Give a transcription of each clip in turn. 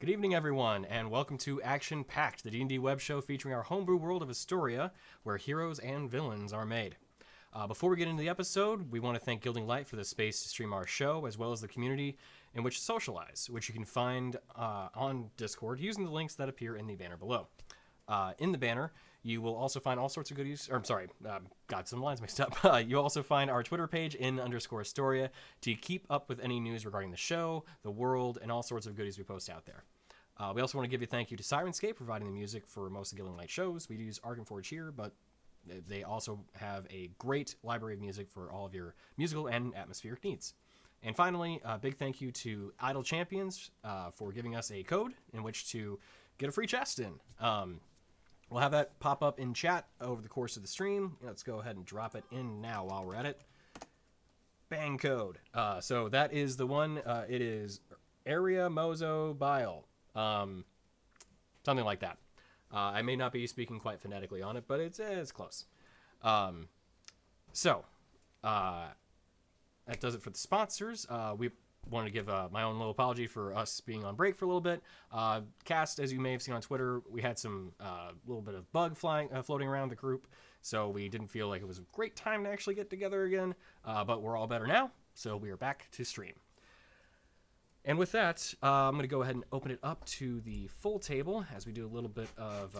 Good evening, everyone, and welcome to Action Pact, the D&D web show featuring our homebrew world of Istoria, where heroes and villains are made. Before we get into the episode, we want to thank Gilding Light for the space to stream our show, as well as the community in which to socialize, which you can find on Discord using the links that appear in the banner below. In the banner, you will also find all sorts of goodies, got some lines mixed up. You also find our Twitter page _Istoria to keep up with any news regarding the show, the world, and all sorts of goodies we post out there. We also want to give a thank you to Sirenscape, providing the music for most of the Gilding Light shows. We use Argon Forge here, but they also have a great library of music for all of your musical and atmospheric needs. And finally, a big thank you to Idle Champions for giving us a code in which to get a free chest in. We'll have that pop up in chat over the course of the stream. Let's go ahead and drop it in now while we're at it. Bang code. So that is the one. It is Area Mozo Bile. Something like that. I may not be speaking quite phonetically on it, but it's close. So that does it for the sponsors. We want to give my own little apology for us being on break for a little bit. Cast, as you may have seen on Twitter, we had some little bit of bug floating around the group, so we didn't feel like it was a great time to actually get together again, but we're all better now, so we are back to stream. And with that, I'm going to go ahead and open it up to the full table as we do a little bit of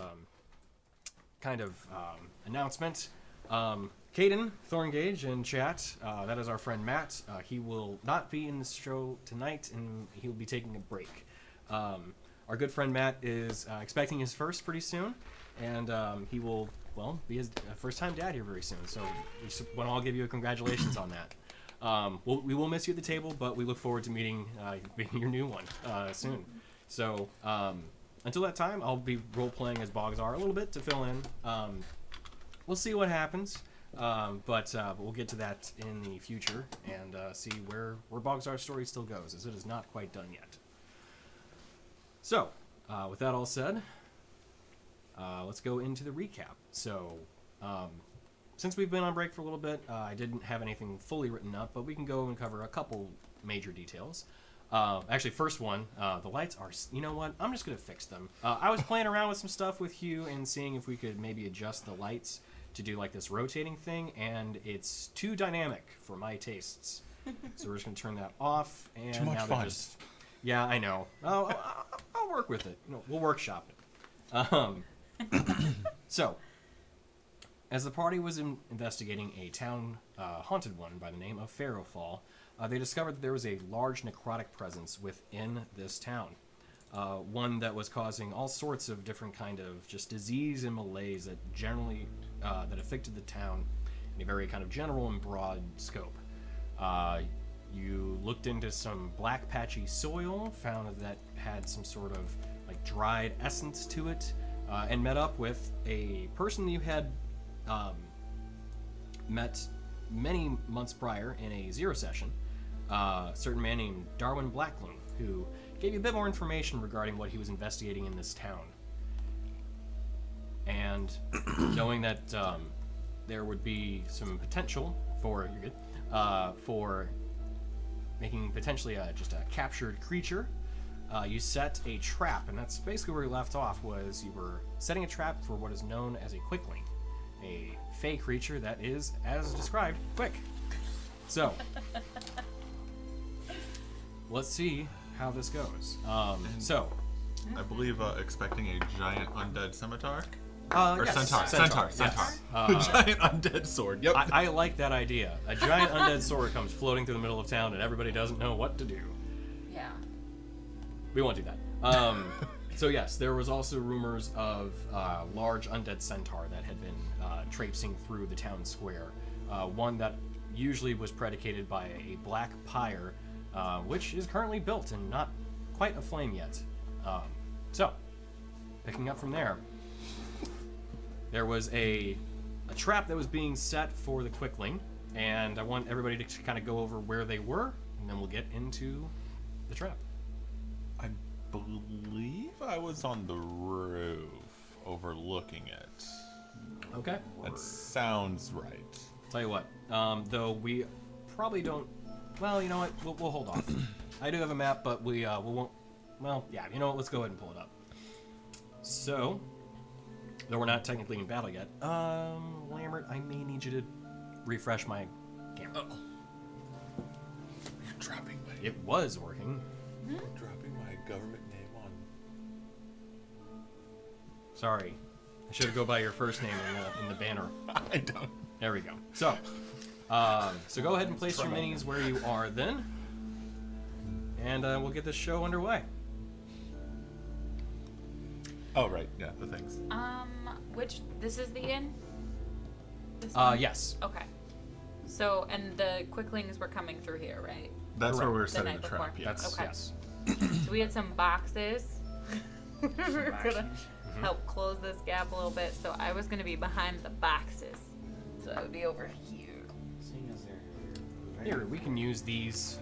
announcement. Caden Thorngage in chat, that is our friend Matt. He will not be in the show tonight, and he will be taking a break. Our good friend Matt is expecting his first pretty soon, and he will, be his first-time dad here very soon. So we want to all give you a congratulations on that. We will miss you at the table, but we look forward to meeting your new one soon. So until that time, I'll be role-playing as Bogzar a little bit to fill in. We'll see what happens, but we'll get to that in the future and see where Bogzar's story still goes, as it is not quite done yet. So, with that all said, let's go into the recap. So, since we've been on break for a little bit, I didn't have anything fully written up, but we can go and cover a couple major details. Actually, first one, the lights are, you know what, I'm just going to fix them. I was playing around with some stuff with Hugh and seeing if we could maybe adjust the lights to do like this rotating thing, and it's too dynamic for my tastes. So we're just going to turn that off. And too much now fun. Yeah, I know. I'll work with it. We'll workshop it. So, as the party was investigating a town haunted one by the name of Pharaohfall, they discovered that there was a large necrotic presence within this town. One that was causing all sorts of different kind of just disease and malaise that generally that affected the town in a very kind of general and broad scope. You looked into some black patchy soil, found that had some sort of like dried essence to it, and met up with a person you had met many months prior in a zero session, a certain man named Darwin Blackloom, who gave you a bit more information regarding what he was investigating in this town. And knowing that there would be some potential for for making potentially just a captured creature, you set a trap, and that's basically where you left off. Was you were setting a trap for what is known as a quickling, a fey creature that is, as described, quick. So let's see how this goes. I believe expecting a giant undead scimitar? Yes. Centaur. Yes. A giant undead sword. Yep. I like that idea. A giant undead sword comes floating through the middle of town and everybody doesn't know what to do. Yeah. We won't do that. So yes, there was also rumors of large undead centaur that had been traipsing through the town square. One that usually was predicated by a black pyre, which is currently built and not quite aflame yet. So, picking up from there, there was a trap that was being set for the quickling, and I want everybody to kind of go over where they were, and then we'll get into the trap. I believe I was on the roof overlooking it. Okay. That sounds right. Tell you what, though we probably don't. Well, you know what? We'll hold off. I do have a map, but we won't Well, yeah, you know what? Let's go ahead and pull it up. So, though we're not technically in battle yet, Lambert, I may need you to refresh my camera. Oh. You're dropping my... It was working. Dropping my government name on... Sorry. I should go by your first name in the banner. I don't. There we go. So go ahead and place your minis where you are then. And we'll get this show underway. Oh, right. Yeah, the things. This is the inn? This one? Yes. Okay. So, and the quicklings were coming through here, right? That's where Correct. we're The setting night the trap, before. yes. That's, Okay. yes. So we had some boxes. We're gonna help close this gap a little bit. So I was gonna be behind the boxes. So I would be over here. Seeing as they're right Here, we can use these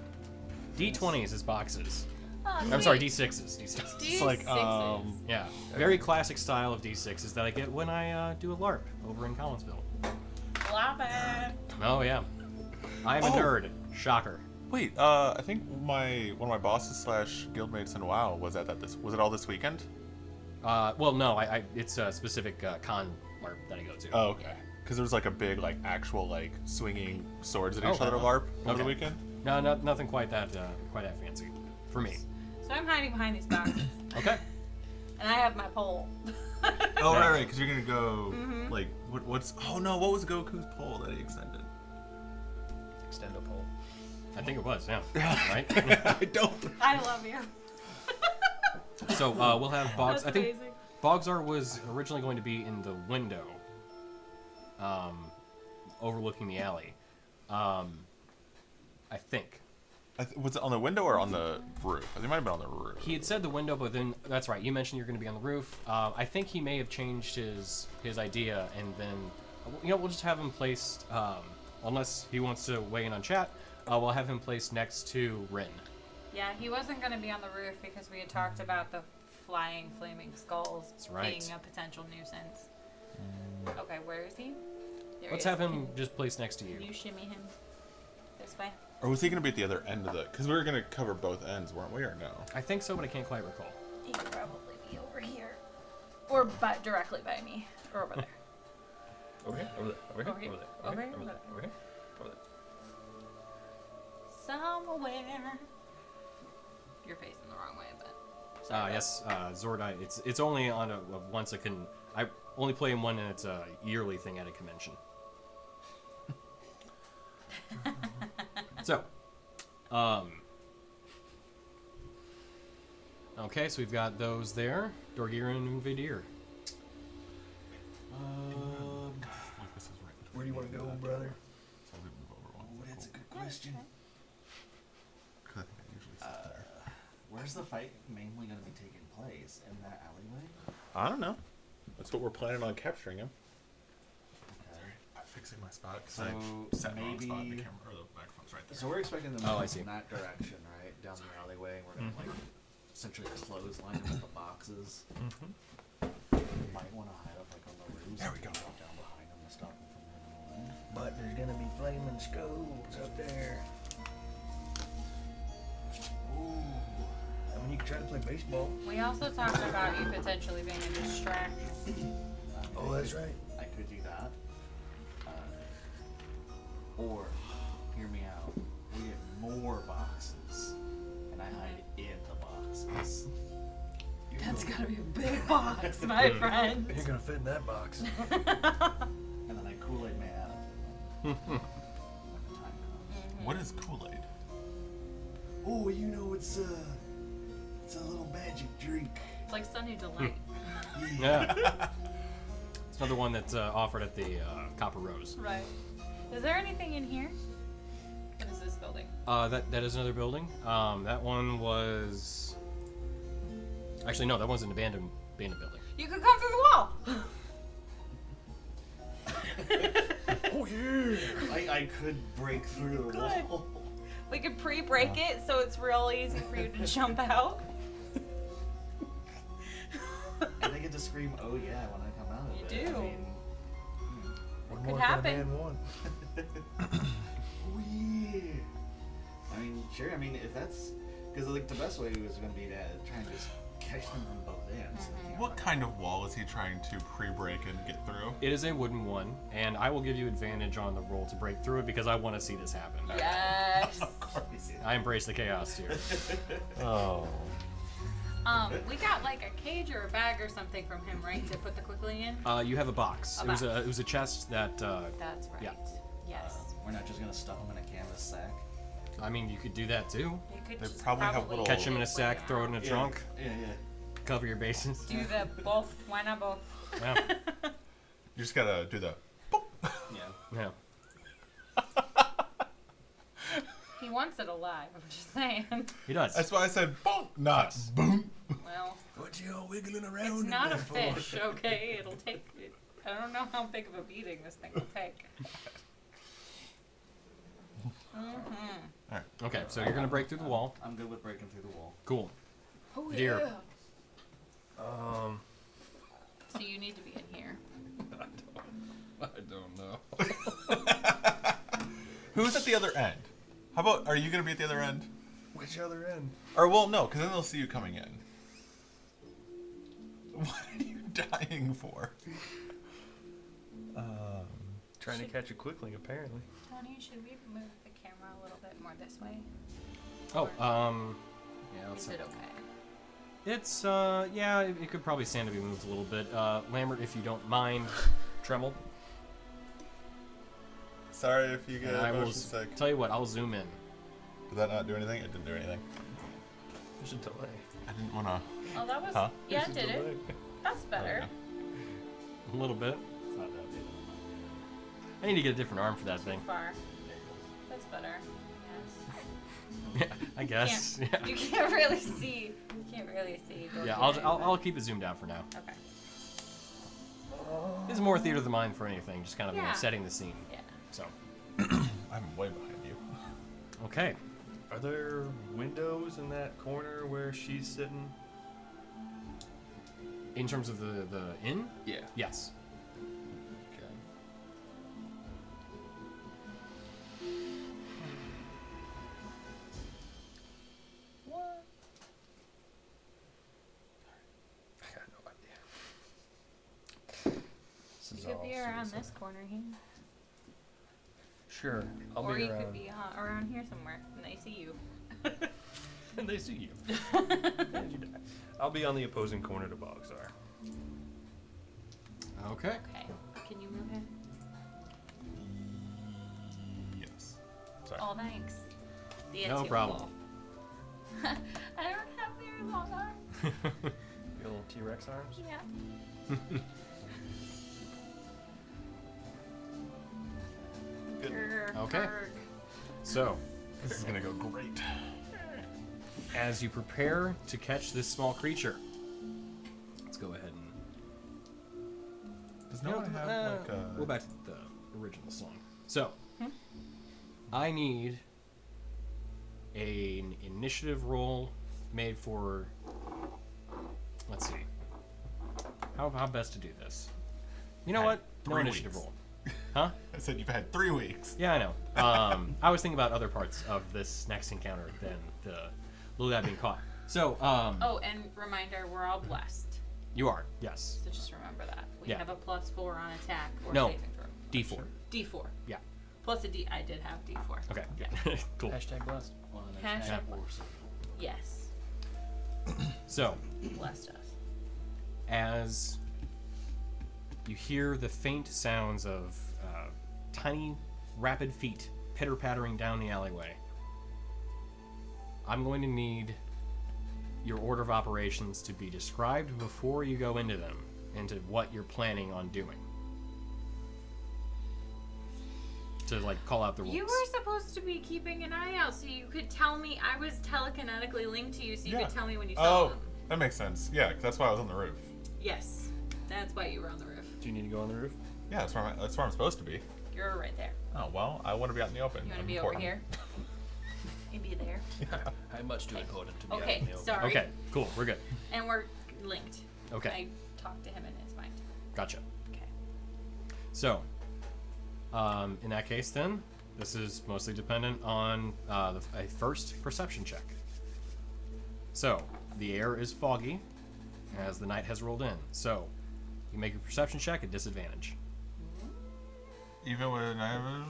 D20s as boxes. Oh, I'm sweet. sorry, D6s. D6s. It's like, D6s. Yeah, very classic style of D6s that I get when I do a LARP over in Collinsville. Love it. Oh, yeah. I'm a nerd. Shocker. Wait, I think one of my bosses / guildmates in WoW was at that was it all this weekend? Well, no, it's a specific con LARP that I go to. Oh, okay. Because there was like a big, like, actual, like, swinging swords at each Oh, other wow. LARP over the Okay. weekend. No, nothing quite that fancy for me. So I'm hiding behind these boxes. Okay. And I have my pole. Oh, right, because you're gonna go, like, what's... Oh, no, what was Goku's pole that he extended? extendo pole. I think it was, yeah. Right? I don't... I love you. So we'll have Boggs. That's I think amazing. Bogsar was originally going to be in the window, overlooking the alley. I think. Was it on the window or on the roof? I think it might have been on the roof. He had said the window, but then that's right. You mentioned you're going to be on the roof. I think he may have changed his idea, and then we'll just have him placed. Unless he wants to weigh in on chat, we'll have him placed next to Rin. Yeah, he wasn't going to be on the roof because we had talked about the flying, flaming skulls That's right. being a potential nuisance. Okay, where is he? There Let's he have is. him just placed next to you. Can you shimmy him this way? Or was he going to be at the other end of the... Because we were going to cover both ends, weren't we, or no? I think so, but I can't quite recall. He could probably be over here. Or directly by me. Or over there. Over here, over there, over here, Over here, over there, over over here, here, over there, over here, over there. Somewhere. You're facing the wrong way, but... sorry about Yes, Zordai. It's only on a once a con. I only play him one, and it's a yearly thing at a convention. So, okay, so we've got those there, Dorgiran and Vidir. Lucas is right. Where do you want to go, brother? So we move over one. Oh, that's a good question. 'Cause I think I usually sit there. Where's the fight mainly going to be taking place? In that alleyway? I don't know. That's what we're planning on capturing him. Okay. I'm fixing my spot because So I set the wrong spot. The maybe- camera or the microphone's right there. So we're expecting them Oh, to I move see. in that direction, right? Down the alleyway. We're going to, like, essentially clothesline them with the boxes. You might want to hide up, like, on the roofs. There we and go. Drop down behind them to stop them from running away. But there's gonna be flaming skulls up there. Ooh. I mean, you could try to play baseball. We also talked about you potentially being a distraction. Oh, that's right. I could do that. Or, hear me out. We have more boxes, and I hide in the boxes. That's gotta be a big box, my friend. You're gonna fit in that box. And then I Kool-Aid man out of them. When the time comes. What is Kool-Aid? Oh, you know, it's a little magic drink. It's like Sunny Delight. Yeah. It's another one that's offered at the Copper Rose. Right. Is there anything in here? What is this building? That is another building. That one was. Actually, no, that one's an abandoned building. You could come through the wall! Oh, yeah. I could break through the could. wall. We could pre-break it so it's real easy for you to jump out. And they get to scream, "Oh yeah," when I come out of You it. do. I mean, One Could more happen. kind of man one. oh yeah. I mean, sure. I mean, if that's Because like the best way was going to be to try and just catch them from both ends. What kind of wall is he trying to pre-break and get through? It is a wooden one, and I will give you advantage on the roll to break through it because I want to see this happen. Yes. I embrace the chaos here. Oh. We got like a cage or a bag or something from him, right? To put the quickly in. You have a box. A It was a chest that. That's right. yeah. Yes. We're not just going to stuff them in a canvas sack. I mean, you could do that too. You could They just probably have little- Catch him in a put sack, throw it in a trunk, Yeah. cover your bases. Do the both. Why not both? Yeah. You just gotta do the. Yeah. Yeah. He wants it alive. I'm just saying. He does. That's why I said boom, not boom. Well, What you all wiggling around it's in not there a for? fish, okay? It'll take. I don't know how big of a beating this thing will take. Okay, so you're gonna break through the wall. I'm good with breaking through the wall. Cool. Oh Dear. So you need to be in here. I don't know. Who's at the other end? How about, are you gonna be at the other end? Which other end? Or, well, no, because then they'll see you coming in. What are you dying for? Trying to catch a quickling, apparently. Tony, should we move the camera a little bit more this way? Oh, Yeah, let's is see. it okay? It's yeah, it could probably stand to be moved a little bit. Lambert, if you don't mind, tremble. Sorry if you get And I will motion sick. tell you what, I'll zoom in. Did that not do anything? It didn't do anything. There's a delay. I didn't wanna. Oh, that was. Huh? Yeah, it did it. That's better. A little bit. It's not that big. I need to get a different arm for that Too thing. far. That's better. Yeah, I guess. Yes. Yeah. You can't really see. You can't really see. both Yeah, your I'll keep it zoomed out for now. Okay. This is more theater of the mind for anything, just kind of you know, Yeah. setting the scene. Yeah. So, I'm way behind you. okay. Are there windows in that corner where she's sitting? In terms of the inn, Yeah. yes. Okay. What? I got no idea. This You is could all be around suicide. this corner here. Sure. I'll Or be you around. could be around here somewhere, and they see you. And they see you. And you die. I'll be on the opposing corner to Bogsar. Okay. Okay. Can you move him? Yes. Sorry. Oh, thanks. The No Etsy problem. wall. I don't have very long arms. Your little T-Rex arms? Yeah. Good. Grr, Okay. grr. So, This is gonna go great. as you prepare to catch this small creature, let's go ahead and Does no one have like a? go back to the original song. So, I need an initiative roll made for. Let's see. How best to do this? You know Had what? No 3 initiative weeks. roll. Huh? I said you've had 3 weeks. Yeah, I know. I was thinking about other parts of this next encounter than the Lulab being caught. So, Oh, and reminder, we're all blessed. you are, yes. So just remember that. We Yeah. have a +4 on attack or No. saving throw. D4. D4. Yeah. Plus a D. I did have D4. Okay. Yeah. Cool. Hashtag blessed. Well, and Hashtag attack blessed. or Yes. So, Blessed us. as you hear the faint sounds of tiny, rapid feet pitter-pattering down the alleyway, I'm going to need your order of operations to be described before you go into them, into what you're planning on doing. To, like, call out the rules. You were supposed to be keeping an eye out so you could tell me. I was telekinetically linked to you so you Yeah. could tell me when you saw Oh, them. that makes sense. Yeah, 'cause that's why I was on the roof. Yes. That's why you were on the roof. Do you need to go on the roof? Yeah, that's where I'm supposed to be. You're right there. Oh well, I want to be out in the open. You want to I'm be over important. here? Maybe there. How much do I go to be out Okay, in the open? sorry. Okay, cool, we're good. And we're linked. Okay, I talked to him in his mind. gotcha. Okay. So, in that case, then, this is mostly dependent on a first perception check. So, the air is foggy as the night has rolled in. So, you make a perception check at disadvantage. Even when I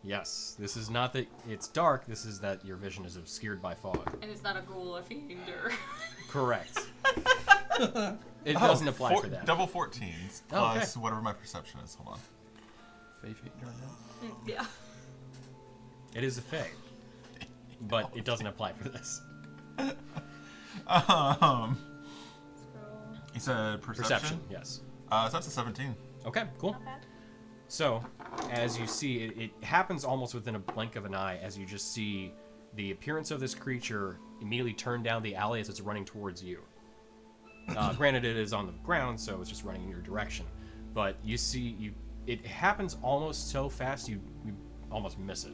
Yes, this is not that it's dark, this is that your vision is obscured by fog. And it's not a ghoul, a fiend, or... Correct. It doesn't apply for that. Double 14s Oh, okay. plus whatever my perception is. Hold on. Faye feet doing that. Yeah. It is a fae, but it doesn't apply for this. You said perception? Perception, yes. So that's a 17. Okay, cool. Not bad. So, as you see, it happens almost within a blink of an eye as you just see the appearance of this creature immediately turn down the alley as it's running towards you. Granted, it is on the ground, so it's just running in your direction. But you see, it happens almost so fast you almost miss it.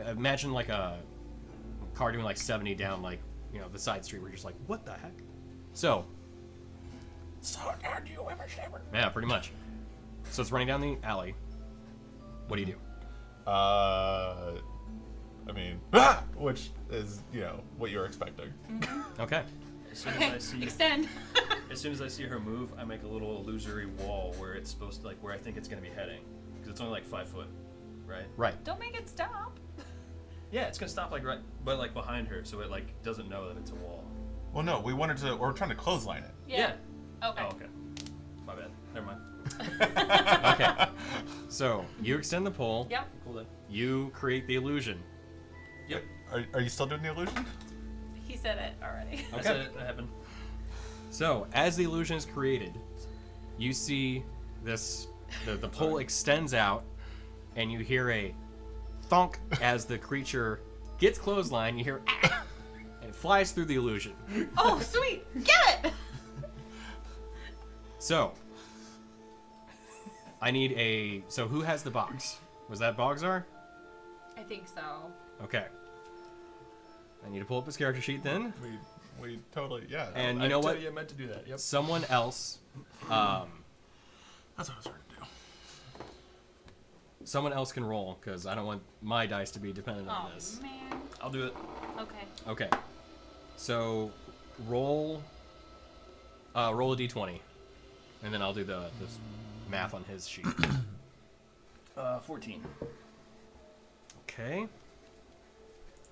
Imagine like a car doing like 70 down like, the side street where you're just like, what the heck? So, yeah, pretty much. So it's running down the alley. What do you do? Which is, what you're expecting. Okay. As soon as I see, Extend. as soon as I see her move, I make a little illusory wall where it's supposed to, where I think it's gonna be heading, because it's only like 5 foot, right? Right. Don't make it stop. Yeah, it's gonna stop right, but behind her, so it doesn't know that it's a wall. Well, no, we're trying to clothesline it. Yeah. Okay. Oh, okay. My bad. Never mind. Okay. So you extend the pole. Yep. Cool then. You create the illusion. Yep. Are you still doing the illusion? He said it already. I said it. That happened. So as the illusion is created, you see the pole extends out, and you hear a thunk as the creature gets clothesline. You hear ah, and it flies through the illusion. Oh, sweet. Get it. So I need so who has the box? Was that Bogzar? I think so. Okay. I need to pull up his character sheet then. We totally, yeah. And you know what? I meant to do that. Yep. Someone else, That's what I was trying to do. someone else can roll because I don't want my dice to be dependent on Oh, this. man. I'll do it. Okay. Okay. So roll a d20, and then I'll do the math on his sheet. 14. Okay.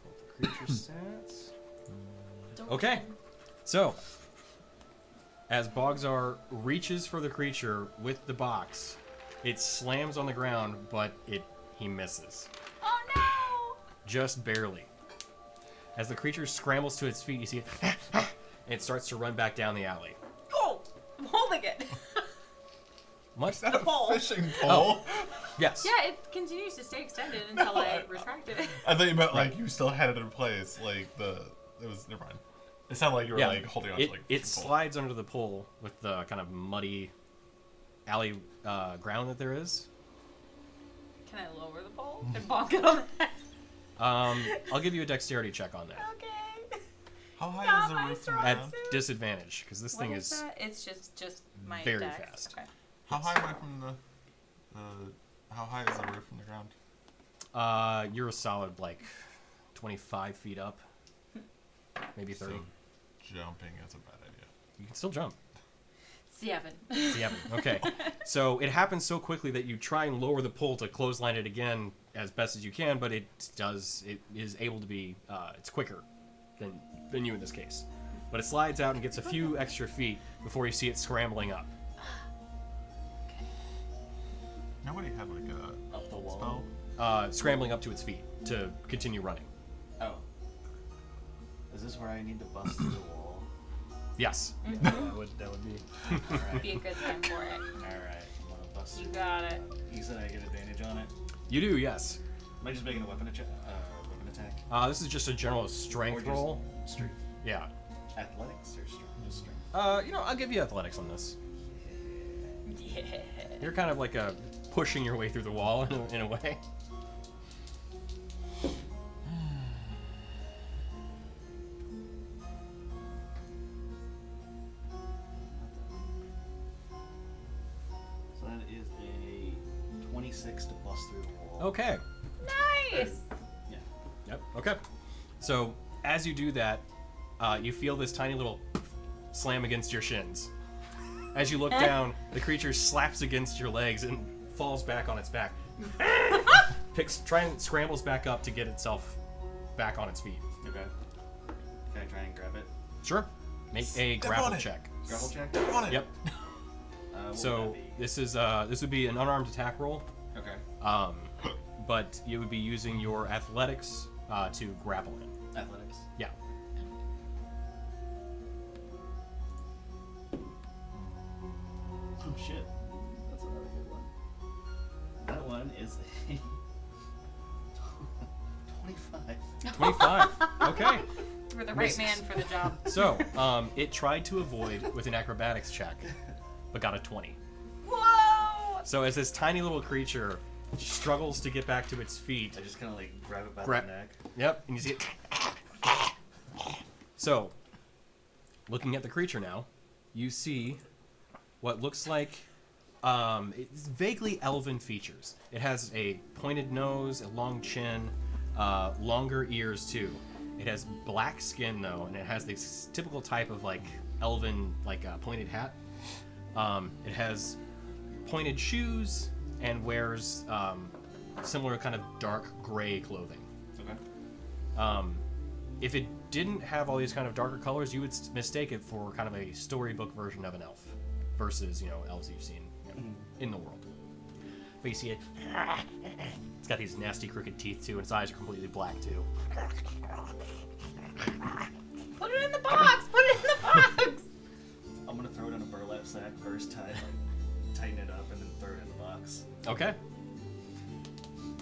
Pull the creature stats. Okay. So, as Bogzar reaches for the creature with the box, it slams on the ground, but he misses. Oh, no. Just barely. As the creature scrambles to its feet, you see it, and it starts to run back down the alley. Oh, I'm holding it. Much The pole. Fishing pole. Yes. Yeah, it continues to stay extended until I retract it. I thought you meant you still had it in place. Never mind. It sounded like you were holding on to it fishing pole. slides under the pole with the kind of muddy alley ground that there is. Can I lower the pole and bonk it on the head? I'll give you a dexterity check on that. Okay. How high Not is the my roof from the strong At ground? suit. disadvantage, because this thing What is that? It's just my very dex. fast. Okay. How high am I from how high is the roof from the ground? you're a solid 25 feet up, maybe 30. So jumping is a bad idea. You can still jump. 7. Yeah. Okay. So it happens so quickly that you try and lower the pole to clothesline it again as best as you can, but it is able to be it's quicker than you in this case. But it slides out and gets a few extra feet before you see it scrambling up. Nobody had Up the a wall. spell? Scrambling up to its feet to continue running. Oh. Is this where I need to bust through the wall? Yes. That would be. Alright. Be a good time for it. Alright. I'm gonna bust You through. got it. You said I get advantage on it. You do, yes. Am I just making a weapon attack? This is just a general strength Or just roll. Strength. Yeah. Athletics or strength? Just strength. I'll give you athletics on this. Yeah. You're kind of like pushing your way through the wall in a way. So that is a 26 to bust through the wall. Okay. Nice. Yeah. Yep. Okay. So as you do that, you feel this tiny little slam against your shins. As you look down, the creature slaps against your legs and falls back on its back. Scrambles back up to get itself back on its feet. Okay. Can I try and grab it? Sure. Make a grapple check. Grapple check? Step on it. Yep. What So would that be? this would be an unarmed attack roll. Okay. But you would be using your athletics to grapple him. Athletics. Yeah. Oh shit. That's another good one. That one is a 25. 25. Okay. We're the right Misses. man for the job. So, it tried to avoid with an acrobatics check, but got a 20. Whoa! So as this tiny little creature struggles to get back to its feet, I just kind of like grab it by Grab- the neck. yep, and you see it. So, looking at the creature now, you see what looks like it's vaguely elven features. It has a pointed nose, a long chin, longer ears too. It has black skin though, and it has this typical type of like elven pointed hat. It has pointed shoes and wears similar kind of dark gray clothing. Okay. If it didn't have all these kind of darker colors, you would mistake it for kind of a storybook version of an elf versus, elves you've seen in the world. But you see it, it's got these nasty crooked teeth too, and its eyes are completely black too. Put it in the box! Put it in the box! I'm gonna throw it in a burlap sack first, tighten it up, and then throw it in the box. Okay.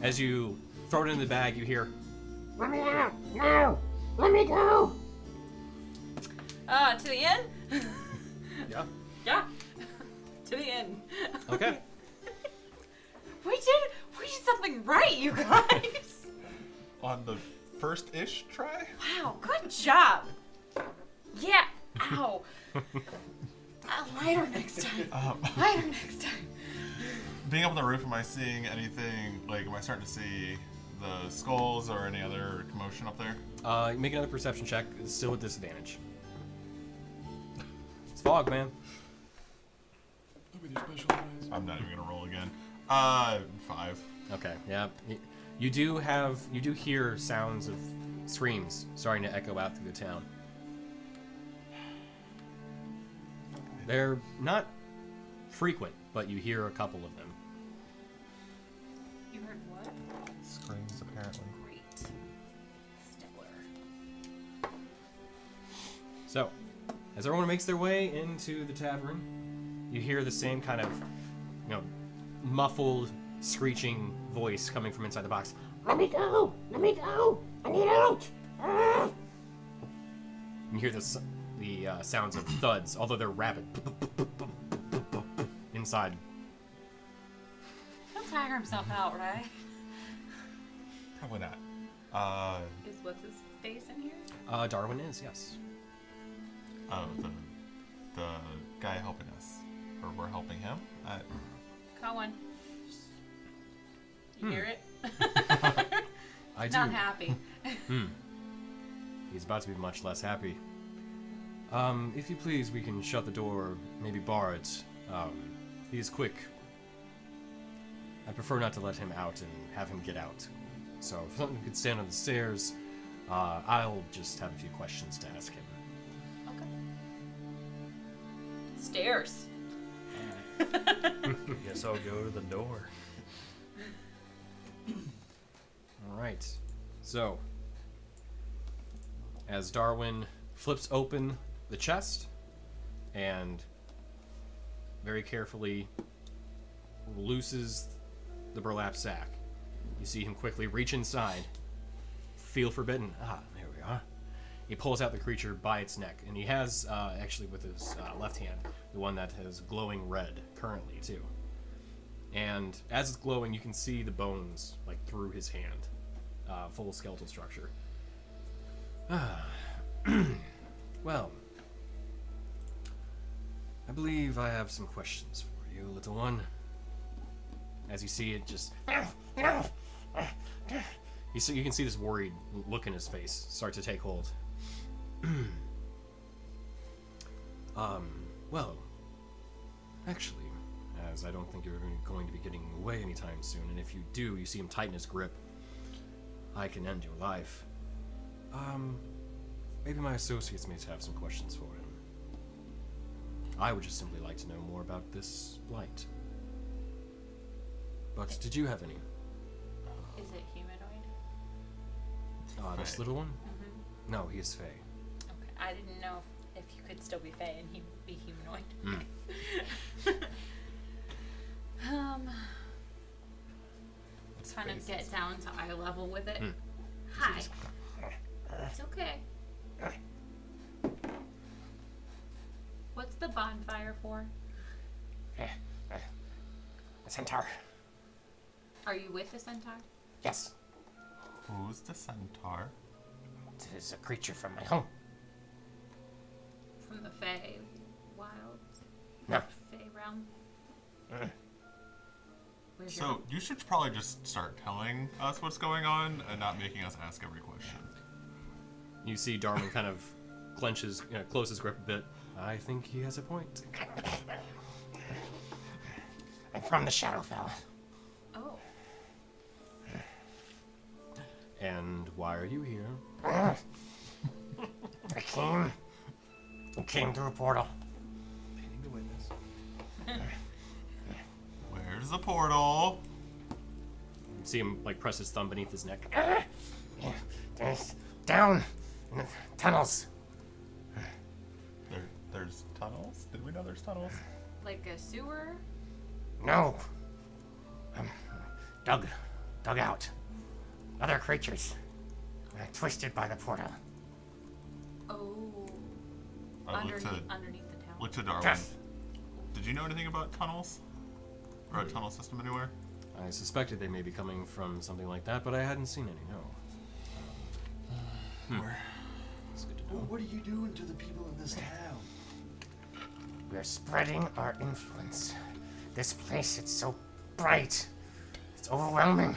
As you throw it in the bag, you hear, Let me out! No! Let me go! To the inn? yeah, Yeah. To the inn. okay. We did something right, you guys. On the first-ish try? Wow, good job. Yeah. Ow. Lighter next time. Lighter next time. Being up on the roof, am I seeing anything, am I starting to see the skulls or any other commotion up there? Make another perception check, it's still with disadvantage. It's fog, man. With your special eyes. I'm not even gonna roll again. 5. Okay, yeah. You do hear sounds of screams starting to echo out through the town. They're not frequent, but you hear a couple of them. You heard what? Screams, apparently. Great. Stellar. So, as everyone makes their way into the tavern, you hear the same kind of, muffled, screeching voice coming from inside the box. Let me go! Let me go! I need out! Ah! You hear the sounds of thuds, although they're rapid. Inside. He'll tire himself out, right? Probably not. Is what's his face in here? Darwin is, yes. Oh, the guy helping us. Or we're helping him? Cohen. You hear it? I do. Not happy. He's about to be much less happy. If you please, we can shut the door, maybe bar it. He's quick. I prefer not to let him out and have him get out. So if something could stand on the stairs, I'll just have a few questions to ask him. Okay. Stairs. Guess I'll go to the door. All right. So, as Darwin flips open the chest and very carefully looses the burlap sack, you see him quickly reach inside, feel forbidden. There we are. He pulls out the creature by its neck, and he has, actually with his left hand, the one that has glowing red currently, too. And as it's glowing, you can see the bones, through his hand. Full skeletal structure. Well, I believe I have some questions for you, little one. As you see it just... You can see this worried look in his face start to take hold. Well, actually, as I don't think you're going to be getting away anytime soon, and if you do, you see him tighten his grip, I can end your life. Maybe my associates may have some questions for him. I would just simply like to know more about this blight. But did you have any? Is it humanoid? This Fey. little one? Mm-hmm. No, he is Fey. Okay. I didn't know if you could still be Fey and he'd be humanoid. Trying to get down to eye level with it. Hi. It's okay. What's the bonfire for? A centaur. Are you with the centaur? Yes, Who's the centaur? it is a creature from my home. From the Fey wilds? No. Fey realm? Where's your So home? you should probably just start telling us what's going on and not making us ask every question. You see Darwin kind of close his grip a bit. I think he has a point. I'm from the Shadowfell. Oh. And why are you here? I came through a portal. Painting the witness. Where's the portal? You see him like press his thumb beneath his neck. There's down in the tunnels. There's tunnels? Did we know there's tunnels? Like a sewer? No. Dug out. Other creatures. Twisted by the portal. Oh. I looked Underneath the town. to Darwin. Yes. Did you know anything about tunnels? Or a tunnel system anywhere? I suspected they may be coming from something like that, but I hadn't seen any, no. Where? It's good to Well, know. what are you doing to the people in this town? We're spreading our influence. This place, it's so bright. It's overwhelming.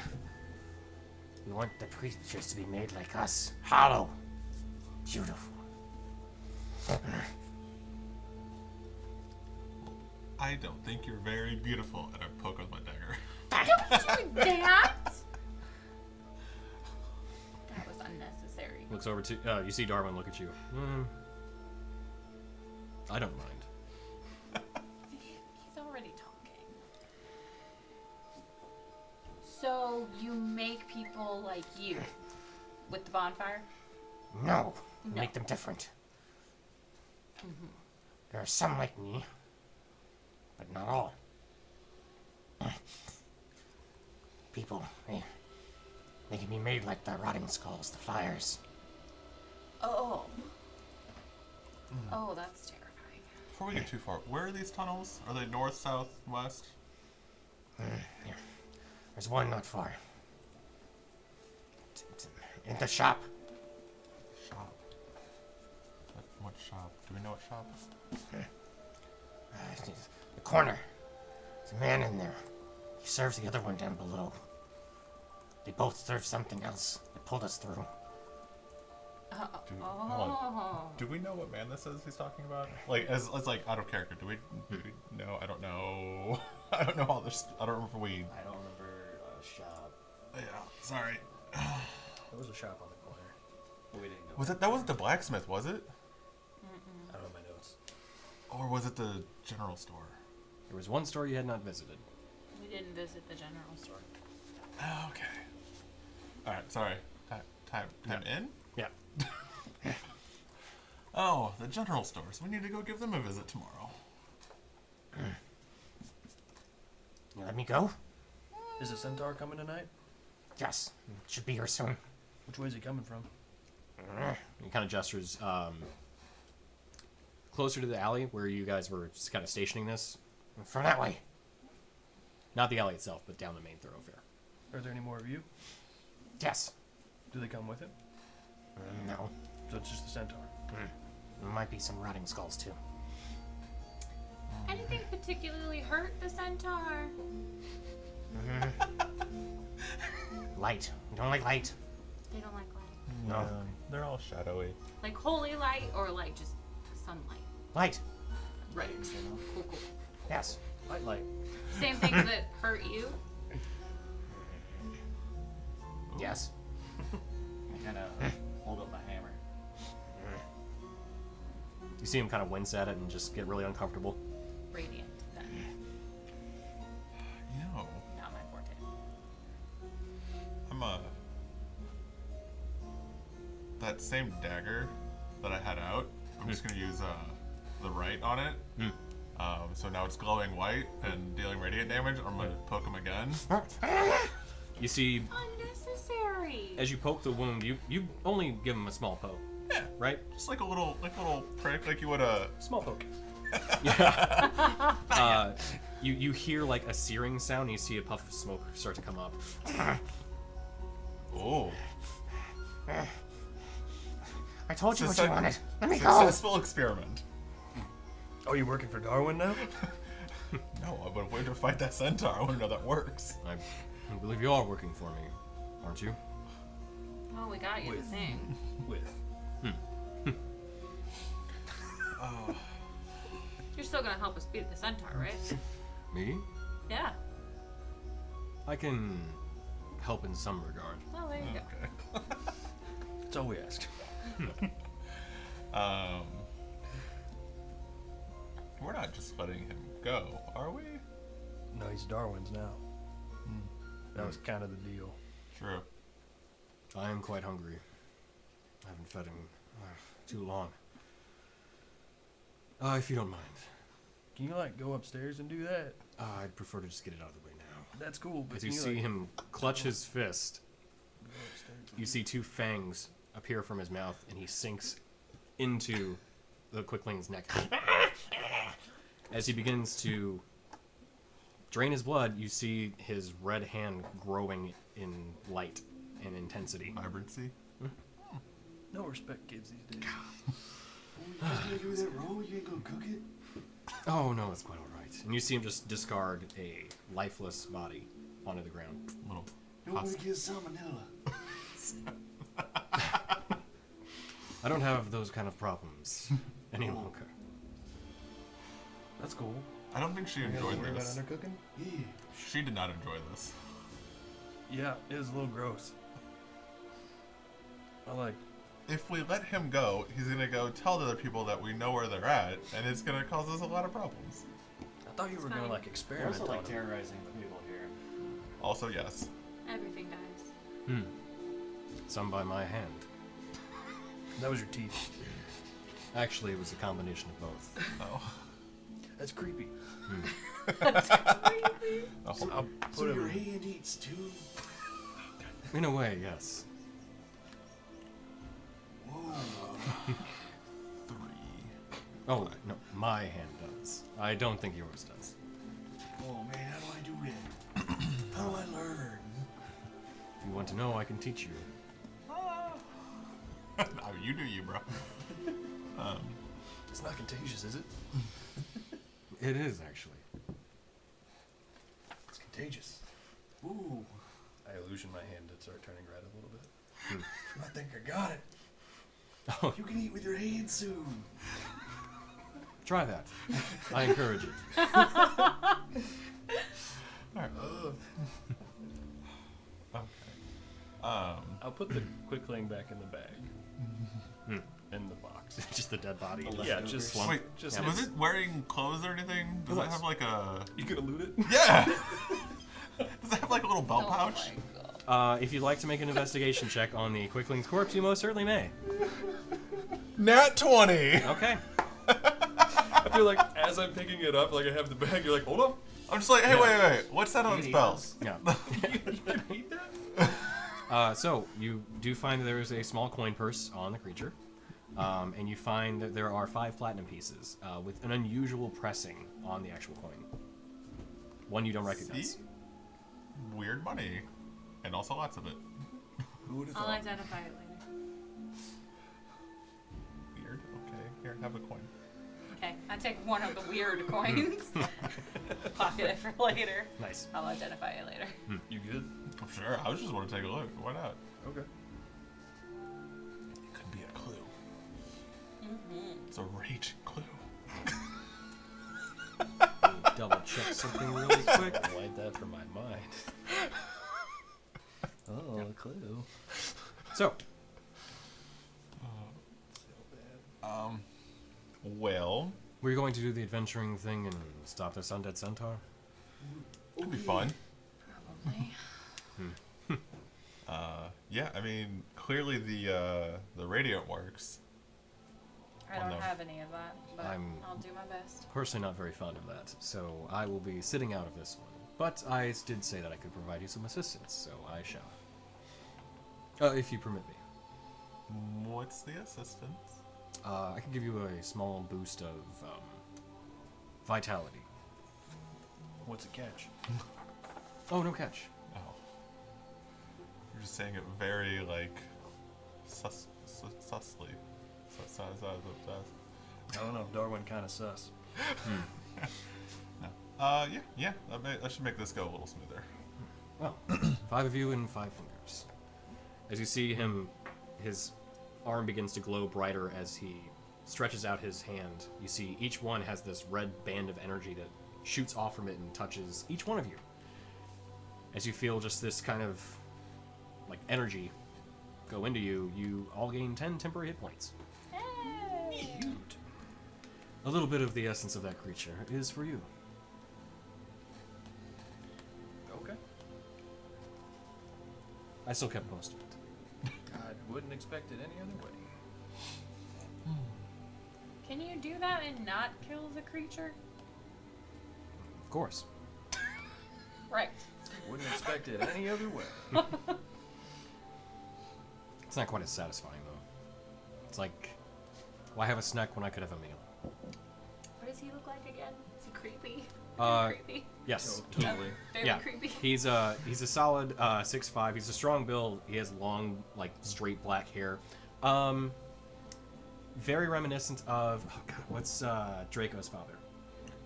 We want the creatures to be made like us. Hollow. Beautiful. I don't think you're very beautiful. And I poke with my dagger. Don't do that! That was unnecessary. Looks over to you see Darwin look at you. I don't mind. He's already talking. So you make people like you with the bonfire? No. No. Make them different. There are some like me, but not all. People, they can be made like the rotting skulls, the flyers. Oh. Oh, that's terrifying. Before we get too far, where are these tunnels? Are they north, south, west? There's one not far. It's in the shop. Shop. What shop? Do we know what shop? It's the corner. There's a man in there. He serves the other one down below. They both serve something else. They pulled us through. Hold on. Do we know what man this is he's talking about? Like, as like out of character, do we know? I don't know. I don't know all this. I don't remember if we. I don't remember a shop. Yeah, sorry. There was a shop on the corner. But we didn't go. Was it? That wasn't the blacksmith, was it? I don't know my notes. Or was it the general store? There was one store you had not visited. We didn't visit the general store. Oh, okay. All right, sorry. Time in? Yeah. Oh, the general stores. We need to go give them a visit tomorrow. You let me go? Is the centaur coming tonight? Yes. Should be here soon. Which way is he coming from? He kind of gestures closer to the alley where you guys were kind of stationing this. From that way. Not the alley itself, but down the main thoroughfare. Are there any more of you? Yes. Do they come with him? No. So it's just the centaur. There might be some rotting skulls too. Anything particularly hurt the centaur? Light. We don't like light. They don't like light. No. They're all shadowy. Like holy light or like just sunlight? Light. Right. You know? Cool, cool. Yes. Light. Same things that hurt you. Yes. I kind of hold up my hammer. You see him kind of wince at it and just get really uncomfortable. Radiant. Then. You know, Not my forte. I'm that same dagger that I had out. I'm just gonna use the right on it. So now it's glowing white and dealing radiant damage. I'm gonna poke him again. You see, Unnecessary. as you poke the wound, you only give him a small poke, Yeah, right? just like a little prick, like you would a. Small poke. You hear like a searing sound, and you see a puff of smoke start to come up. Oh, I told you what you Success- wanted. Let me go. successful experiment. Oh, you working for Darwin now? No, I'm going to fight that centaur. I want to know that works. I believe you are working for me, aren't you? Oh, we got you the thing. With. You're still gonna help us beat the centaur, right? Me? Yeah. I can help in some regard. Oh, there you go. Okay. That's all we ask. We're not just letting him go, are we? No, he's Darwin's now. That was kind of the deal. True. I am quite hungry. I haven't fed him too long. If you don't mind. Can you like go upstairs and do that? I'd prefer to just get it out of the way now. That's cool. But As you can see like, him clutch his fist, go upstairs? you see two fangs appear from his mouth, and he sinks into the quickling's neck. As he begins to drain his blood, you see his red hand growing in light and intensity. Vibrancy. No respect kids these days. You just gonna give me that roll? You ain't gonna cook it? Oh no, it's quite all right. And you see him just discard a lifeless body onto the ground. Little. Don't want to get salmonella. I don't have those kind of problems any longer. That's cool. I don't think she enjoyed this. undercooking? Yeah. She did not enjoy this. Yeah, it was a little gross. I like. If we let him go, he's gonna go tell the other people that we know where they're at, and it's gonna cause us a lot of problems. I thought you were gonna fine. like They're experiment also on like him. terrorizing the people here. Also, yes. Everything dies. Some by my hand. That was your teeth. Actually, it was a combination of both. No. That's creepy. Oh, I'll So put your him. hand eats too? In a way, yes. Whoa. 3. Oh, no, my hand does. I don't think yours does. Oh man, how do I do that? How do I learn? If you want to know, I can teach you. Oh, you do you, bro. It's not contagious, is it? It is, actually. It's contagious. Ooh, I illusion my hand to start turning red a little bit. I think I got it. Oh, You can eat with your hands soon. try that. I encourage it. Alright. Okay. I'll put the quickling back in the bag. In the box. Just the dead body. Yeah, just Slump. Wait, Just was it wearing clothes or anything? Does It it was. have like a... You gonna loot it? Yeah! Does it have like a little belt Oh pouch? my god. If you'd like to make an investigation check on the quickling's corpse, you most certainly may. Nat 20! Okay. I feel like as I'm picking it up, like I have the bag, you're like, hold up. I'm just like, hey, Yeah. wait. What's that on You eat spells? Yeah. You can eat that? So you do find that there is a small coin purse on the creature, and you find that there are 5 platinum pieces with an unusual pressing on the actual coin. One you don't recognize. See? Weird money. And also lots of it. Who would have I'll thought? identify it later. Weird. Okay, here, have a coin. Okay, I take one of the weird coins. Pocket it for later. Nice. I'll identify it later. You good? Sure, I was just want to take a look. Why not? Okay. It could be a clue. It's a raging clue. double check something really quick. Wipe that from my mind. Oh, a clue. So, Well, we're going to do the adventuring thing and stop this undead centaur? it'd be fun. Probably. Yeah, I mean, clearly the radiant works. I Well, don't no. have any of that, but I'm- I'll do my best. Personally not very fond of that, so I will be sitting out of this one. But I did say that I could provide you some assistance, so I shall. If you permit me. What's the assistance? I can give you a small boost of vitality. What's a catch? Oh, no catch. Oh. You're just saying it very, like, susly. I don't know. Darwin kind of sus. Yeah, that should make this go a little smoother. Well, 5 of you and 5 fingers. As you see him, his arm begins to glow brighter as he stretches out his hand. You see each one has this red band of energy that shoots off from it and touches each one of you. As you feel just this kind of like energy go into you, you all gain 10 temporary hit points. Cute. A little bit of the essence of that creature is for you. Okay. I still kept most of it. I wouldn't expect it any other way. Can you do that and not kill the creature? Of course. Right. Wouldn't expect it any other way. It's not quite as satisfying, though. It's like, why have a snack when I could have a meal? What does he look like again? Is he creepy? Creepy. Yes. Oh, totally. Very Yeah. creepy. He's a solid 6'5". He's a strong build. He has long, like, straight black hair. Very reminiscent of, oh god, what's Draco's father?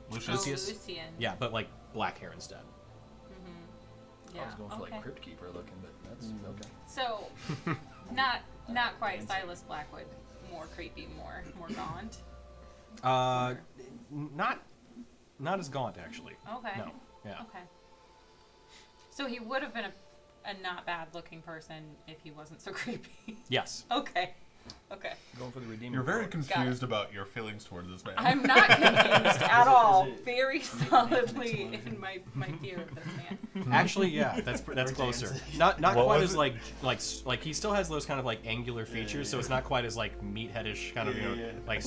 Lucius? Lucius? Lucian. Yeah, but like black hair instead. Yeah. I was going for like Crypt Keeper looking, but that's okay. So, not quite Silas Blackwood. More creepy, more gaunt. Not as gaunt actually. Okay. No. Yeah. Okay. So he would have been a not bad looking person if he wasn't so creepy. Yes. Okay. Okay. Going for the redeeming. You're very qualities. confused about your feelings towards this man. I'm not confused at all. Is it- Very solidly in my fear of this man. Actually, yeah, that's closer. Not What quite was as it? like he still has those kind of like angular features, so it's not quite as like meatheadish kind of like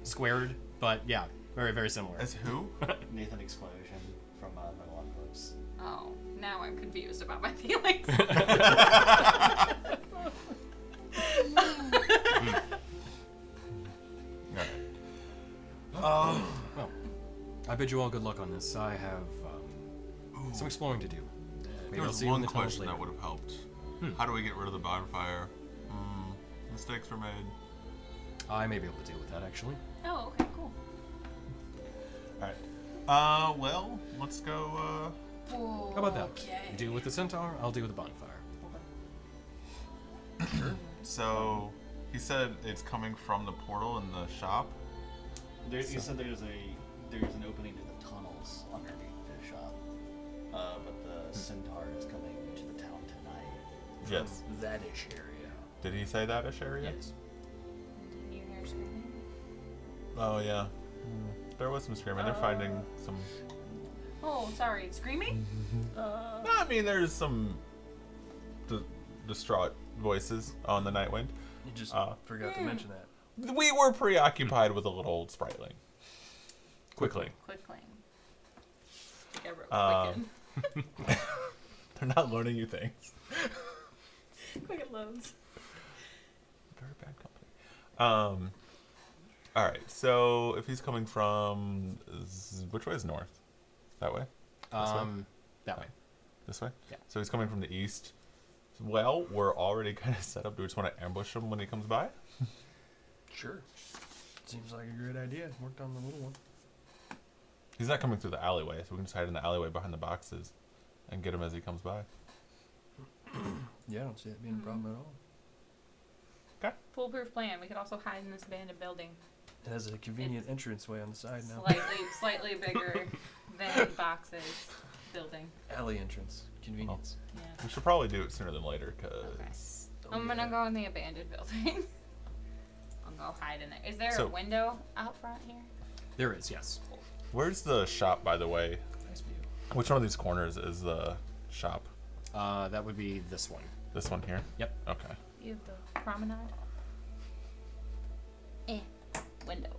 squared, but yeah, very very similar. As who? Nathan Explosion from Megalopolis. Oh, now I'm confused about my feelings. Alright. Well, I bid you all good luck on this. I have some exploring to do. Maybe There I'll was see you in one the tunnels question later. that would have helped. How do we get rid of the bonfire? Mistakes were made. I may be able to deal with that actually. Oh, okay, cool. Alright. Well, let's go, How about that? You deal with the centaur, I'll deal with the bonfire. So, he said it's coming from the portal in the shop. You said there's an opening to the tunnels underneath the shop, but the centaur is coming to the town tonight. Yes. That-ish area. Did he say that, Asheria? Yes. Didn't you hear screaming? Oh, yeah. There was some screaming. They're finding some... Oh, sorry. Screaming? I mean, there's some distraught voices on the Night Wind. You just forgot to mention that. We were preoccupied with a little old sprightling. Quickly. Quickling. I think I wrote Quicken. They're not learning you things. Quicken loads. Very bad company. Alright, so if he's coming from... Which way is north? That way? That way. This way? Yeah. So he's coming from the east. Well, we're already kind of set up. Do we just want to ambush him when he comes by? Sure. Seems like a great idea. Worked on the little one. He's not coming through the alleyway, so we can just hide in the alleyway behind the boxes and get him as he comes by. Yeah, I don't see that being a problem at all. Foolproof plan. We could also hide in this abandoned building. It has a convenient entranceway on the side now. Slightly bigger Van boxes building. Alley entrance. Convenience. Yeah. We should probably do it sooner than later, because... I'm gonna go in the abandoned building. I'll go hide in there. Is there So- a window out front here? There is, yes. Where's the shop, by the way? Nice view. Which one of these corners is the shop? That would be this one. This one here? Yep. Okay. You have the promenade. Window.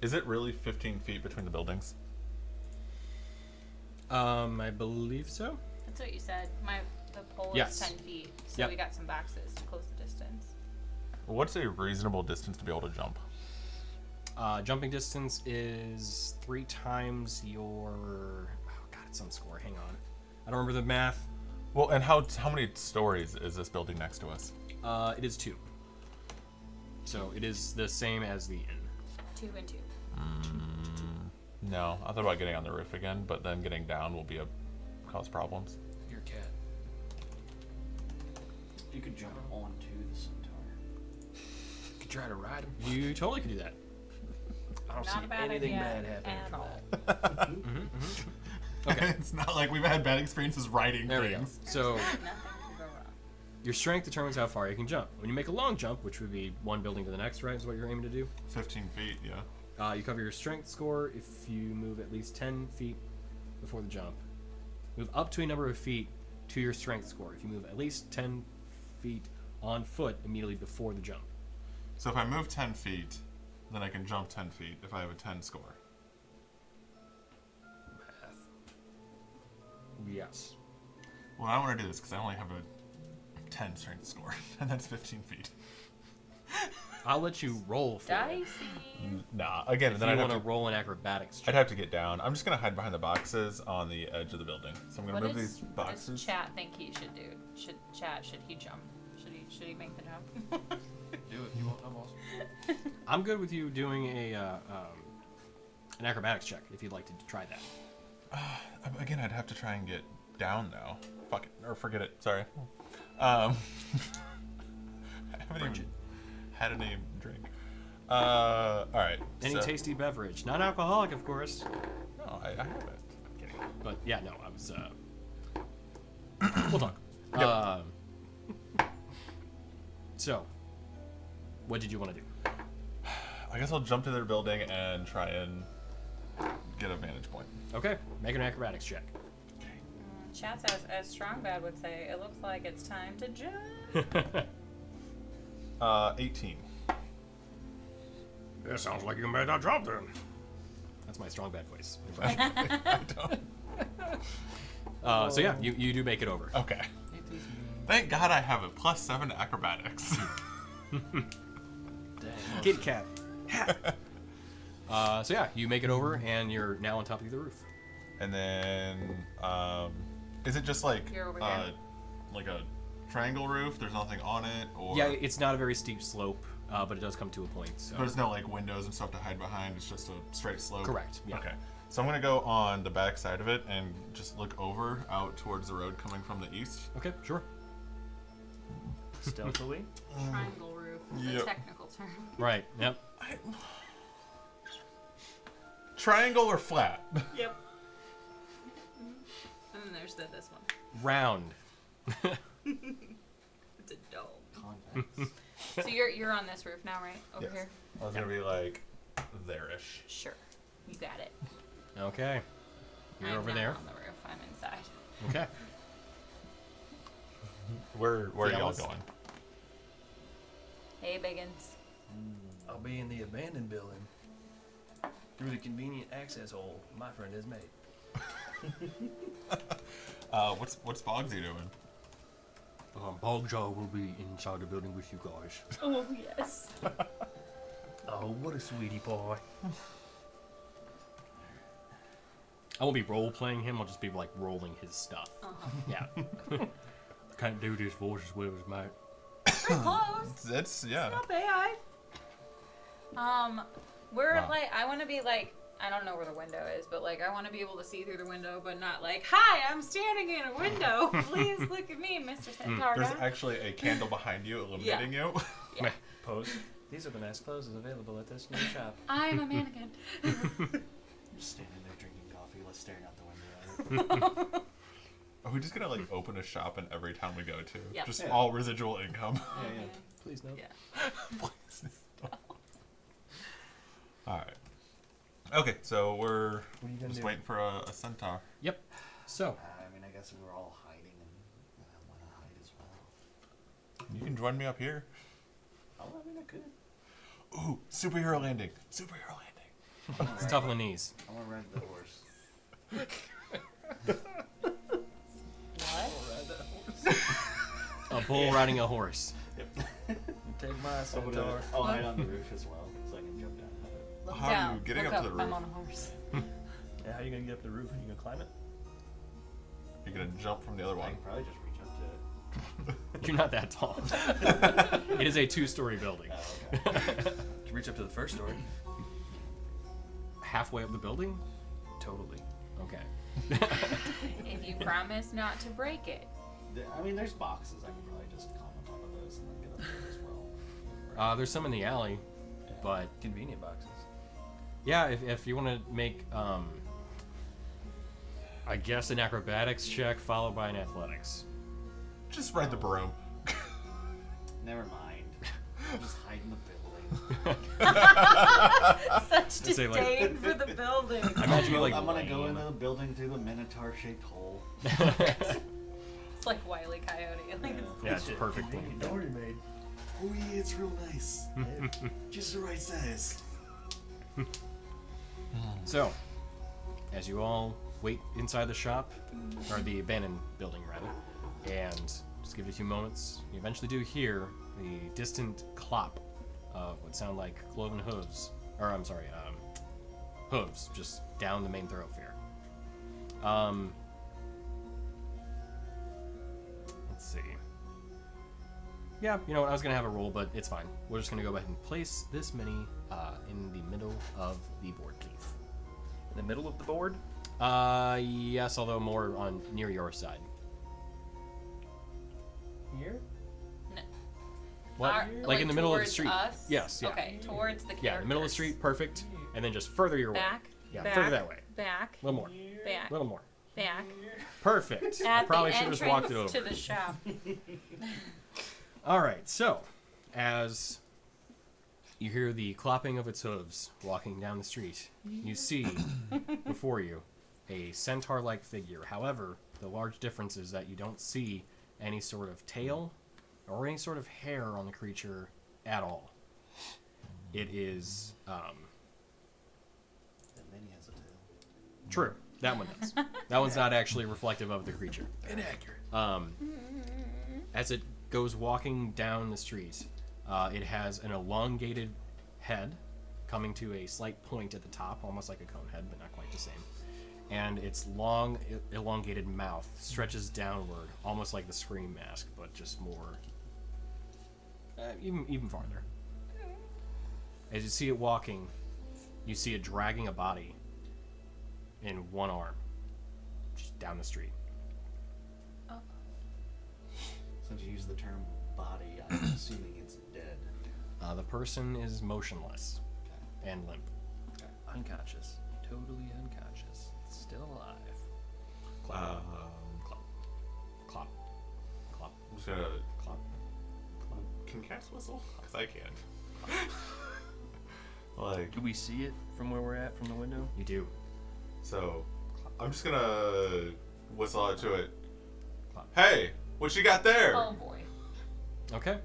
Is it really 15 feet between the buildings? I believe so. That's what you said. The pole Yes. is 10 feet, so Yep. we got some boxes to close the distance. What's a reasonable distance to be able to jump? Jumping distance is 3 times your. Oh god, it's some score. Hang on. I don't remember the math. Well, and how many stories is this building next to us? It is 2. So it is the same as the inn. 2 and 2. No, I thought about getting on the roof again, but then getting down will cause problems. Your cat. You could jump onto the centaur. You could try to ride him. You totally could do that. I don't Not a see bad anything idea bad happening at from all. that. Okay. It's not like we've had bad experiences riding There we go. things. So Nothing could go wrong. your strength determines how far you can jump. When you make a long jump, which would be one building to the next, right, is what you're aiming to do. 15 feet, yeah. You cover your strength score if you move at least 10 feet before the jump. Move up to a number of feet to your strength score if you move at least 10 feet on foot immediately before the jump. So if I move 10 feet, then I can jump 10 feet if I have a 10 score. Yes. Well, I don't want to do this because I only have a 10 strength score, and that's 15 feet. I'll let you roll for it. Dicey. Nah, again, If then you I'd want have to to roll an acrobatics I'd check. have to get down. I'm just gonna hide behind the boxes on the edge of the building. So I'm gonna What move does these boxes. chat think he should do? Should he jump? Should he make the jump? Do it. You won't. I'm awesome. I'm good with you doing an acrobatics check if you'd like to try that. Again, I'd have to try and get down though. Fuck it, or forget it. Sorry. I haven't even had any drink. All right. Any so- tasty beverage, non-alcoholic, of course. No, I have it. I'm kidding. But yeah, no, I was. We'll talk. So, what did you want to do? I guess I'll jump to their building and try and get a vantage point. Okay, make an acrobatics check. Chat says, as Strongbad would say, it looks like it's time to jump. 18. It sounds like you made that jump then. That's my strong bad voice. I don't. So yeah, you do make it over. Okay. Thank God I have a +7 to acrobatics. Dang. Kitty cat. So yeah, you make it over, and you're now on top of the roof. And then, is it just like You're over here. like a triangle roof? There's nothing on it, or Yeah, it's not a very steep slope, but it does come to a point. So. there's no like windows and stuff to hide behind. It's just a straight slope. Correct, yeah. Okay. So I'm gonna go on the back side of it and just look over out towards the road coming from the east. Okay, sure. Stealthily. Triangle roof, the Yep. technical term. Right. Yep. Triangle or flat? Yep. And then there's this one. Round. It's a dome. Convex. So you're on this roof now, right? Over Yes. here? I was gonna be like there-ish. Sure. You got it. Okay. You're I'm over not there. on the roof. I'm inside. Okay. Where are y'all Fellas? going? Hey, Biggins. I'll be in the abandoned building. Through the convenient access hole my friend has made. What's Bogsy doing? Bogjaw will be inside the building with you guys. Oh, yes. Oh, what a sweetie pie. I won't be role playing him. I'll just be like rolling his stuff. Yeah. Can't do this voice as well as mine. Pretty close. That's yeah. Not bad. We're Wow. like, I want to be like, I don't know where the window is, but like, I want to be able to see through the window, but not like, hi, I'm standing in a window. Please look at me, Mr. Centaur. There's actually a candle behind you illuminating you. Yeah. Pose. These are the nice clothes available at this new shop. I'm a mannequin. Just standing there drinking coffee, like staring out the window. Are we just gonna like open a shop in every town we go to? Yep. Just Yeah. all residual income. Yeah. Please no. Yeah. All right. Okay, so we're What are you gonna just do? waiting for a centaur. Yep. So, I mean, I guess we were all hiding, and I want to hide as well. You can join me up here. Oh, I mean, I could. Ooh, superhero landing. Superhero landing. it's tough on the knees. I want to ride the horse. What? A bull riding a horse. Take my I'm centaur. gonna, I'll hide on the roof as well, so I can jump down. Look How are down. you getting Look up to the I'm roof? on a horse. Yeah, how are you gonna get up the roof? You gonna climb it? You're gonna jump from the other I one. can probably just reach up to it. You're not that tall. It is a 2-story building. Oh, okay. To reach up to the first story. Halfway up the building? Totally. Okay. If you promise not to break it. I mean, there's boxes. I can probably just climb on top of those and then get up there as well. There's some in the alley, but Convenient boxes. yeah, if you want to make, I guess, an acrobatics check followed by an athletics. Just ride the broom. Never mind. I'll just hide in the building. Such Say, like- disdain for the building. I imagine you like. I'm gonna go lame. into the building through the minotaur-shaped hole. It's like Wile E. Coyote. Like it's Yeah, it's perfect. Door you made. Oh yeah, it's real nice. Just the right size. So, as you all wait inside the shop, or the abandoned building rather, and just give it a few moments, you eventually do hear the distant clop of what sound like cloven hooves, or I'm sorry, hooves, just down the main thoroughfare. Let's see. Yeah, you know what? I was gonna have a roll, but it's fine. We're just gonna go ahead and place this mini in the middle of the board, Keith. In the middle of the board? Yes, although more on near your side. Here? No. What? Our- like in the middle of the towards street? Us? Yes. Yeah. Okay, towards the characters. Yeah, the middle of the street, perfect. And then just further your Back. way. Yeah, back, further that way. Back. A little more. Back. A little more. Back. Perfect. I At probably the should have just walked it entrance over. to the shop. All right. So, as you hear the clopping of its hooves walking down the street, you see before you a centaur-like figure. However, the large difference is that you don't see any sort of tail or any sort of hair on the creature at all. It is The mini has a tail. true. That one does. That one's not actually reflective of the creature. Inaccurate. As it goes walking down the street, it has an elongated head coming to a slight point at the top, almost like a cone head, but not quite the same. And its long, elongated mouth stretches downward, almost like the Scream mask, but just more, even farther. As you see it walking, you see it dragging a body in one arm, just down the street. Since you use the term body, I'm assuming it's dead. The person is motionless and limp. Unconscious. Totally unconscious. Still alive. Clop, clop, clop, clop, I'm just gonna. clop. Can cast whistle? Because I can't. Like, Do we see it from where we're at, from the window? You do. so I'm just gonna whistle out to it. Clop. Hey, what you got there? Oh boy. Okay.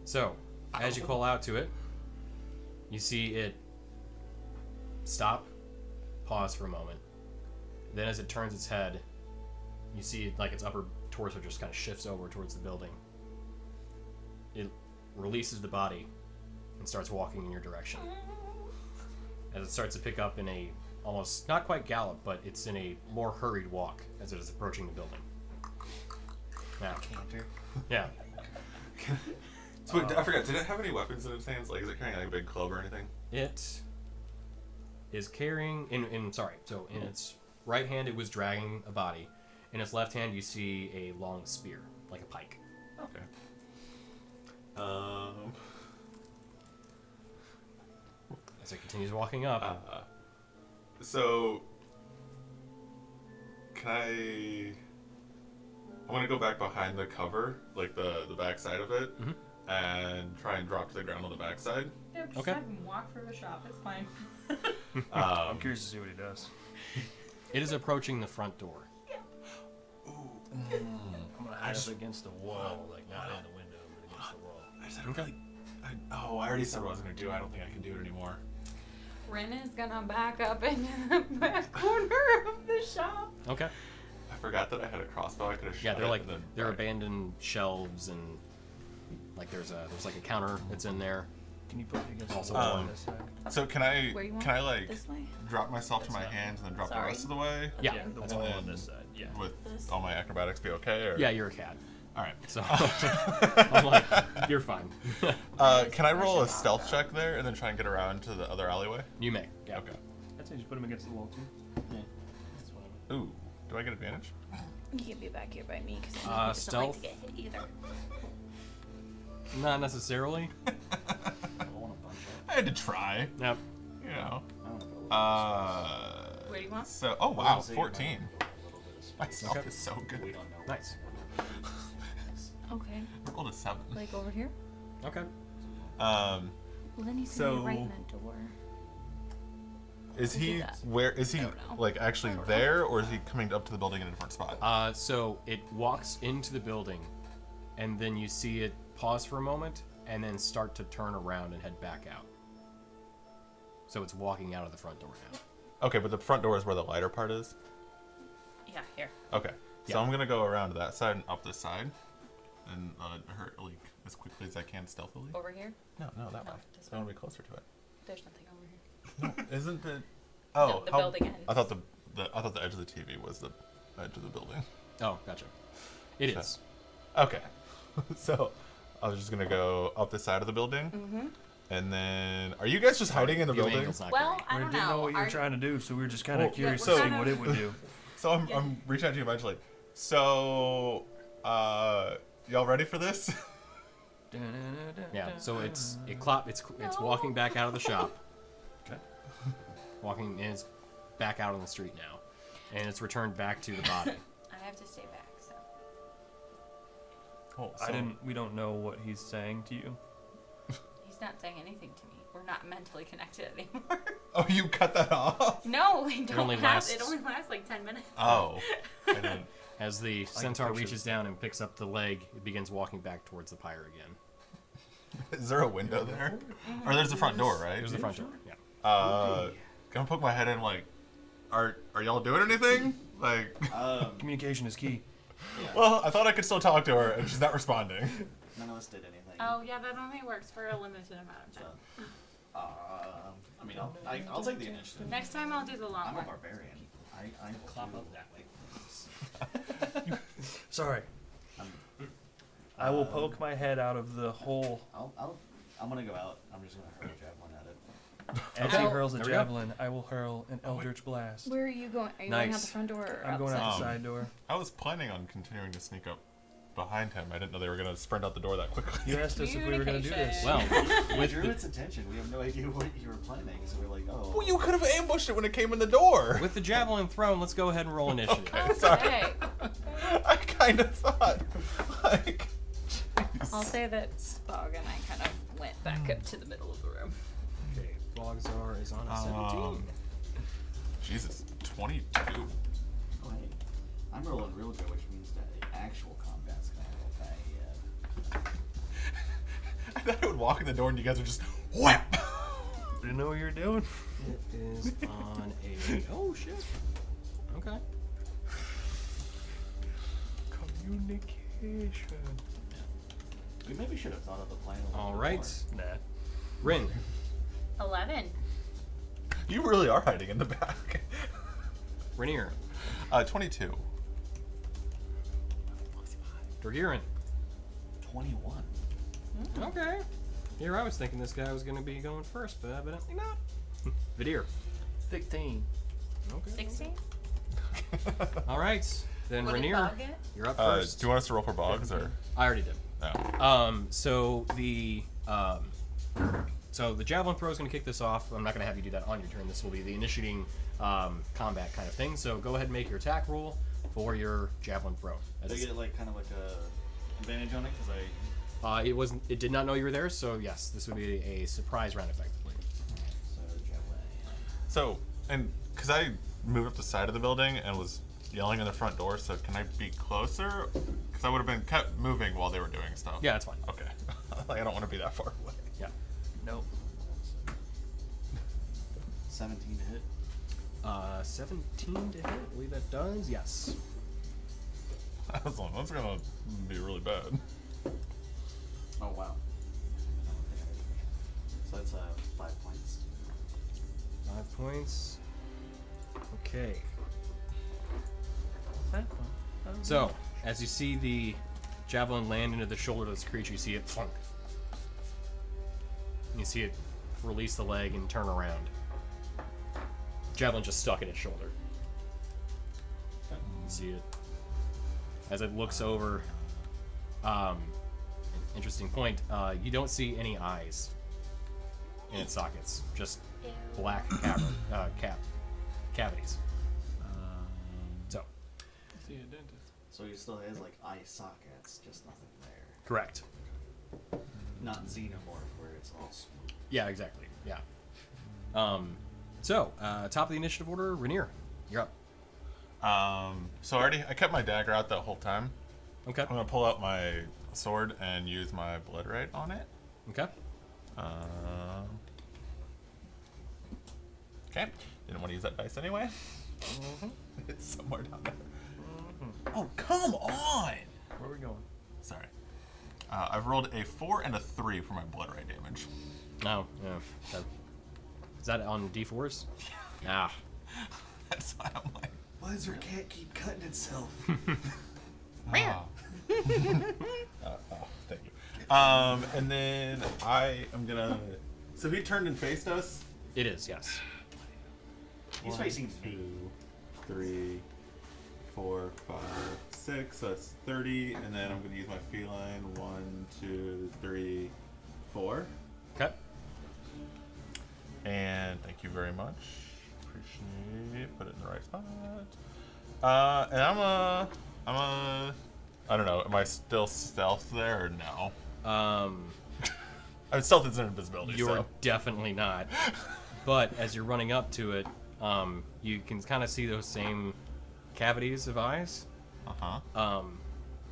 So, as you call out to it, you see it stop, pause for a moment. Then as it turns its head, you see like its upper torso just kind of shifts over towards the building. It releases the body and starts walking in your direction. As it starts to pick up in a almost, not quite gallop, but it's in a more hurried walk as it is approaching the building. Now, Canter. yeah. So wait, I forgot. Did it have any weapons in its hands? Like, is it carrying like a big club or anything? It is carrying so in its right hand it was dragging a body. In its left hand you see a long spear, like a pike. Okay. As it continues walking up. So, can I want to go back behind the cover, like the back side of it, and try and drop to the ground on the back side. Yeah, just Okay. have him walk through the shop. It's fine. I'm curious to see what he does. It is approaching the front door. I'm gonna hide up against the wall, like not in the window, but against the wall. I said, okay. I already said what I was going to do. I don't think I can do it anymore. Ren is gonna back up into the back corner of the shop. Okay. I forgot that I had a crossbow. I could have shot Yeah, they're it like and then they're abandoned shelves and like there's like a counter that's in there. Can you put it against Also the wall one. on this side? So can I Where you want? like This way? drop myself to my hands and then drop the Sorry. rest of the way? Yeah, the that's wall fine. on this side. Yeah. With all my acrobatics be okay? Or? Yeah, you're a cat. All right. So I'm like, you're fine. Can I roll a stealth check there and then try and get around to the other alleyway? You may. Yeah. Okay. I'd say just put him against the wall too. Yeah. That's whatever. Ooh. Do I get advantage? You can be back here by me because I know he doesn't like stealth? to get hit either. Not necessarily. I don't want to bunch up. I had to try. Yep. You know. I want to go with Where do you want? So, oh I wow, was saying 14. a little bit of space. My stealth Okay. is so good. We don't know. Nice. Okay. I rolled a 7. Like over here? Okay. Well, then he's gonna be right So- in that door. Is We'll do he that. where is he I don't know. like actually there or is he coming up to the building in a different spot? So it walks into the building, and then you see it pause for a moment, and then start to turn around and head back out. So it's walking out of the front door now. Okay, but the front door is where the lighter part is. Yeah, here. Okay, so Yeah. I'm gonna go around to that side and up this side, and hurt like as quickly as I can stealthily. Over here? No, that No, way. this I want to be closer to it. There's nothing over here. No, isn't it? Oh, No, the building ends. I thought I thought the edge of the TV was the edge of the building. Oh, gotcha. It So- is. Okay, so I was just gonna go up the side of the building, and then are you guys just hiding in the View building? angle's not Well, great. I We don't didn't know what you were Are- trying to do, so we were just kind Well, of curious we're to see kind what of- it would do. So I'm reaching out to you eventually. So, y'all ready for this? Yeah. So it's walking back out of the shop. Okay. Walking and it's back out on the street now, and it's returned back to the body. I have to stay back, so. Oh, We don't know what he's saying to you. He's not saying anything to me. We're not mentally connected anymore. Oh, you cut that off? No, we don't only have. lasts- It only lasts like 10 minutes. Oh, I didn't. As the centaur picture reaches down and picks up the leg, it begins walking back towards the pyre again. Is there a window there? Or there's the front door, right? There's the front door. Yeah. Gonna poke my head in like, are y'all doing anything? Like, Communication is key. Yeah. well, I thought I could still talk to her, and she's not responding. None of us did anything. Oh, yeah, that only works for a limited amount of So, time. I mean, I'll take the initiative. Next time I'll do the long I'm a one. barbarian. I Clap do- up that way. Sorry. I'm, I will poke my head out of the hole. I'm gonna go out. I'm just gonna hurl a javelin at it. As he Ow. hurls a There we go. javelin, I will hurl an eldritch blast. Where are you going? Are you going out Nice. the front door or I'm going outside? out the side door. I was planning on continuing to sneak up behind him. I didn't know they were gonna sprint out the door that quickly. You asked us if we were going to do this. Well, We with drew the, its attention. We have no idea what you were planning, so we're like, oh. Well, you could have ambushed it when it came in the door. with the javelin thrown, let's go ahead and roll initiative. Okay, sorry. Okay. I kind of thought, like, I'll say that Bog and I kind of went back up to the middle of the room. Okay, Blogzar is on a 17. Jesus, 22. Oh, hey. I'm rolling real good, which means that the actual combat's gonna roll bad. I thought I would walk in the door and you guys would just whap. Didn't know what you were doing. It is on a. Oh shit. Okay. Communication. We maybe should have thought of the plan a little All bit right. Nah. Rin. 11. You really are hiding in the back. Rainier. 22. Dorgirin. more. 21. Okay. Here I was thinking this guy was going to be going first, but evidently not. Vidir. 16. Okay. 16? All right. Then What did Rainier, Bog get? you're up Do first. you want us to roll for bogs or? I already did. No. So the So the javelin throw is going to kick this off. I'm not going to have you do that on your turn. This will be the initiating combat kind of thing. So go ahead and make your attack roll for your javelin throw. Did I get like kind of like a advantage on it because I? It did not know you were there. So yes, this would be a surprise round effectively. So javelin. So, and because I moved up the side of the building and was yelling in the front door, so can I be closer? Because I would have been kept moving while they were doing stuff. Yeah, that's fine. Okay. Like I don't want to be that far away. Yeah. Nope. 17 to hit. 17 to hit. I believe that does. Yes. That's gonna be really bad. Oh wow. So that's 5 points. 5 points. Okay. So, as you see the javelin land into the shoulder of this creature, you see it thunk. And you see it release the leg and turn around. Javelin just stuck in its shoulder. You see it. As it looks over, interesting point, you don't see any eyes in its sockets. Just black cavities. So. See a dentist. So he still has like eye sockets, just nothing there. Correct. Not xenomorph where it's all smooth. Yeah, exactly. Yeah. So, top of the initiative order, Rainier, you're up. So I kept my dagger out the whole time. Okay. I'm gonna pull out my sword and use my blood right on it. Okay. Okay. Didn't want to use that dice anyway. It's somewhere down there. Oh, come on! Where are we going? Sorry. I've rolled a 4 and a 3 for my blood right damage. Oh, yeah. Is that on D4s? Ah. That's why I'm like, Why does our cat keep cutting itself? oh, thank you. And then I am gonna. So he turned and faced us. It is, yes. He's facing me. 2, 3, 4, 5, 6. So that's 30. And then I'm gonna use my feline. 1, 2, 3, 4. Okay. And thank you very much. Appreciate it. Put it in the right spot. And I'm I don't know. Am I still stealth there or no? I mean, stealth is an invisibility. You're so. definitely not. But as you're running up to it, you can kind of see those same cavities of eyes. Uh-huh.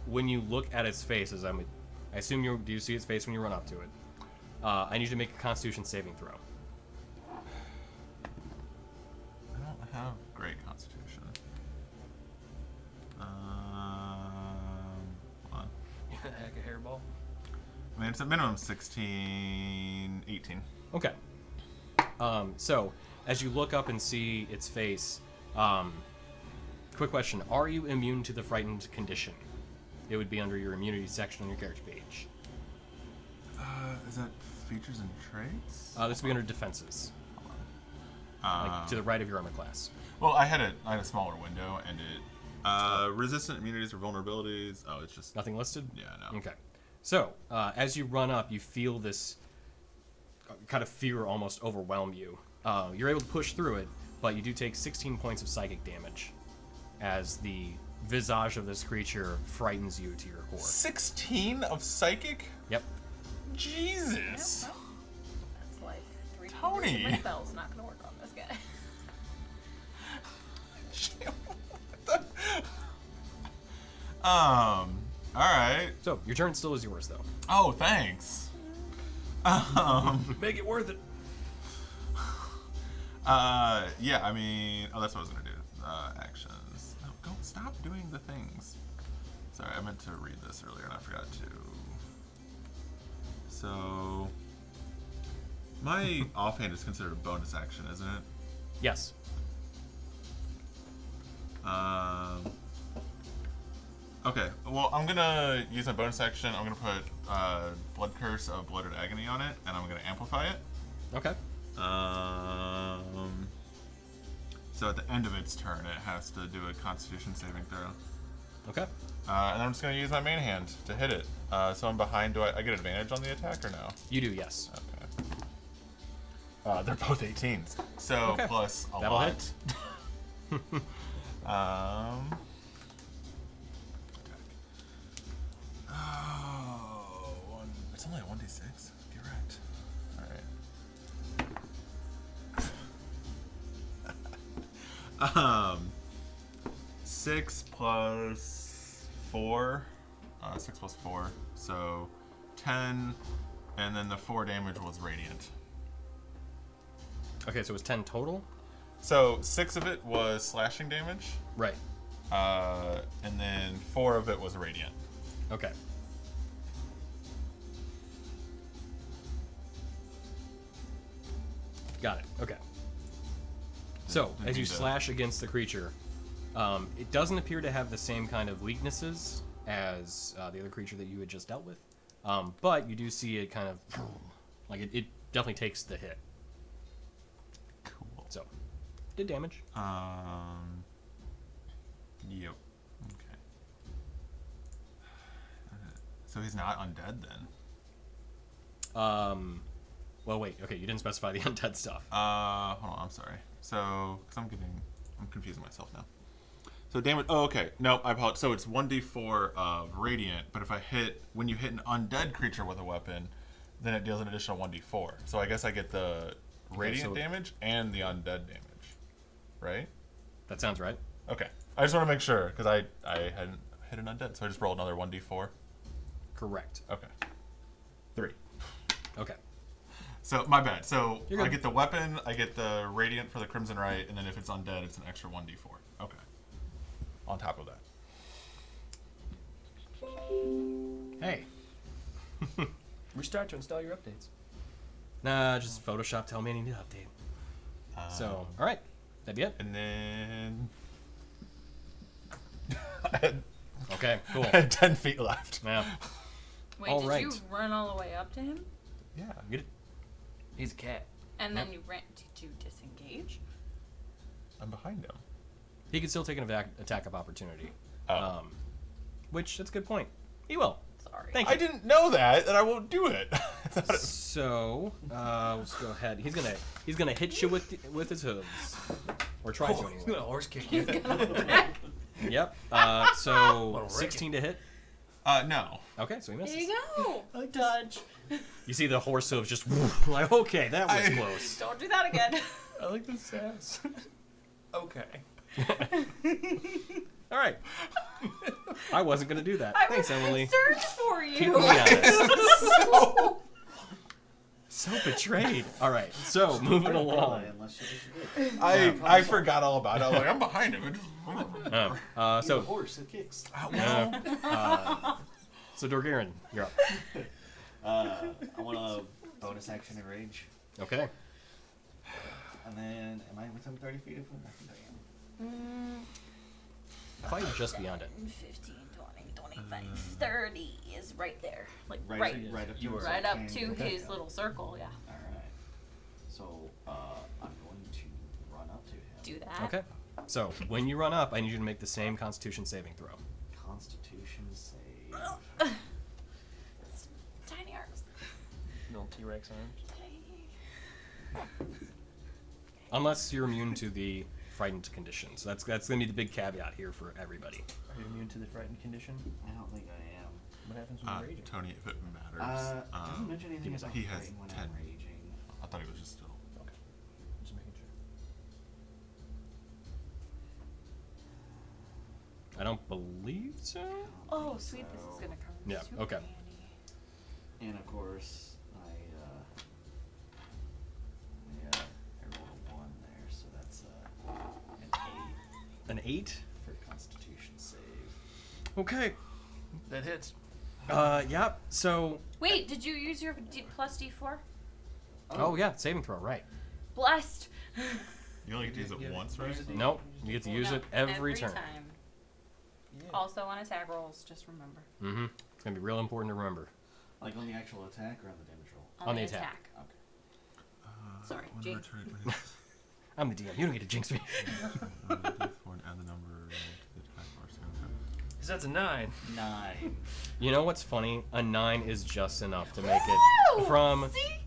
When you look at its face, I assume do you see its face when you run up to it? I need you to make a Constitution saving throw. I don't have great constitution. Hold on. Heck, a hairball. I mean, it's a minimum 16, 18. Okay. So, as you look up and see its face, quick question. Are you immune to the frightened condition? It would be under your immunity section on your character page. Is that features and traits? This would be under defenses, like to the right of your armor class. Well, I had a smaller window, and it resistant immunities or vulnerabilities. Oh, it's just Nothing listed? Yeah, no. Okay. So, as you run up, you feel this kind of fear almost overwhelm you. You're able to push through it, but you do take 16 points of psychic damage as the visage of this creature frightens you to your core. 16 of psychic? Yep. Jesus. That's like 3 Tony. My spell's not gonna work on this guy. All right. So, your turn still is yours, though. Oh, thanks. Make it worth it. Yeah, I mean, that's what I was gonna do. Actions. Oh, don't stop doing the things. Sorry, I meant to read this earlier and I forgot to. So, my offhand is considered a bonus action, isn't it? Yes. Okay, well, I'm gonna use my bonus action. I'm gonna put Blood Curse of Bloated Agony on it, and I'm gonna amplify it. Okay. So at the end of its turn, it has to do a Constitution saving throw. Okay. And I'm just gonna use my main hand to hit it. So I'm behind. Do I get advantage on the attack or no? You do, yes. Okay. They're both 18s. So Okay. plus a That'll lot. hit. It's only a 1d6. Get wrecked. All right. 6 plus 4. 6 plus 4. So 10, and then the 4 damage was radiant. Okay, so it was 10 total? So 6 of it was slashing damage, Right. and then 4 of it was radiant. Okay. Got it. Okay. So, Didn't as you mean to- slash against the creature, it doesn't appear to have the same kind of weaknesses as the other creature that you had just dealt with. But you do see it kind of, like it definitely takes the hit. Cool. So, did damage. Yep. Okay. So he's not undead then? Well, wait. Okay, you didn't specify the undead stuff. Hold on. I'm sorry. So, because I'm confusing myself now. So damage. Oh, okay. No, I apologize. So it's 1d4 of radiant, but when you hit an undead creature with a weapon, then it deals an additional 1d4. So I guess I get the radiant so- damage and the undead damage, right? That sounds right. Okay. I just want to make sure because I hadn't hit an undead, so I just rolled another 1d4. Correct. Okay. 3. Okay. So my bad. So You're I good. get the weapon, I get the radiant for the Crimson Right, and then if it's undead, it's an extra 1d4. Okay. On top of that. Hey. Restart to install your updates. Nah, just Photoshop. Tell me I need to update. So, all right. That'd be it. And then I had, Okay. Cool. I had 10 feet left. Yeah. Wait, All did right. you run all the way up to him? Yeah. You did- He's a cat. And then you ran? Did you disengage? I'm behind him. He can still take an attack of opportunity. Oh. Which that's a good point. He will. Sorry. Thank I you. didn't know that, and I won't do it. I thought it- So let's go ahead. He's gonna hit you with his hooves, or try to He's anyway. gonna horse kick you. Yep. So Wanna wreck 16 to hit. no. Okay, so he There misses. you go. Dodge. You see the horse hooves just like okay, that was close. Don't do that again. I like the sass. Okay. All right. I wasn't gonna do that. I Thanks, was Emily. concerned for you. Keep me honest. So betrayed. All right. So moving along. Unless you disagree. I forgot all about it. I was like, I'm behind him. So horse, it kicks. so Dorgarin, you're up. I want a bonus action and rage. Okay. And then, am I within 30 feet of him? I think I am. Probably just beyond it. 15, 20, 25, 30 is right there. Like Right, right, right up to You him, are so I right up can to get his back little up. circle, yeah. Alright. So, I'm going to run up to him. Do that. Okay. So when you run up, I need you to make the same Constitution saving throw. Constitution save. Tiny arms. Little T-Rex arms. Unless you're immune to the frightened condition. So that's gonna be the big caveat here for everybody. Are you immune to the frightened condition? I don't think I am. What happens when you're raging? Tony, if it matters. It doesn't mention anything about he has fighting when 10. I'm raging. I thought he was just still. Okay. Just making sure. I don't believe so. Oh, sweet, this is gonna come. Yeah, super okay. handy. And of course, I rolled a 1 there, so that's an 8 An 8. for Constitution save. Okay. That hits. Yeah. So. Wait, did you use your plus D4? Oh yeah, saving throw. Right. Blessed. You only get to use it Yeah. once, right? Nope. You get to use No, it every turn. time. Also on attack rolls, just remember. Mm-hmm. It's gonna be real important to remember. Like on the actual attack or on the damage roll? On the attack. Okay. Sorry, When jinx. return- I'm the DM. You don't get to jinx me. when D4 and add the number to the attack bar. Because that's a 9. 9. You know what's funny? A 9 is just enough to make it Woo! from See?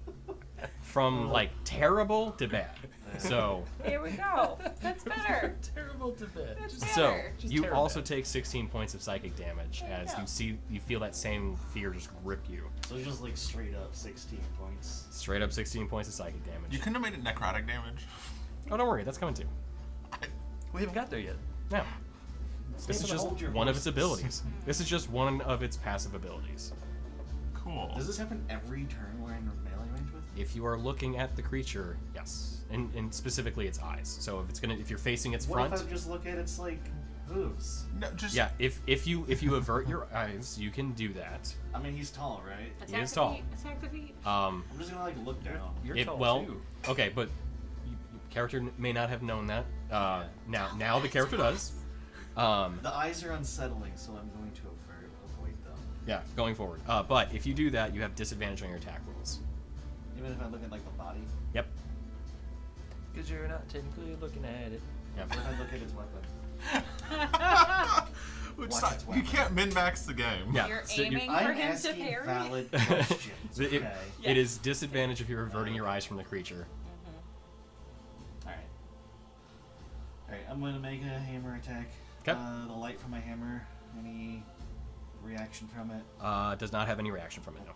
from like terrible to bad. So Here we go. That's better. Terrible to bed. That's so better. you terrible. also take 16 points of psychic damage There you as go. you feel that same fear just grip you. So it's just like straight up 16 points. Straight up 16 points of psychic damage. You couldn't have made it necrotic damage. Oh, don't worry, that's coming too. We haven't got there yet. No. This is able to just hold your one of its horses. abilities. This is just one of its passive abilities. Cool. Does this happen every turn we're in melee range with? If you are looking at the creature, yes, and specifically its eyes. So if you're facing its What front, if I just look at its like hooves? No, just yeah. If you avert your eyes, you can do that. I mean, he's tall, right? Attack is the tall. feet. Attack the feet. I'm just gonna like look down. You're tall well, too. okay, but character may not have known that. Now the character does. The eyes are unsettling, so I'm going to avoid them. Yeah, going forward. But if you do that, you have disadvantage on your attack rolls. Even if I look at like the body. Yep. Because you're not technically looking at it. Yep. What if I look at its weapon? Which Watch side- its you weapon. can't min-max the game. Yeah. You're so aiming for I'm him to asking parry. valid questions. It, Okay. it is disadvantage if you're averting your eyes from the creature. All right. All right. I'm gonna make a hammer attack. 'Kay. The light from my hammer. Any reaction from it? Does not have any reaction from it. No.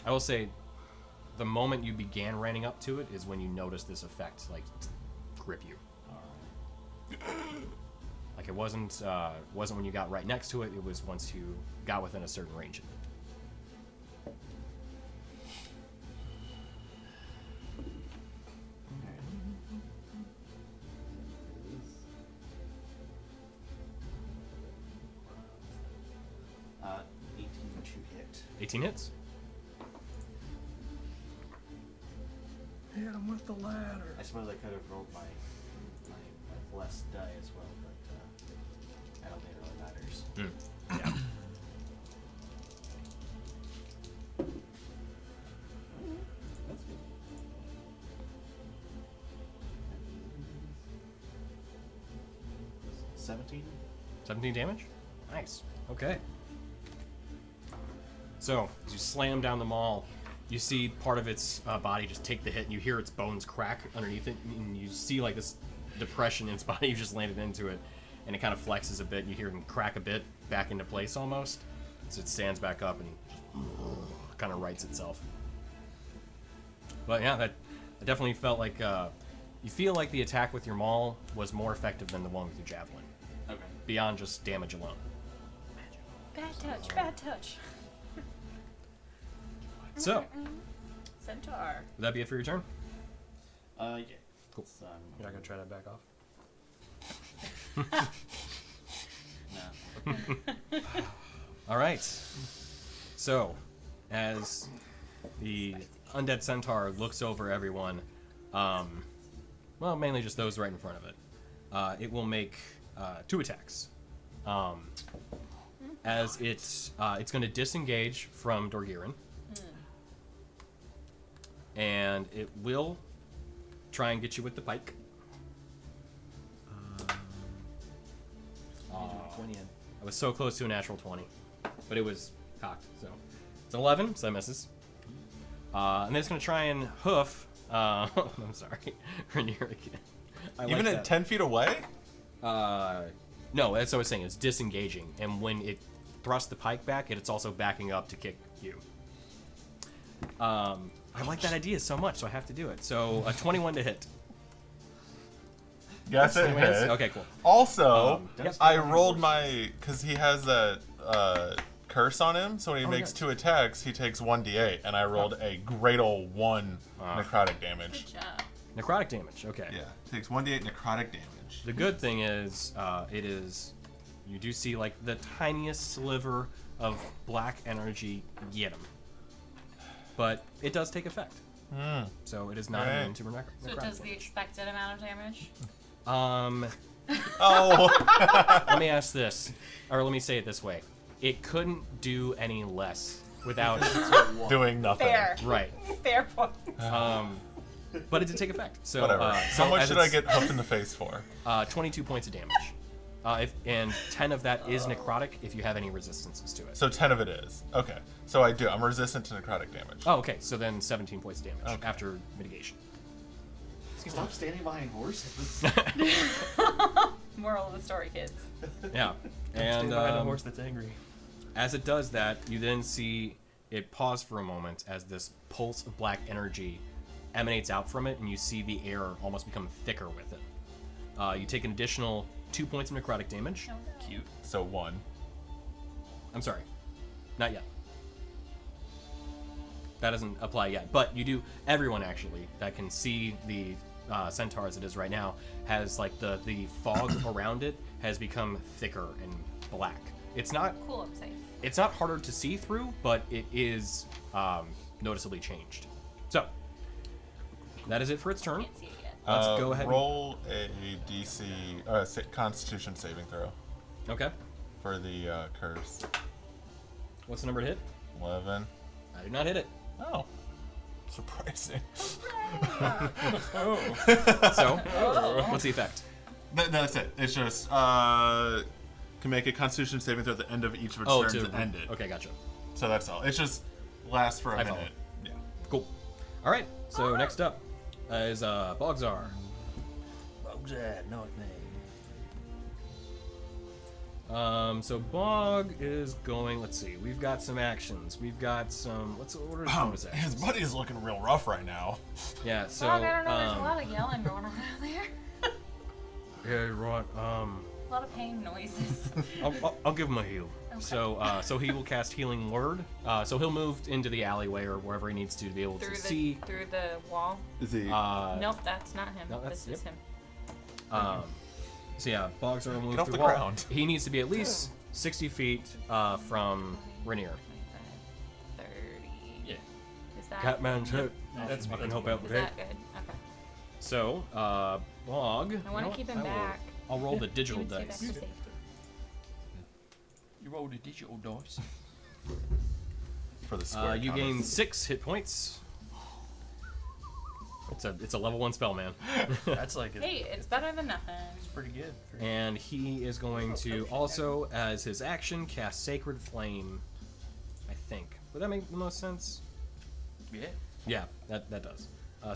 I will say, the moment you began running up to it is when you notice this effect, like, grip you. All right. Like it wasn't when you got right next to it. It was once you got within a certain range of it. Uh, 18 to hit. 18 hits. Hit him with the ladder. I suppose I could have rolled my blessed die as well, but I don't think it really matters. Yeah. That's good. 17? 17 damage? Nice. Okay. So, as you slam down the maul, you see part of its body just take the hit, and you hear its bones crack underneath it, and you see like this depression in its body. You just landed into it, and it kind of flexes a bit, and you hear him crack a bit back into place almost. So it stands back up and kind of rights itself. But yeah, that definitely felt like you feel like the attack with your maul was more effective than the one with your javelin, Okay. beyond just damage alone. Bad touch. Bad touch. So, Centaur. would that be it for your turn? Yeah. Cool. So You're not gonna try to back off? no. All right. So, as the undead centaur looks over everyone, well, mainly just those right in front of it, it will make 2 attacks. As it's going to disengage from Dorgirin, and it will try and get you with the pike. 20 in. I was so close to a natural 20, but it was cocked, so it's 11, so that misses. And then it's going to try and hoof. I'm sorry, Rainier again. I Even like at that. 10 feet away? No, that's what I was saying. It's disengaging, and when it thrusts the pike back, it's also backing up to kick you. I like that idea so much, so I have to do it. So a 21 to hit. Yes, it 21 hits? hit. Okay, cool. Also, Yep. I rolled my... Because he has that curse on him, so when he Oh, makes yeah. 2 attacks, he takes 1d8, and I rolled a great ol' 1 necrotic Good damage. job. Necrotic damage. Okay. Yeah, takes 1d8 necrotic damage. The good thing is, you do see like the tiniest sliver of black energy get him, but it does take effect. So it is not Right. immune to necrotic So it does the damage. expected amount of damage. Oh! Let me ask this, or let me say it this way: it couldn't do any less without Doing nothing. Fair. right. Fair point. But it did take effect. So Whatever. so How much as should I it's, get hooked in the face for? 22 points of damage. And 10 of that is necrotic if you have any resistances to it. So 10 of it is. Okay. So I do. I'm resistant to necrotic damage. Oh, okay. So then 17 points of damage after mitigation. Stop standing behind horses. Moral of the story, kids. Yeah. And behind a horse that's angry. as it does that, you then see it pause for a moment as this pulse of black energy emanates out from it, and you see the air almost become thicker with it. You take an additional 2 points of necrotic damage. Cute. So 1. I'm sorry. Not yet. That doesn't apply yet. But you do, everyone actually, that can see the centaur as it is right now, has like the fog around it has become thicker and black. It's not Cool, I'm safe. It's not harder to see through, but it is noticeably changed. So, that is it for its turn. Can't see it yet. Let's go ahead. Roll a DC, Constitution saving throw Okay. for the curse. What's the number to hit? 11. I did not hit it. Oh, surprising. So, what's the effect? That's it. It's just can make a Constitution saving throw at the end of each of its turns and end it. Okay, gotcha. So that's all. It just lasts for a I minute. follow. Yeah. Cool. All right. So next up is Bogzar. Bogzad, no name. So Bog is going. Let's see. We've got some actions. We've got some. What's the order of bonus His actions? buddy is looking real rough right now. Yeah. So. Dog, I don't know, there's a lot of yelling going on out there. Yeah, you're right. A lot of pain noises. I'll give him a heal. So so he will cast Healing Word. So he'll move into the alleyway or wherever he needs to be able to see. Through the wall. Is he? Nope, that's not him. no, this is him. So yeah, Bogzar will move off through the wall. ground. He needs to be at least 60 feet from Rainier. 30. Yeah. Is that? Catman's hit. That's I can help out with Is it. that good? Okay. So, Bog. I want to keep him back. I'll roll the He digital would stay back dice. for safety. You rolled a digital dice. For the square. You counters. gain 6 hit points. It's a level 1 spell, man. That's like Hey, it's better than nothing. it's pretty good. And he is going to also, as his action, cast Sacred Flame. I think. Would that make the most sense? Yeah. Yeah, that does.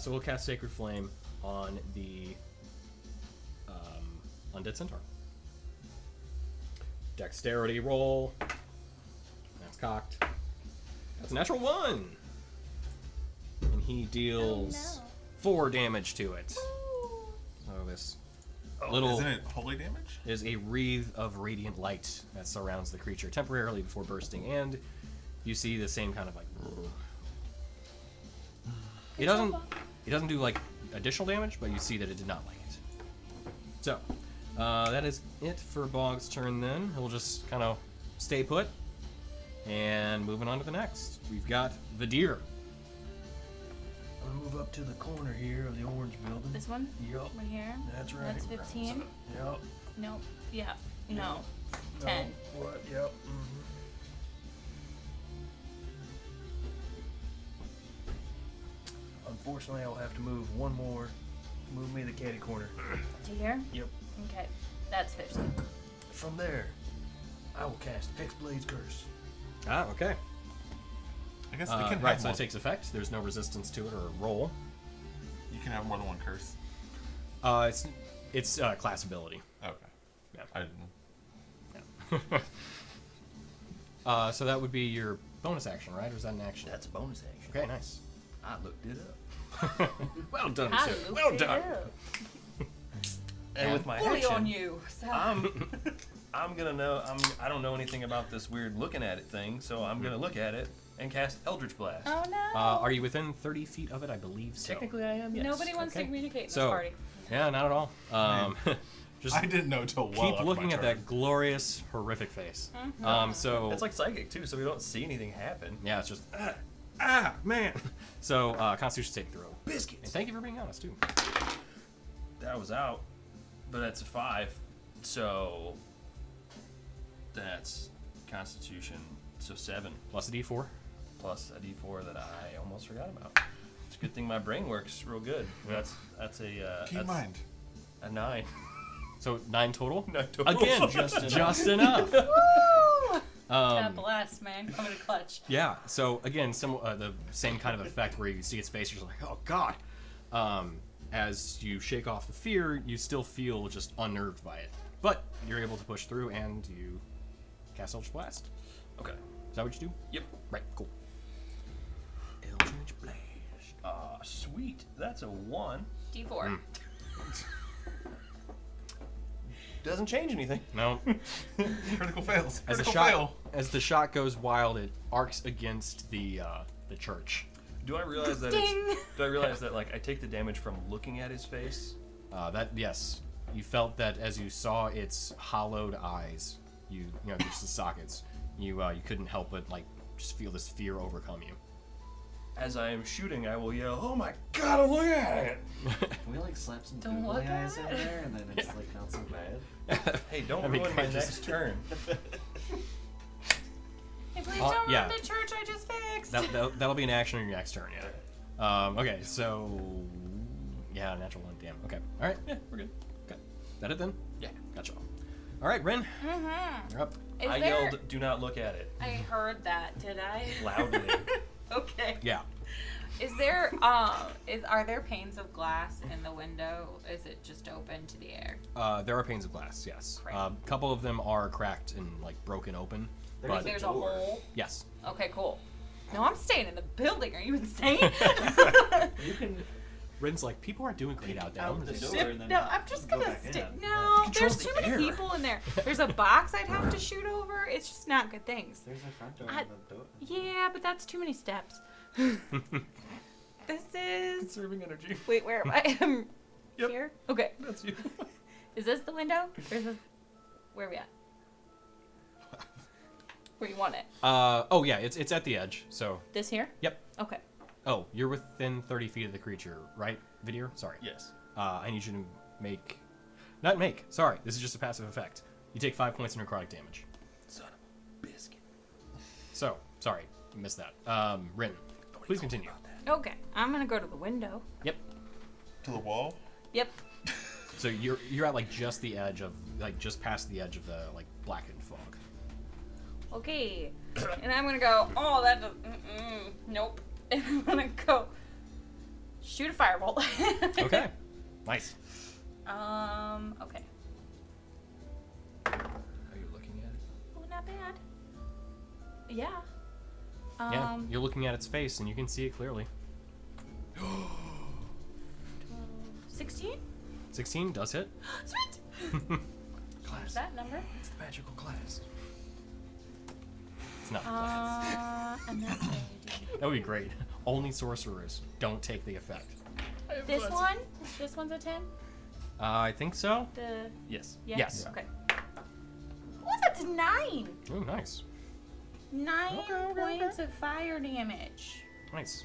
So we'll cast Sacred Flame on the Undead Centaur. Dexterity roll. That's cocked. That's a natural 1. And he deals 4 damage to it. So this little Isn't it holy damage? is a wreath of radiant light that surrounds the creature temporarily before bursting, and you see the same kind of like. It doesn't do like additional damage, but you see that it did not like it. So that is it for Bog's turn. Then he'll just kind of stay put, and moving on to the next. We've got the deer. I'm gonna move up to the corner here of the orange building. This one? Yup. Right here? That's right. That's 15? Yup. Nope. Yeah. No. 10. What? Yep. Unfortunately, I'll have to move one more. Move me to the caddy corner. To here? Yep. Okay. That's 15. From there, I will cast Hexblade's Curse. Ah, okay. I guess we can Right, have so more. it takes effect. There's no resistance to it or roll. You can have more than one curse. It's class ability. Okay. Yeah. I didn't. So that would be your bonus action, right? Or is that an action? That's a bonus action. Okay, nice. I looked it up. Well done, I sir. looked Well it done. up. And with my Fully action, on you. So. I'm gonna know. I don't know anything about this weird looking at it thing, so I'm gonna look at it and cast Eldritch Blast. Oh no. Are you within 30 feet of it? I believe so. Technically, I am. Yes. Nobody wants to Okay. communicate in So, this party. Yeah, not at all. Just I didn't know till well keep after looking my at turn. that glorious, horrific face. So It's like psychic too, so we don't see anything happen. yeah, it's just man. So Constitution saving throw. And Biscuits. thank you for being honest too. That was out, but that's a 5, so that's Constitution, so 7 Plus a D4. plus a D4 that I almost forgot about. It's a good thing my brain works real good. That's a Keep in that's mind. a 9. So 9 total. 9 total. Again, just enough. Woo! Um, God bless, man. Coming to clutch. Yeah. So again, the same kind of effect where you see its face, you're just like, oh god. As you shake off the fear, you still feel just unnerved by it, but you're able to push through and you cast Eldritch Blast. Okay. Is that what you do? Yep. Right. Cool. Eldritch Blast. Sweet. That's a 1. D4. Doesn't change anything. No. Critical fails. As the Critical shot fail. as the shot goes wild, it arcs against the church. Do I realize that? Ding! Do I realize that like I take the damage from looking at his face? Yes, you felt that as you saw its hollowed eyes, you know just the sockets. You couldn't help but like just feel this fear overcome you. As I am shooting, I will yell, "Oh my god, I'm looking at it!" Can we like slap some Don't googly look eyes at in it. there and then it's like not so bad? Hey, don't That'd be ruin my great. next turn. Hey, please don't yeah. run the church I just fixed. That'll be an action on your next turn. Yeah. Okay. So yeah, natural 1. Damn. Okay. All right. Yeah, we're good. Okay. That it then? Yeah. Gotcha. All right, Ren. Mm-hmm. You're up. Is I there... yelled, "Do not look at it!" I heard that. Did I? Loudly. Okay. Yeah. Is there are there panes of glass in the window? Is it just open to the air? There are panes of glass. Yes. Great. A couple of them are cracked and like broken open. But There's a hole. yes. Okay, cool. No, I'm staying in the building. Are you insane? You can Ren's like, people are doing great out there. out I'm the just- door and then No, I'm just go gonna back stay. in. No, control there's the too many air. people in there. There's a box I'd have to shoot over. It's just not good things. There's a front door I- and the door. Yeah, but that's too many steps. This is. Conserving energy. Wait, where am I? Yep. Here? Okay. That's you. Is this the window? Or is this. Where are we at? Where you want it? Oh yeah, it's at the edge. So This here? yep. Okay. Oh, you're within 30 feet of the creature, right, Vidir? Sorry. Yes. I need you to make, not make. Sorry, this is just a passive effect. You take 5 points of necrotic damage. Son of a biscuit. So sorry, you missed that. Rin, please continue. Okay. I'm gonna go to the window. Yep. To the wall. Yep. So you're at like just the edge of like just past the edge of the like blackened fog. Okay. And I'm gonna go, oh, that does. Nope. And I'm gonna go shoot a firebolt. Okay. Nice. Okay. Are you looking at it? Oh, not bad. Yeah. Yeah, you're looking at its face and you can see it clearly. 16? 16 does hit. Sweet! What's that number? It's the magical class. It's not glass. And that's That would be great. Only sorcerers don't take the effect. this one? This one's a 10? I think so. The Yes. yeah? Yes. Okay. Oh, that's 9! Oh, nice. 9 Okay, points of fire damage. Nice.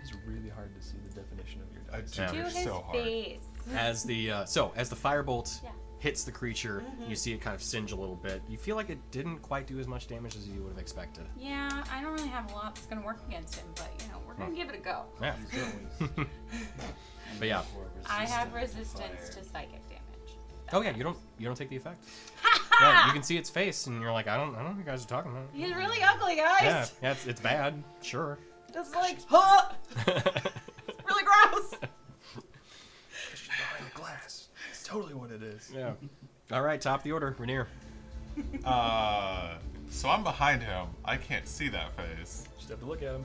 It's really hard to see the definition of your I dice. do. Yeah. To They're his so hard. face. As the as the firebolt Yeah. hits the creature, you see it kind of singe a little bit. You feel like it didn't quite do as much damage as you would have expected. Yeah, I don't really have a lot that's gonna work against him, but you know, we're gonna give it a go. Yeah. He's always But yeah. more I have resistant resistance fire. to psychic damage. Oh yeah, you don't take the effect. Yeah, you can see its face, and you're like, I don't know what you guys are talking about. He's really ugly, guys. Yeah, yeah, it's bad. Sure. It's like, huh? Really gross. She's behind the glass. It's totally what it is. Yeah. All right, top of the order, Rainier. So I'm behind him. I can't see that face. Just have to look at him.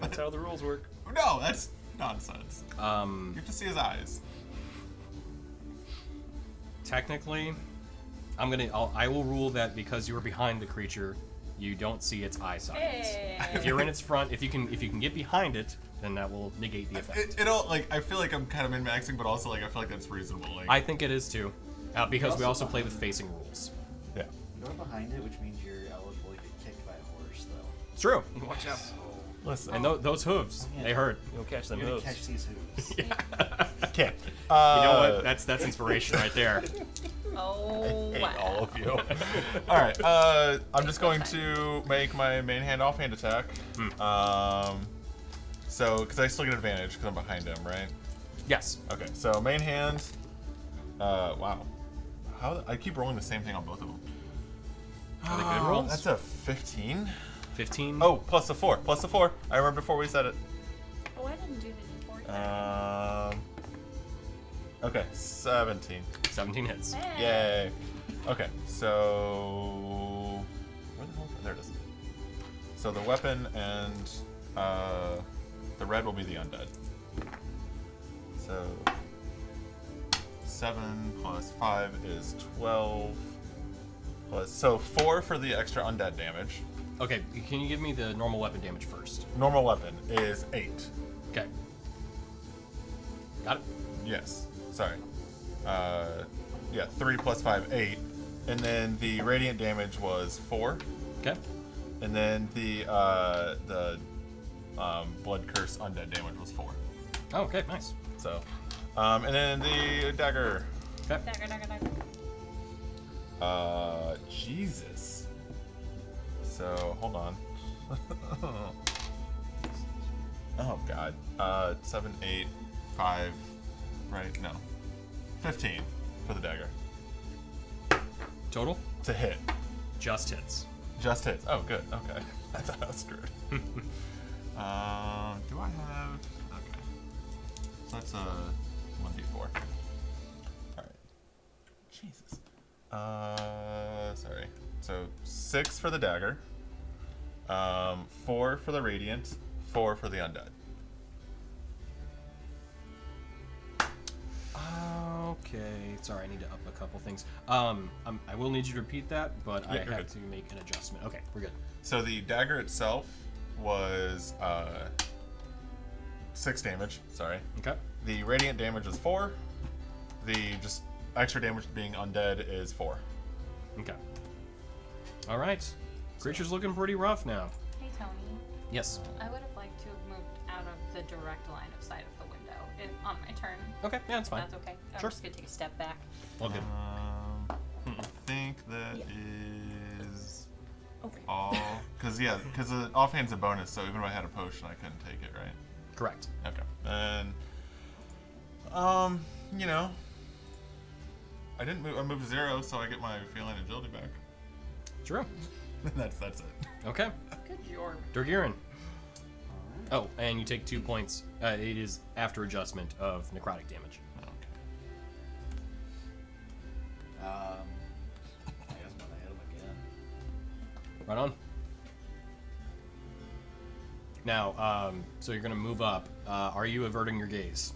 That's how the rules work. No, that's nonsense. You Um, have to see his eyes. technically, I will rule that because you were behind the creature, you don't see its eye sockets. Hey. If you're in its front, if you can get behind it, then that will negate the effect. It'll like I feel like I'm kind of min-maxing, but also like I feel like that's reasonable. Like, I think it is too, because we also Also play with facing rules. yeah. You're behind it, which means you're eligible to get kicked by a horse, though. It's true. Watch out. Listen. And those hooves, they hurt. You'll catch them You're gonna hooves. catch these hooves. Can't. You know what? That's inspiration right there. Oh, Hate wow. all of you. All right. I'm just going to make my main hand offhand attack. So, because I still get advantage because I'm behind him, right? Yes. Okay. So main hand. Wow. How I keep rolling the same thing on both of them. Are they good rolls? That's a 15. 15. Oh, plus a 4. Plus a 4. I remember before we said it. Oh, I didn't do the D4 yet. Okay, 17. 17 hits. Hey. Yay. Okay, so where the hell? There it is. So the weapon and the red will be the undead. So 7 plus 5 is 12. So 4 for the extra undead damage. Okay, can you give me the normal weapon damage first? Normal weapon is 8. Okay. Got it? Yes. Sorry. Yeah, 3 plus 5, 8. And then the radiant damage was 4. Okay. And then the blood curse undead damage was 4. Oh, okay, nice. So, and then the dagger. Okay. Dagger. Jesus. So, hold on. Oh, God. 7, 8, 5, right? No. 15 for the dagger. Total? To hit. Just hits. Just hits. Oh, good. Okay. I thought I was screwed. Do I have... Okay. So that's a 1d4. Alright. Jesus. Sorry. So 6 for the dagger. 4 for the radiant. 4 for the undead. Okay. Sorry, I need to up a couple things. I will need you to repeat that, but Yeah, I you're have good. to make an adjustment. Okay, we're good. So the dagger itself was 6 damage. Sorry. Okay. The radiant damage is 4. The just extra damage being undead is 4. Okay. All right. Creature's looking pretty rough now. Hey, Tony. Yes. I would have liked to have moved out of the direct line of sight of the window on my turn. Okay, yeah, that's fine. That's okay. I'm Sure. just gonna take a step back. All good. I think that is Okay. all. Because the offhand's a bonus, so even if I had a potion, I couldn't take it, right? Correct. Okay. And you know, I didn't move. I moved 0, so I get my feline agility back. True. that's it. Okay. Good job. Dorgirin. Oh, and you take 2 points. It is after adjustment of necrotic damage. I guess I'm gonna hit him again. Right on. Now, so you're gonna move up. Are you averting your gaze?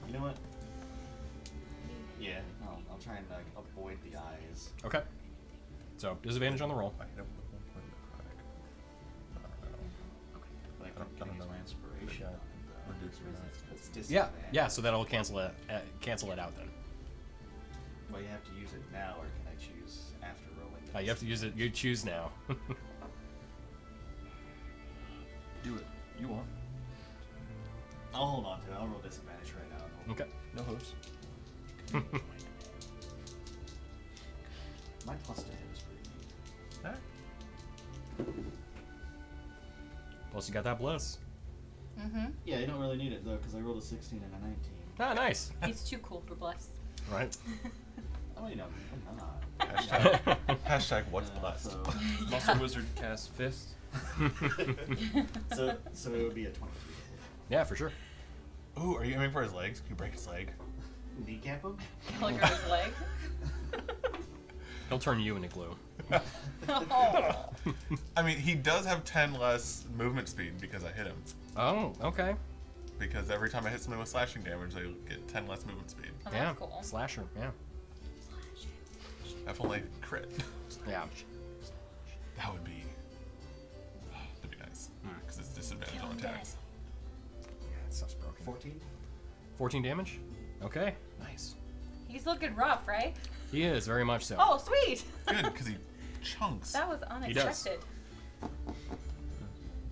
You know what? Yeah, I'll try and avoid the eyes. Okay. So disadvantage on the roll. I hit him with 1 point necrotic. I don't know. But I I don't can use know. my inspiration. Yeah. on the- Reduce your knife. It's Yeah, disadvantage. yeah. So that'll cancel it out then. Well, you have to use it now, or can I choose after rolling? the You have to use it. You choose now. Do it. You want. I'll hold on to it. I'll roll disadvantage right now. Okay. No hopes. My plus to hit is pretty neat. Plus, you got that bliss. Mm-hmm. Yeah, you don't really need it though, because I rolled a 16 and a 19. Ah, nice. He's too cool for bless. Right. Oh, you know, I'm not. Hashtag what's Uh, blessed. so, Muscle Wizard cast Fist. so it would be a 23 to hit. Yeah, for sure. Ooh, are you aiming for his legs? Can you break his leg? Kneecap him? Like on his leg. He'll turn you into glue. Oh. I mean, he does have 10 less movement speed because I hit him. Oh, okay. Because every time I hit something with slashing damage, they get 10 less movement speed. Oh, Yeah. that's cool. Slasher. Yeah. Definitely crit. Yeah. That would be. That'd be nice. Because it's disadvantage Kill on him attacks. Yeah, it stuff's broken. 14? 14 damage. Okay. Nice. He's looking rough, right? He is very much so. Oh, sweet. Good, because he chunks. That was unexpected.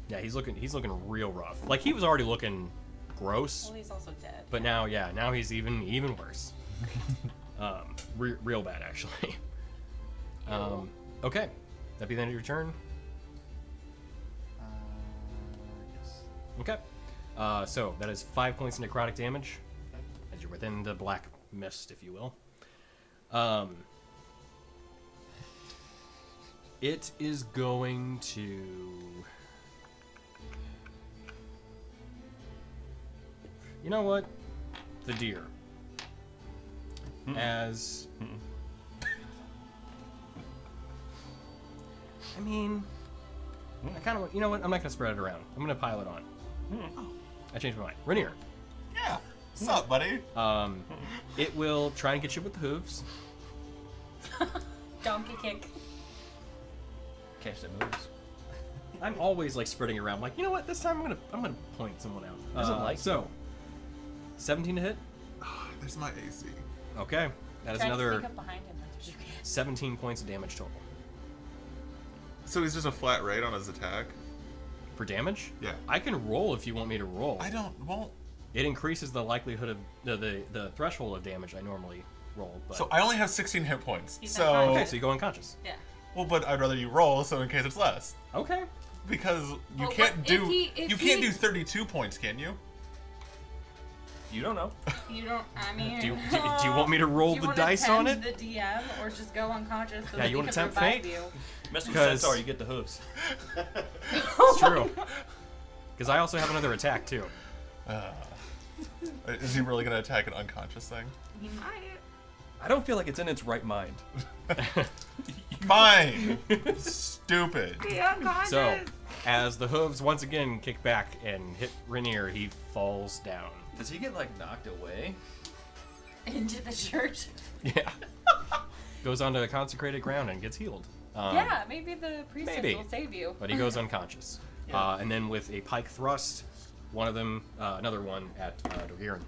Yeah, he's looking real rough. Like he was already looking gross, Well, he's also dead. but now he's even worse. Real bad actually. Okay, that be the end of your turn. Yes. Okay. So that is 5 points of necrotic damage, as you're within the black mist, if you will. It is going to. You know what? The deer. As. I mean, I kind of. You know what? I'm not gonna spread it around. I'm gonna pile it on. I changed my mind. Rainier. Yeah. What's up, buddy? It will try and get you with the hooves. Donkey kick. Catch the moves. I'm always like spreading around. Like, you know what? This time I'm gonna point someone out. Doesn't like so. 17 to hit. There's my AC. Okay, that is Try to another sneak up behind him. That's what you can. 17 points of damage total. So he's just a flat rate on his attack? For damage? Yeah. I can roll if you want me to roll. I won't. It increases the likelihood of the threshold of damage I normally roll. But... So I only have 16 hit points. He's So unconscious. Okay, so you go unconscious. Yeah. well, but I'd rather you roll, so in case it's less, Okay. because you Well, can't what do if you he- can't do 32 points, can you? You don't know. You don't. I mean. Do you want me to roll Do you the wanna dice on it? tempt the DM or just go unconscious so Yeah, that you we wanna can tempt revive fate? you? Mess with Because- Centaur, you get the hooves. It's true. Because I also have another attack too. Is he really gonna attack an unconscious thing? He might. I don't feel like it's in its right mind. Fine. Stupid. Be unconscious. So, as the hooves once again kick back and hit Rainier, he falls down. Does he get like knocked away? Into the church. Yeah. Goes onto consecrated ground and gets healed. Yeah, maybe the priestess maybe. will save you. But he goes unconscious. And then with a pike thrust, one of them, another one at Dorgirin.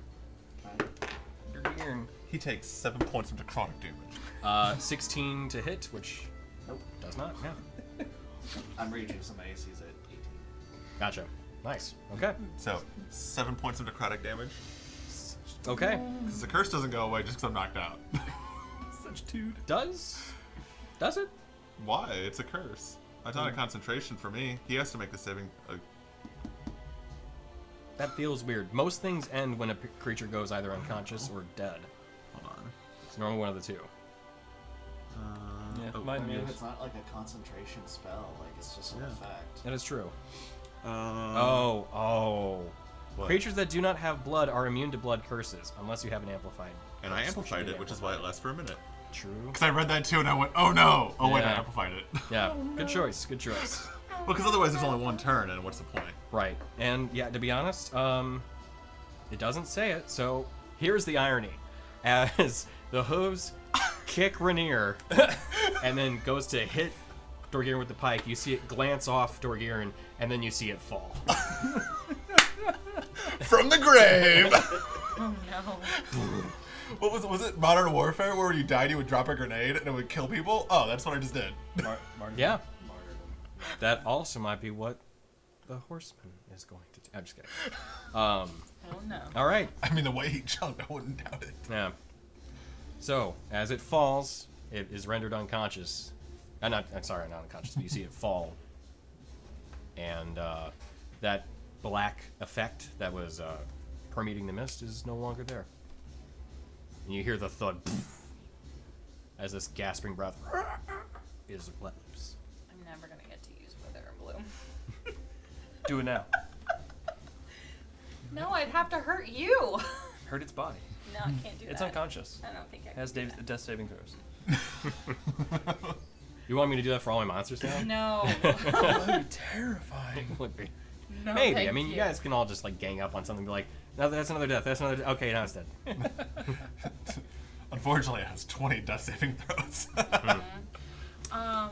He takes 7 points of necrotic damage. 16 to hit, which does not. Yeah. I'm raging, so my AC's at 18. Gotcha. Nice. Okay. So 7 points of necrotic damage. Okay. Because the curse doesn't go away just because I'm knocked out. Such dude. Does it? Why? It's a curse. It's not a concentration for me. He has to make the saving. That feels weird. Most things end when a creature goes either unconscious or dead. Hold on. It's normally one of the two. Yeah, oh, mine I mean, is. it's not like a concentration spell. Like, it's just an effect. That is true. What? Creatures that do not have blood are immune to blood curses, unless you have an amplified. And I curse, amplified which it, which is why it lasts for a minute. True. Because I read that too, and I went, "Oh no! Oh wait, I Yeah. amplified it." Yeah. Good choice. Good choice. Well, because otherwise there's only one turn, and what's the point? Right. And yeah, to be honest, it doesn't say it. So here's the irony: as the hooves kick Rainier, and then goes to hit Dorgirin with the pike, you see it glance off Dorgirin, and then you see it fall. From the grave. Oh no. What was it? Modern Warfare, where when you died, you would drop a grenade and it would kill people. Oh, that's what I just did. Yeah. That also might be what the horseman is going to do. I'm just kidding. Oh no. All right. I mean, the way he jumped, I wouldn't doubt it. Yeah. So, as it falls, it is rendered unconscious. I'm sorry, not unconscious, but you see it fall. And that black effect that was permeating the mist is no longer there. And you hear the thud as this gasping breath is let loose. I'm never gonna get to use Wither and Bloom. Do it now. No, I'd have to hurt you. Hurt its body. No, I can't do It's that. unconscious. I don't think I can. Has do that. death saving throws. You want me to do that for all my monsters now? No. Terrifying. Would be. No, Maybe. thank I mean, you guys can all just like gang up on something and be like, no, that's another death. That's another death. Okay, now it's dead. Unfortunately, it has 20 death saving throws. Are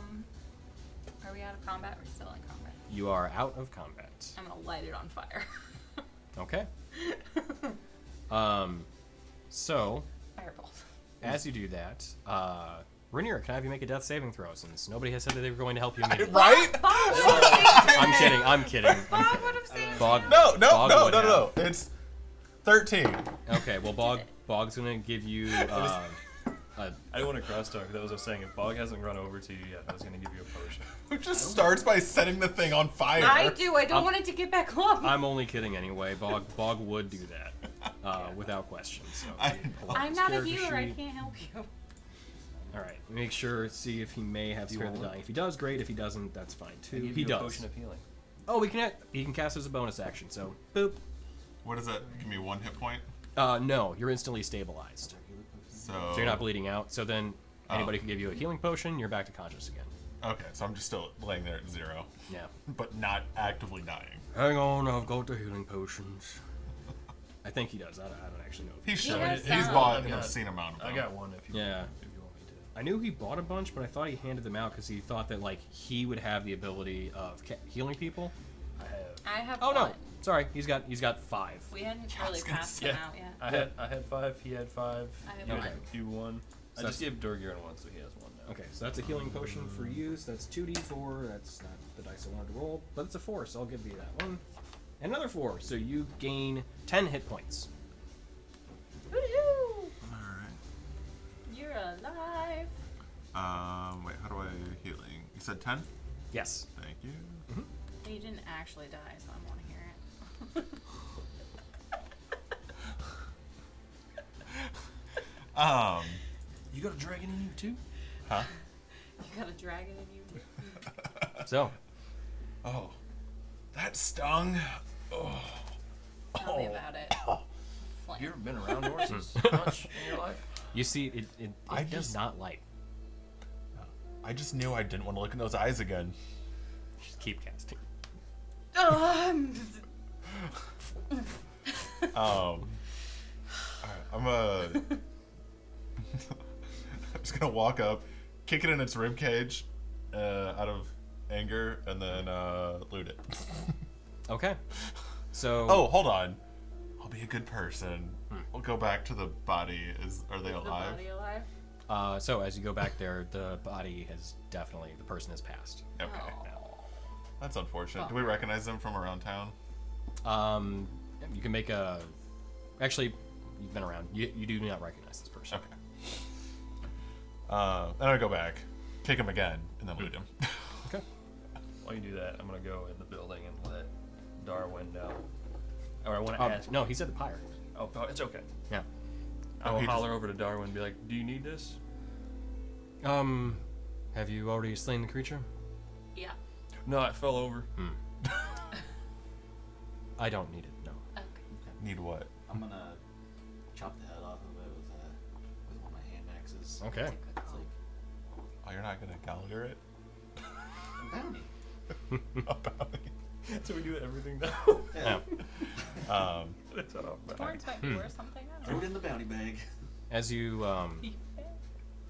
we out of combat? We're still in combat. You are out of combat. I'm gonna light it on fire. Okay. So, Firebolt. as you do that, Rainier, can I have you make a death saving throw since nobody has said that they were going to help you immediately? Right? Bob would have saved I'm kidding. I'm kidding. Bob would have saved Bog. No. Bog would have. It's 13. Okay, well, Bog's gonna give you. I don't want to crosstalk. That was what I was saying. If Bog hasn't run over to you yet, I was going to give you a potion. Who just starts by setting the thing on fire? I do. I don't want it to get back up. I'm only kidding anyway. Bog would do that without question. So, I- pull up I'm his not a character healer. I sheet. can't help you. All right. Make sure, see if he may have Spare the Dying. If he does, great. If he doesn't, that's fine too. He A does. potion of healing. Oh, he can cast as a bonus action. So, boop. What is that? Give me 1 hit point. No, you're instantly stabilized. So So you're not bleeding out. So then anybody can give you a healing potion. You're back to conscious again. Okay, so I'm just still laying there at 0, Yeah. but not actively dying. Hang on, I've got the healing potions. I think he does. I don't actually know. He should. has He's some. bought I've an got- obscene amount of them. I got one if you Yeah. if you want me to. I knew he bought a bunch, but I thought he handed them out because he thought that like he would have the ability of healing people. I have Oh one. no, sorry, he's got 5. We hadn't I really was gonna passed say. them out yet. I had 5. He had 5. I have you one. You won. So I just gave Durgiran one, so he has one now. Okay, so that's a healing potion for use. That's 2d4. That's not the dice I wanted to roll, but it's a 4, so I'll give you that one. And another 4, so you gain 10 hit points. Woohoo! Alright. You're alive. Wait, how do I healing? You said 10? Yes. Thank you. You didn't actually die, so I want to hear it. You got a dragon in you too? Huh? You got a dragon in you. So, Oh, that stung. Oh. Tell me about it. Flame. You ever been around horses much in your life? you see, it I does just- not like. I just knew I didn't want to look in those eyes again. Just keep casting. Alright, I'm just gonna walk up, kick it in its rib cage, out of anger, and then loot it. Okay. So. Oh, hold on. I'll be a good person. We'll go back to the body. Are they Is the alive? body alive? So as you go back there, the body has definitely, the person has passed. Okay. Oh. That's unfortunate. Do we recognize them from around town? You can make a. Actually, you've been around. You do not recognize this person. Okay. Then I go back, kick him again, and then loot him. Okay. While you do that, I'm gonna go in the building and let Darwin know. Or I want to ask. No, he's at the pyre. Oh, it's okay. Yeah. I'll he holler over to Darwin and be like, "Do you need this?" Have you already slain the creature? Yeah. No, it fell over. I don't need it. No. Okay. Need what? I'm gonna chop the head off of it with one of my hand axes. Okay. That's a good It's call. like Oh, you're not gonna Gallagher it? a bounty. A bounty. So we do everything now. Yeah. Shut up. Torrance might be worth something. I Throw don't it in the bounty bag. As you know.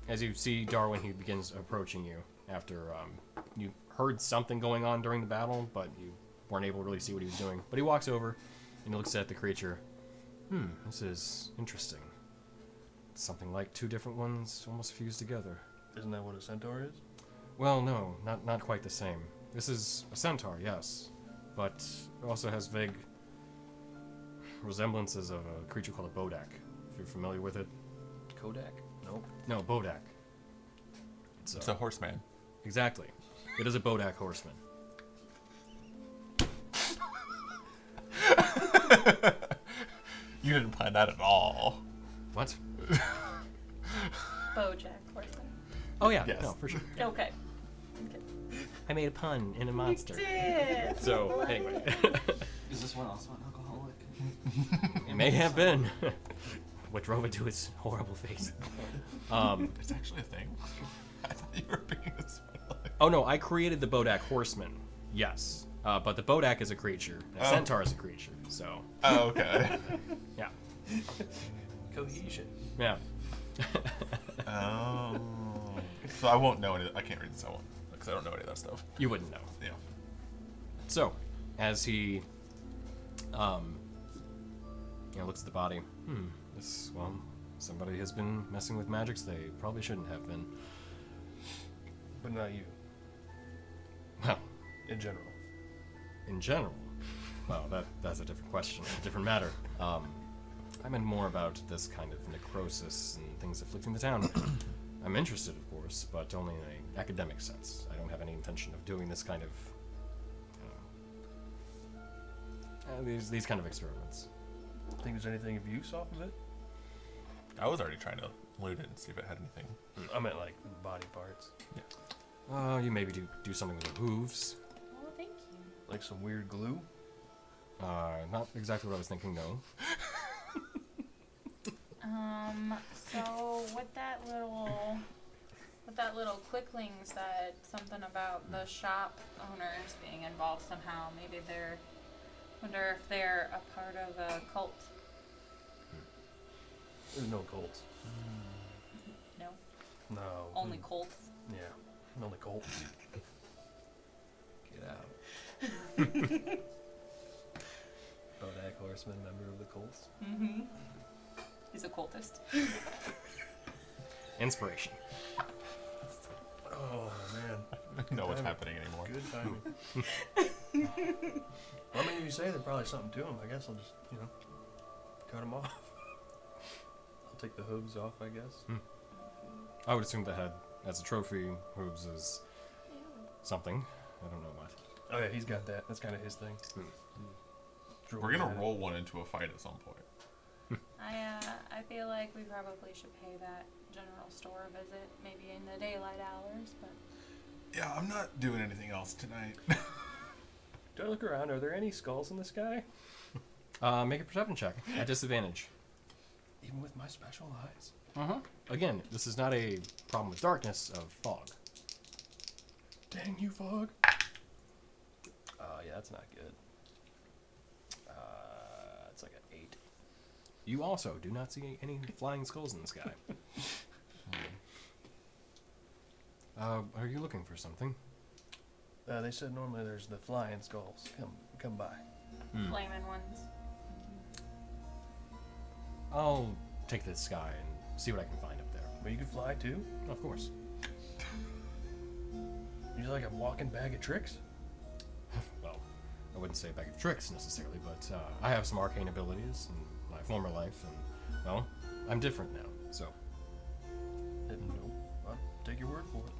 as you see Darwin, he begins approaching you after you heard something going on during the battle, but you weren't able to really see what he was doing. But he walks over and he looks at the creature. This is interesting. It's something like two different ones almost fused together. Isn't that what a centaur is? Well, no, not quite the same. This is a centaur, yes, but it also has vague resemblances of a creature called a bodak. If you're familiar with it. Kodak? Nope. No, bodak. It's a horseman. Exactly. It is a bodak horseman. You didn't plan that at all. What? Bojack horseman. Oh yeah, Yes. no, for sure. Okay. I made a pun in a monster. Did. So anyway, Is this one also an alcoholic? it may have been what drove it to its horrible face. It's actually a thing. I thought you were being a smart. Oh no, I created the bodak horseman. Yes, but the bodak is a creature. And a Oh. centaur is a creature. So Oh, okay. yeah, Cohesion. yeah. Oh. So I won't know any. I can't read this. I won't, because I don't know any of that stuff. You wouldn't know. Yeah. So, as he, looks at the body. Somebody has been messing with magics they probably shouldn't have been. But not you. Well, In general. in general, well, that's a different question, a different matter. I meant more about this kind of necrosis and things afflicting the town. I'm interested, of course, but only in an academic sense. I don't have any intention of doing this kind of, these kind of experiments. Think there's anything of use off of it? I was already trying to loot it and see if it had anything. I meant like body parts. You maybe do something with the hooves. Oh, thank you. Like some weird glue. Not exactly what I was thinking, no. So with that little quickling said something about the shop owners being involved somehow. Maybe wonder if they're a part of a cult. There's no colts. No, No. only colts. Yeah. Only colt. Get out. Bodak Horseman, member of the Colts. Mm-hmm. He's a cultist. Inspiration. Oh man. I don't know what's timing. happening anymore. Good timing. Well, I mean, if you say there's probably something to him, I guess I'll just, cut him off. I'll take the hooves off, I guess. I would assume the head as a trophy, hooves is something. I don't know what. Oh yeah, he's got that. That's kind of his thing. We're gonna roll one into a fight at some point. I feel like we probably should pay that general store a visit, maybe in the daylight hours, but Yeah, I'm not doing anything else tonight. Do I look around? Are there any skulls in the sky? Make a perception check at disadvantage. Even with my special eyes? Again, this is not a problem with darkness of fog. Dang you, fog. Yeah, that's not good. It's like an 8. You also do not see any flying skulls in the sky. Are you looking for something? They said normally there's the flying skulls. Come by. flaming ones. I'll take this sky and see what I can find up there. But you can fly too? Of course. You're like a walking bag of tricks? Well, I wouldn't say a bag of tricks necessarily, but I have some arcane abilities in my former life, and, well, I'm different now, so. Nope. I'll take your word for it.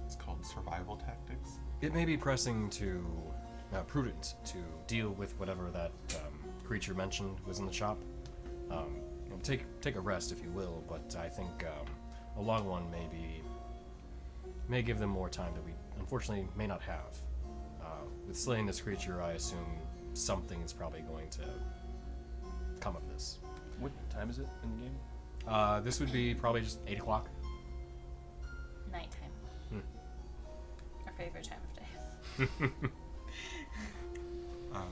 It's called survival tactics. It may be prudent to deal with whatever that creature mentioned was in the shop. Take a rest if you will, but I think a long one may give them more time that we unfortunately may not have. With slaying this creature, I assume something is probably going to come of this. What time is it in the game? This would be probably just 8 o'clock. Nighttime. Our favorite time of day. I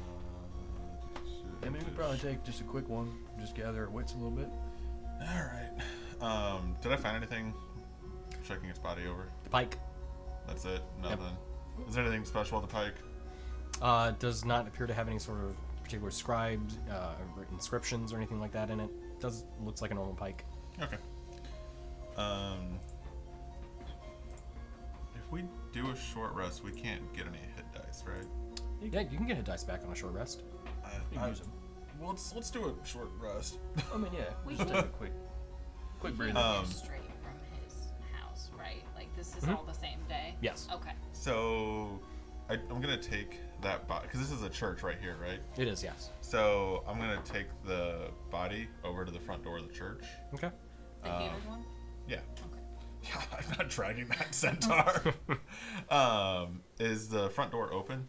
mean, we could probably take just a quick one. Just gather our wits a little bit. Alright. Did I find anything? Checking its body over. The pike That's it? Nothing. Is there anything special with the pike? does not appear to have any sort of particular scribed inscriptions or anything like that in it. Looks like a normal pike. Okay. If we do a short rest, we can't get any hit dice, right? Yeah, you can get a dice back on a short rest. You can use them. Well, let's do a short rest. I mean, yeah. We Just should- take a quick We breather. live straight from his house, right? Like this is all the same day. Yes. Okay. So, I'm gonna take that body because this is a church right here, right? It is, yes. So I'm gonna take the body over to the front door of the church. Okay. The heated one. Yeah. Okay. Yeah, I'm not dragging that centaur. Is the front door open?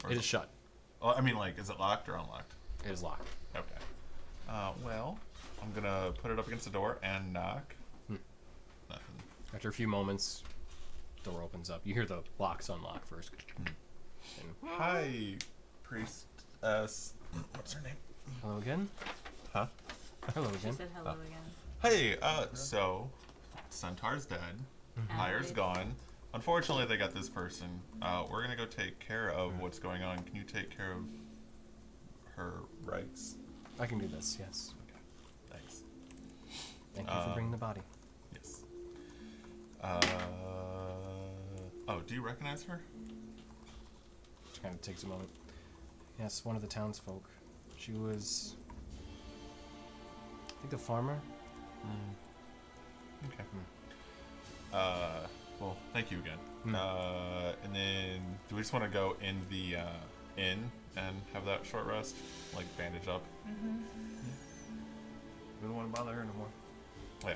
Or It is shut. Oh, I mean, like, is it locked or unlocked? It is locked. Okay. Well, I'm gonna put it up against the door and knock. Nothing. After a few moments, door opens up. You hear the locks unlock first. And Hi, priestess. What's her name? hello again. Huh? Hello She again. said hello again. Hey, so Centaur's dead. Pyre's gone. Unfortunately, they got this person. We're gonna go take care of what's going on. Can you take care of her rights? I can do this. Yes. Okay. Thanks. Thank you for bringing the body. Yes. Oh, do you recognize her? Which kind of takes a moment. Yes, one of the townsfolk. She was, I think, the farmer. Okay. Well, thank you again. And then, do we just want to go in the inn and have that short rest, like bandage up? We don't want to bother her no more. Oh,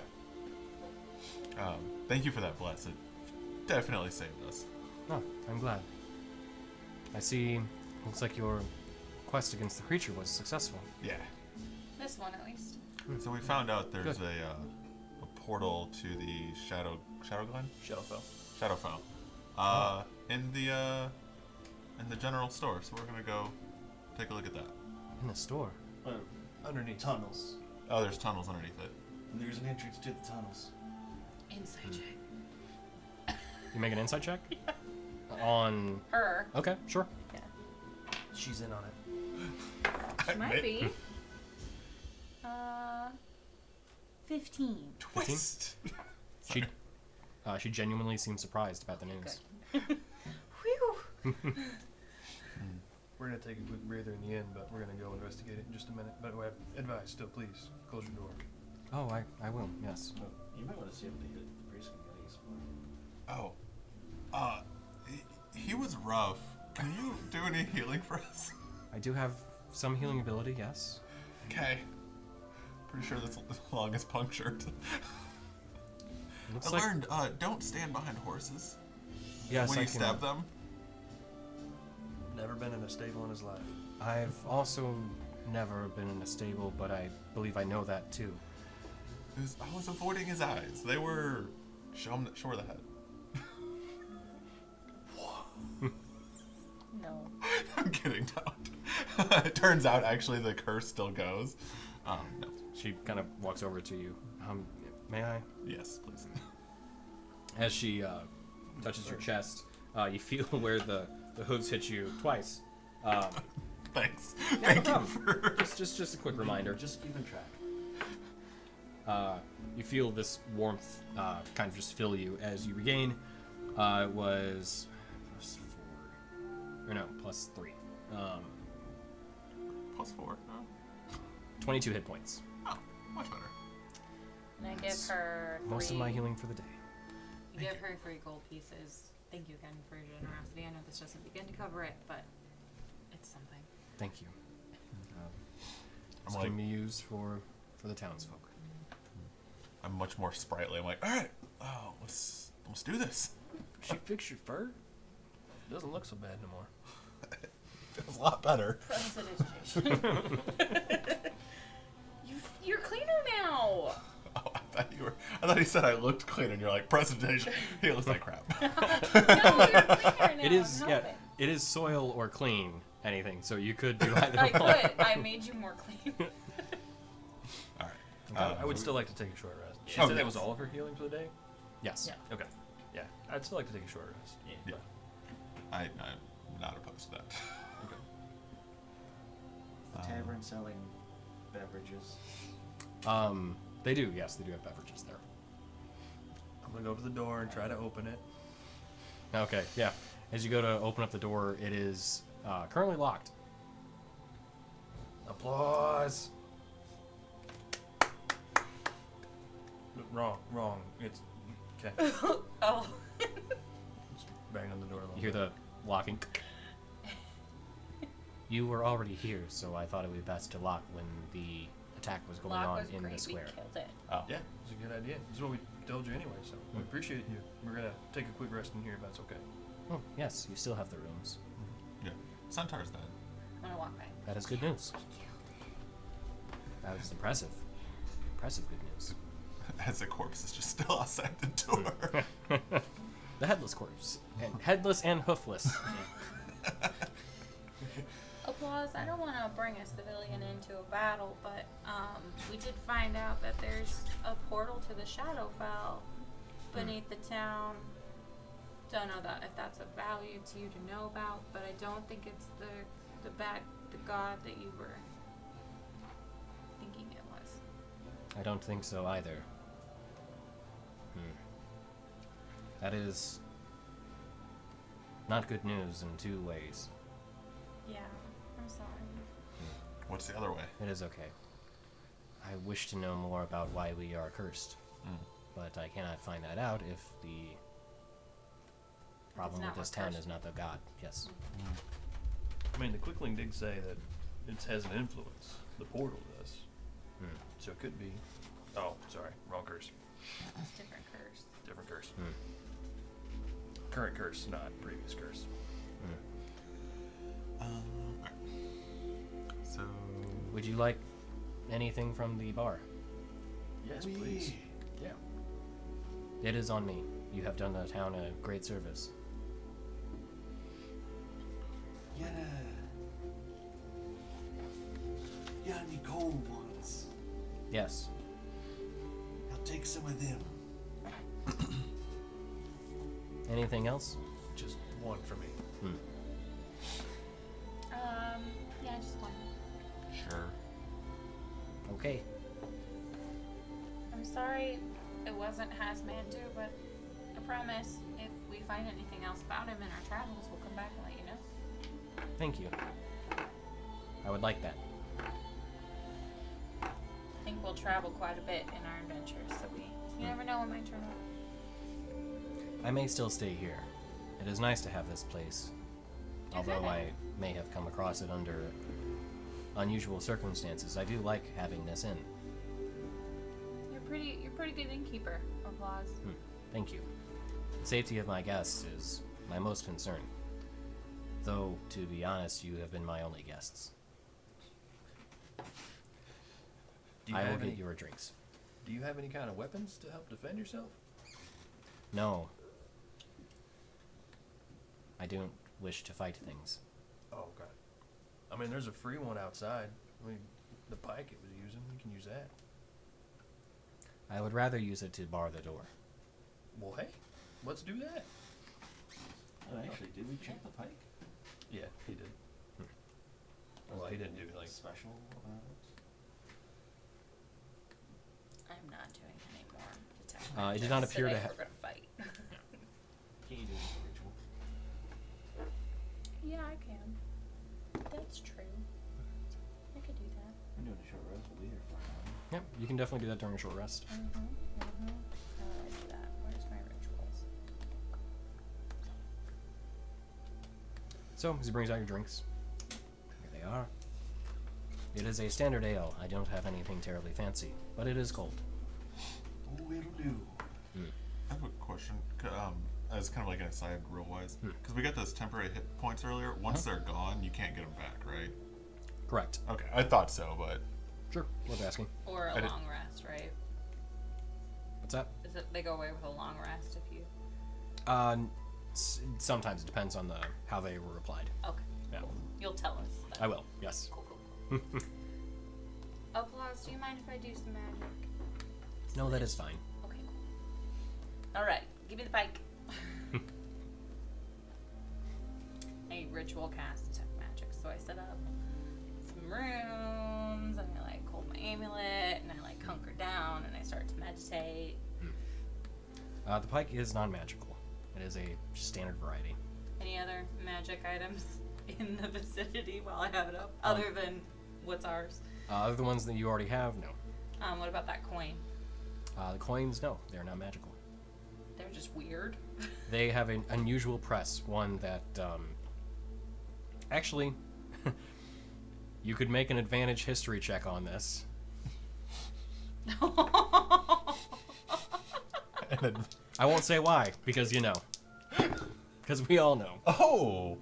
yeah. Thank you for that bless. It definitely saved us. Oh, I'm glad. I see. Looks like your quest against the creature was successful. Yeah. This one at least. So we found out there's Good. a portal to the Shadow Glen? Shadowfell. Shadowfell. In the general store. So we're gonna go take a look at that. In the store. Underneath. Tunnels. Oh, there's tunnels underneath it. And there's an entrance to the tunnels. Inside check. You make an insight check? On. Her. Okay, sure. Yeah. She's in on it. She might be. 15. Twist. She genuinely seems surprised about the news. Good. Whew. We're gonna take a quick breather in the end, but we're gonna go investigate it in just a minute. But I advise still, please close your door. Oh, I will. Yes. You might want to see if the priest can get these. Oh. He was rough. Can you do any healing for us? I do have some healing ability. Yes. Okay. Pretty sure this lung is punctured. Looks I like. learned, don't stand behind horses. Yes, when I you can. stab them. Never been in a stable in his life. I've also never been in a stable, but I believe I know that too. I was avoiding his eyes. They were show the head. No. I'm kidding, don't. It turns out actually the curse still goes. No. She kind of walks over to you. May I? Yes, please. As she touches your chest, you feel where the hooves hit you twice. Thanks. No Thank you problem. for. Just a quick reminder. Just keeping track. You feel this warmth kind of just fill you as you regain. It was +4, or no, +3. +4. No. 22 hit points. Oh, much better. And I give her Most of my healing for the day. You give her 3 gold pieces. Thank you again for your generosity. I know this doesn't begin to cover it, but it's something. Thank you. It's I'm going to like- be used for the townsfolk. I'm much more sprightly. I'm like, all right, let's do this. She fixed your fur? Doesn't look so bad no more. Feels a lot better. Prestidigitation. You're cleaner now. Oh, I thought he said I looked clean, and you're like, presentation. He looks like crap. No, you're cleaner now. It is, I'm yeah, helping. it is soil or clean anything, so you could do either I one. could. I made you more clean. All right. I would still like to take a short rest. She Oh, said that yes. was all of her healing for the day? Yes. Yeah. Okay. Yeah. I'd still like to take a short rest. Yeah. I'm not opposed to that. Okay. Is the tavern selling beverages? They do, yes, they do have beverages there. I'm gonna go to the door and try to open it. Okay, yeah. As you go to open up the door, it is currently locked. Applause. Wrong. It's okay. Oh. Just bang on the door a little You hear bit. the locking. You were already here, so I thought it would be best to lock when the attack was going Lock on was in great. the square. We killed it. Oh. Yeah, it's a good idea. This is what we told you anyway, so we appreciate you. We're gonna take a quick rest in here if that's okay. Oh, yes, you still have the rooms. Yeah. Centaur's dead. I'm gonna walk back. That is good news. That is impressive. Impressive good news. As the corpse is just still outside the door. The headless corpse. And headless and hoofless. Applause. I don't want to bring a civilian into a battle, but we did find out that there's a portal to the Shadowfell beneath the town. Don't know that if that's of value to you to know about, but I don't think it's the god that you were thinking it was. I don't think so either. That is not good news in 2 ways. Yeah, I'm sorry. What's the other way? It is okay. I wish to know more about why we are cursed, but I cannot find that out if the problem not with this what town cursed is not the god. Yes. I mean, the Quickling did say that it has an influence. The portal does. So it could be. Oh, sorry, wrong curse. It's different curse. Different curse. Current curse, not previous curse. Alright. So. Would you like anything from the bar? Yes, please. Yeah. It is on me. You have done the town a great service. Yeah, any cold ones? Yes. I'll take some of them. Anything else? Just one for me. Yeah, just one. Sure. Okay. I'm sorry it wasn't Hazmandu, but I promise if we find anything else about him in our travels, we'll come back and let you know. Thank you. I would like that. I think we'll travel quite a bit in our adventures, so you never know what might turn up. I may still stay here. It is nice to have this place. Although I may have come across it under unusual circumstances, I do like having this inn. You're pretty good innkeeper. Applause. Thank you. The safety of my guests is my most concern. Though, to be honest, you have been my only guests. I will get your drinks. Do you have any kind of weapons to help defend yourself? No. I don't wish to fight things. Oh, okay. I mean, there's a free one outside. I mean, the pike it was using, you can use that. I would rather use it to bar the door. Well, hey, let's do that. Oh, actually, did we check the pike? Yeah, he did. Well, he didn't do like special about it. I'm not doing any more detect It did not magics appear to today. ha- We're gonna fight. Can you do the ritual? Yeah, I can. That's true. I could do that. I'm doing a short rest. We'll be here for an hour. Yep, you can definitely do that during a short rest. How do I do that? Where's my rituals? So, as he brings out your drinks, here they are. It is a standard ale. I don't have anything terribly fancy, but it is cold. Oh, it'll do. I have a question. As kind of like an aside, real wise, because we got those temporary hit points earlier. Once they're gone, you can't get them back, right? Correct. Okay, I thought so, but Sure, worth asking. Or a I did- long rest, right? What's that? Is it they go away with a long rest if you? Sometimes it depends on how they were applied. Okay. Yeah. You'll tell us. Then. I will, yes. Cool, cool, cool. Applause. Do you mind if I do some magic? No, that is fine. Okay, cool. All right, give me the pike. I ritual cast detect magic, so I set up some runes, and I like hold my amulet, and I like hunker down, and I start to meditate. The pike is non-magical. It is a standard variety. Any other magic items in the vicinity while I have it up, other than what's ours? Other the ones that you already have, no. What about that coin? The coins, no, they're not magical. They're just weird. They have an unusual press, one that, actually, you could make an advantage history check on this. I won't say why, because you know. Because we all know. oh,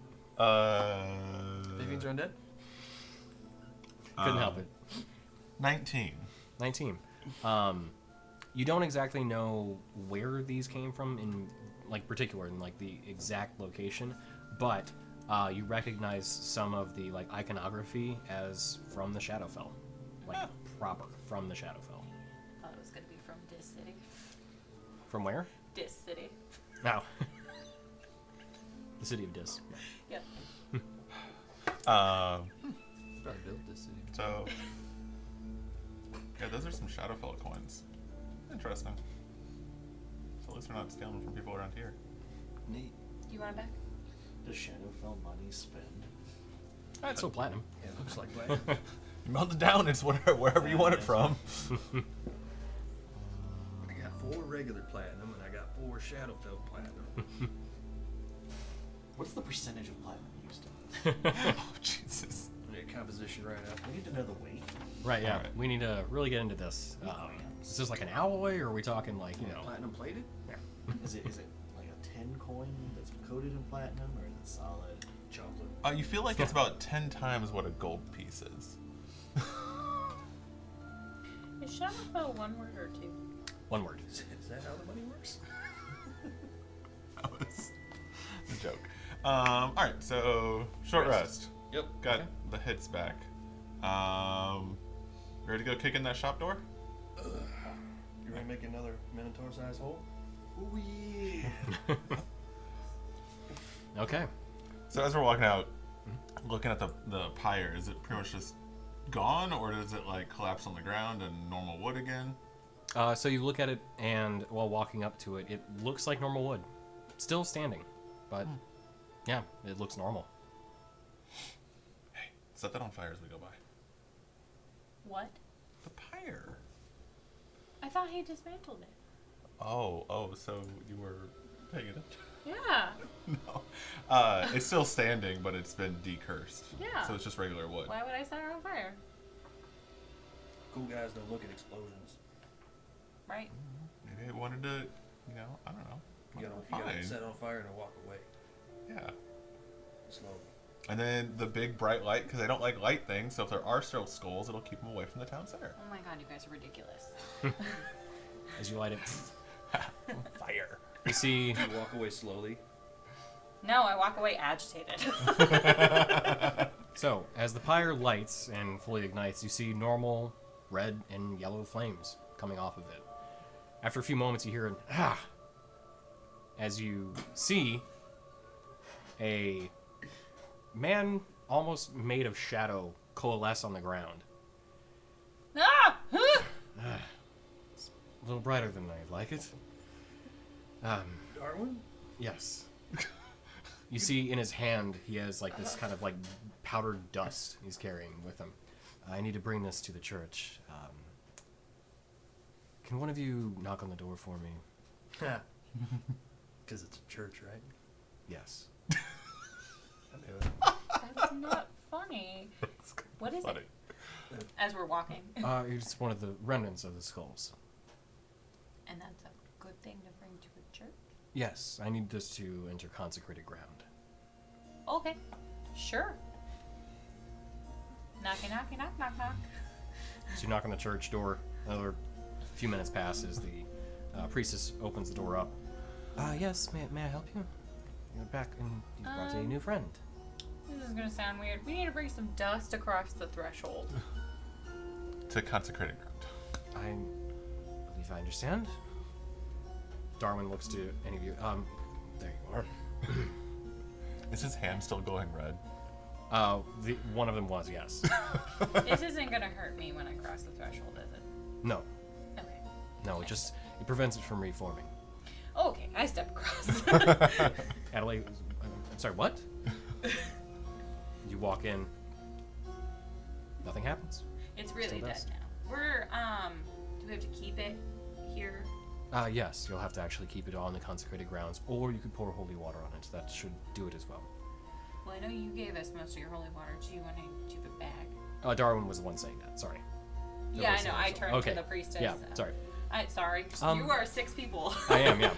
Vivians are undead? Couldn't help it. 19. 19. You don't exactly know where these came from in particular in the exact location, but you recognize some of the iconography as from the Shadowfell. Proper from the Shadowfell. Thought it was gonna be from Dis City. From where? Dis City. Now. The city of Dis. Yep. Probably built this city. So, yeah, those are some Shadowfell coins. Interesting. So at least we're not stealing from people around here. Neat. Do you want it back? Does Shadowfell money spend? It's still platinum. Yeah, it looks like platinum. You melt it down, it's wherever you want it from. I got 4 regular platinum, and I got 4 Shadowfell platinum. What's the percentage of platinum used in this? Oh, Jesus. Yeah, composition right up. We need to know the weight. Right, yeah. Alright. We need to really get into this. Is this like an alloy, or are we talking like, you know... Platinum plated? Yeah. Is it like a tin coin that's coated in platinum, or is it solid chocolate? You feel like it's about 10 times what a gold piece is. Is Shadowfell one word or two? One word. Is that how the money works? That was the joke. Alright, so short rest. Yep. Got the hits back. Ready to go kick in that shop door? You ready to make another Minotaur-sized hole? Oh yeah. Okay. So as we're walking out, looking at the pyre, is it pretty much just gone, or does it like collapse on the ground and normal wood again? So you look at it, and while walking up to it, it looks like normal wood. Still standing, but yeah, it looks normal. Hey, set that on fire as we go by. What? The pyre. I thought he dismantled it. Oh, so you were paying attention? Yeah. No. It's still standing, but it's been decursed. Yeah. So it's just regular wood. Why would I set it on fire? Cool guys don't look at explosions. Right. Maybe it wanted to, you know, I don't know. You Fine. gotta set it on fire and then walk away. Yeah. Slowly. And then the big bright light, because I don't like light things, so if there are still skulls, it'll keep them away from the town center. Oh my god, you guys are ridiculous. As you light it, Fire. you see... You walk away slowly. No, I walk away agitated. So, as the pyre lights and fully ignites, you see normal red and yellow flames coming off of it. After a few moments, you hear an ah, as you see a man almost made of shadow coalesce on the ground. Ah! It's a little brighter than I'd like it. Darwin? Yes. You see in his hand, he has like this kind of like powdered dust he's carrying with him. I need to bring this to the church. Can one of you knock on the door for me? Because it's a church, right? Yes. I knew it. That's not funny. What is Funny. it? As we're walking. It's one of the remnants of the skulls. And that's a good thing to bring to a church? Yes, I need this to enter consecrated ground. Okay. Sure. Knocky, knocky, knock, knock, knock. So you knock on the church door. Another few minutes passes. The priestess opens the door up. Yes, may I help you? You're back and you brought a new friend. This is gonna sound weird. We need to bring some dust across the threshold. To consecrated ground. I believe I understand. Darwin looks to any of you. There you are. Is his hand still glowing red? One of them was, yes. This isn't gonna hurt me when I cross the threshold, is it? No, Okay. no, it prevents it from reforming. Okay, I step across. Adelaide, I'm sorry, what? You walk in. Nothing happens. It's really Still dead dust. now. We're, do we have to keep it here? Yes, you'll have to actually keep it on the consecrated grounds, or you could pour holy water on it. That should do it as well. Well, I know you gave us most of your holy water. Do you want to keep it back? Darwin was the one saying that. Sorry. There Yeah, was I know. someone I else. turned Okay. to the priestess. Yeah, sorry. Sorry. Um, You are 6 people. I am, yeah.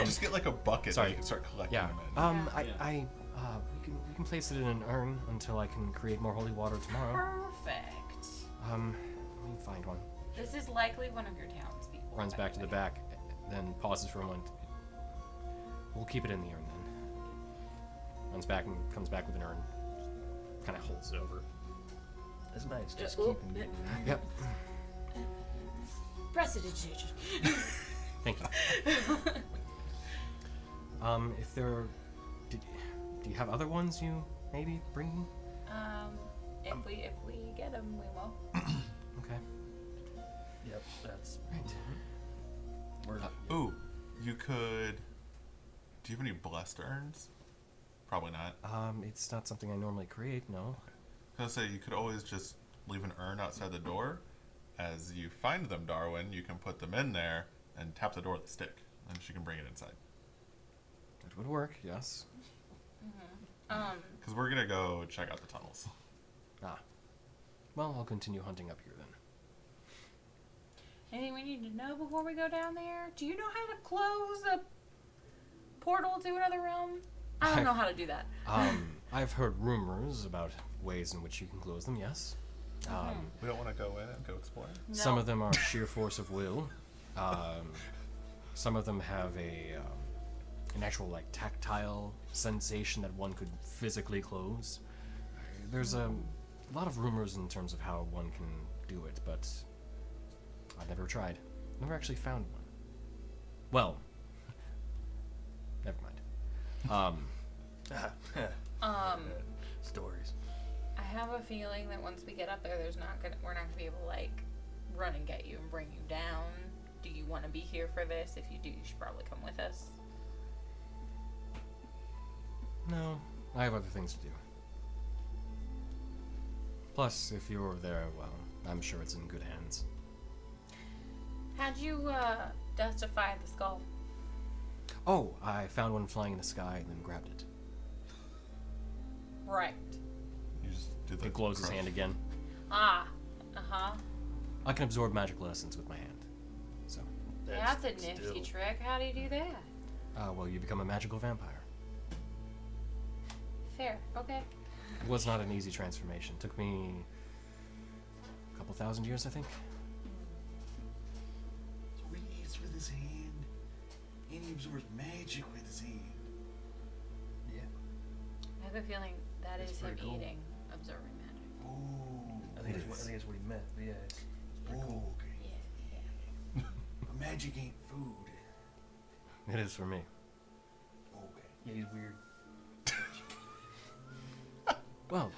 Just get like a bucket sorry. and you can start collecting Yeah. them in. We can place it in an urn until I can create more holy water tomorrow. Perfect. Let me find one. This is likely one of your townspeople. Runs by back to the way. back, then pauses for a moment. We'll keep it in the urn then. Runs back and comes back with an urn. Kind of holds it over. That's nice. Just oh, keeping it. Yep. Prestidigitation. Thank you. If there, do you have other ones you maybe bring? If we get them, we will. Okay. Yep, that's Right. We're, Ooh, you could. Do you have any blessed urns? Probably not. It's not something I normally create. No. I was gonna say you could always just leave an urn outside the door. As you find them, Darwin, you can put them in there and tap the door with a stick, and she can bring it inside. It would work. Yes. Because we're gonna go check out the tunnels. Ah. Well, I'll continue hunting up here then. Anything we need to know before we go down there? Do you know how to close a portal to another realm? I don't know how to do that. I've heard rumors about ways in which you can close them, yes. We don't want to go in and go explore. No. Some of them are sheer force of will. Some of them have an actual like tactile sensation that one could physically close. There's a lot of rumors in terms of how one can do it, but I've never tried. Never actually found one. Well, never mind. Stories. I have a feeling that once we get up there, we're not gonna be able to like run and get you and bring you down. Do you want to be here for this? If you do, you should probably come with us. No, I have other things to do. Plus, if you're there, well, I'm sure it's in good hands. How'd you dustify the skull? Oh, I found one flying in the sky and then grabbed it. Right. You just do the He glows his crush. hand again. Ah. Uh-huh. I can absorb magical essence with my hand. So, That's a nifty trick. How do you do that? well, you become a magical vampire. Fair. Okay. It was not an easy transformation. Took me a couple thousand years, I think. So he eats with his hand, and he absorbs magic with his hand. Yeah. I have a feeling that That's is him pretty cool. eating, absorbing magic. Oh. I think that's what he meant. But yeah, it's pretty Oh, cool. okay. Yeah. But magic ain't food. It is for me. Okay. Yeah, he's weird. Well,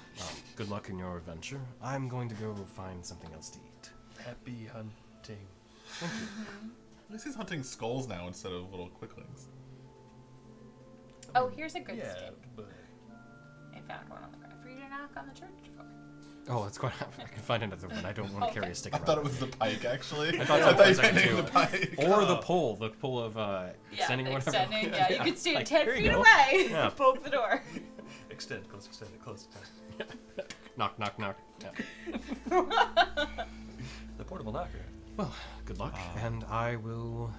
good luck in your adventure. I'm going to go find something else to eat. Happy hunting. Thank you. At least he's hunting skulls now instead of little quicklings. Oh, here's a good Yeah, stick. but I found one on the ground for you to knock on the church door. Oh, let's go. I can find another one. I don't want to carry a stick I around. thought it was the pike, actually. I thought so for a you second, named too. the pike. Or the pole of extending or whatever. Extending, yeah. You could stand Like, 10 here you feet go. away. Yeah. Poke the door. extend, close, extend. Knock, knock, knock. Yeah. The portable knocker. Well, good luck, and I will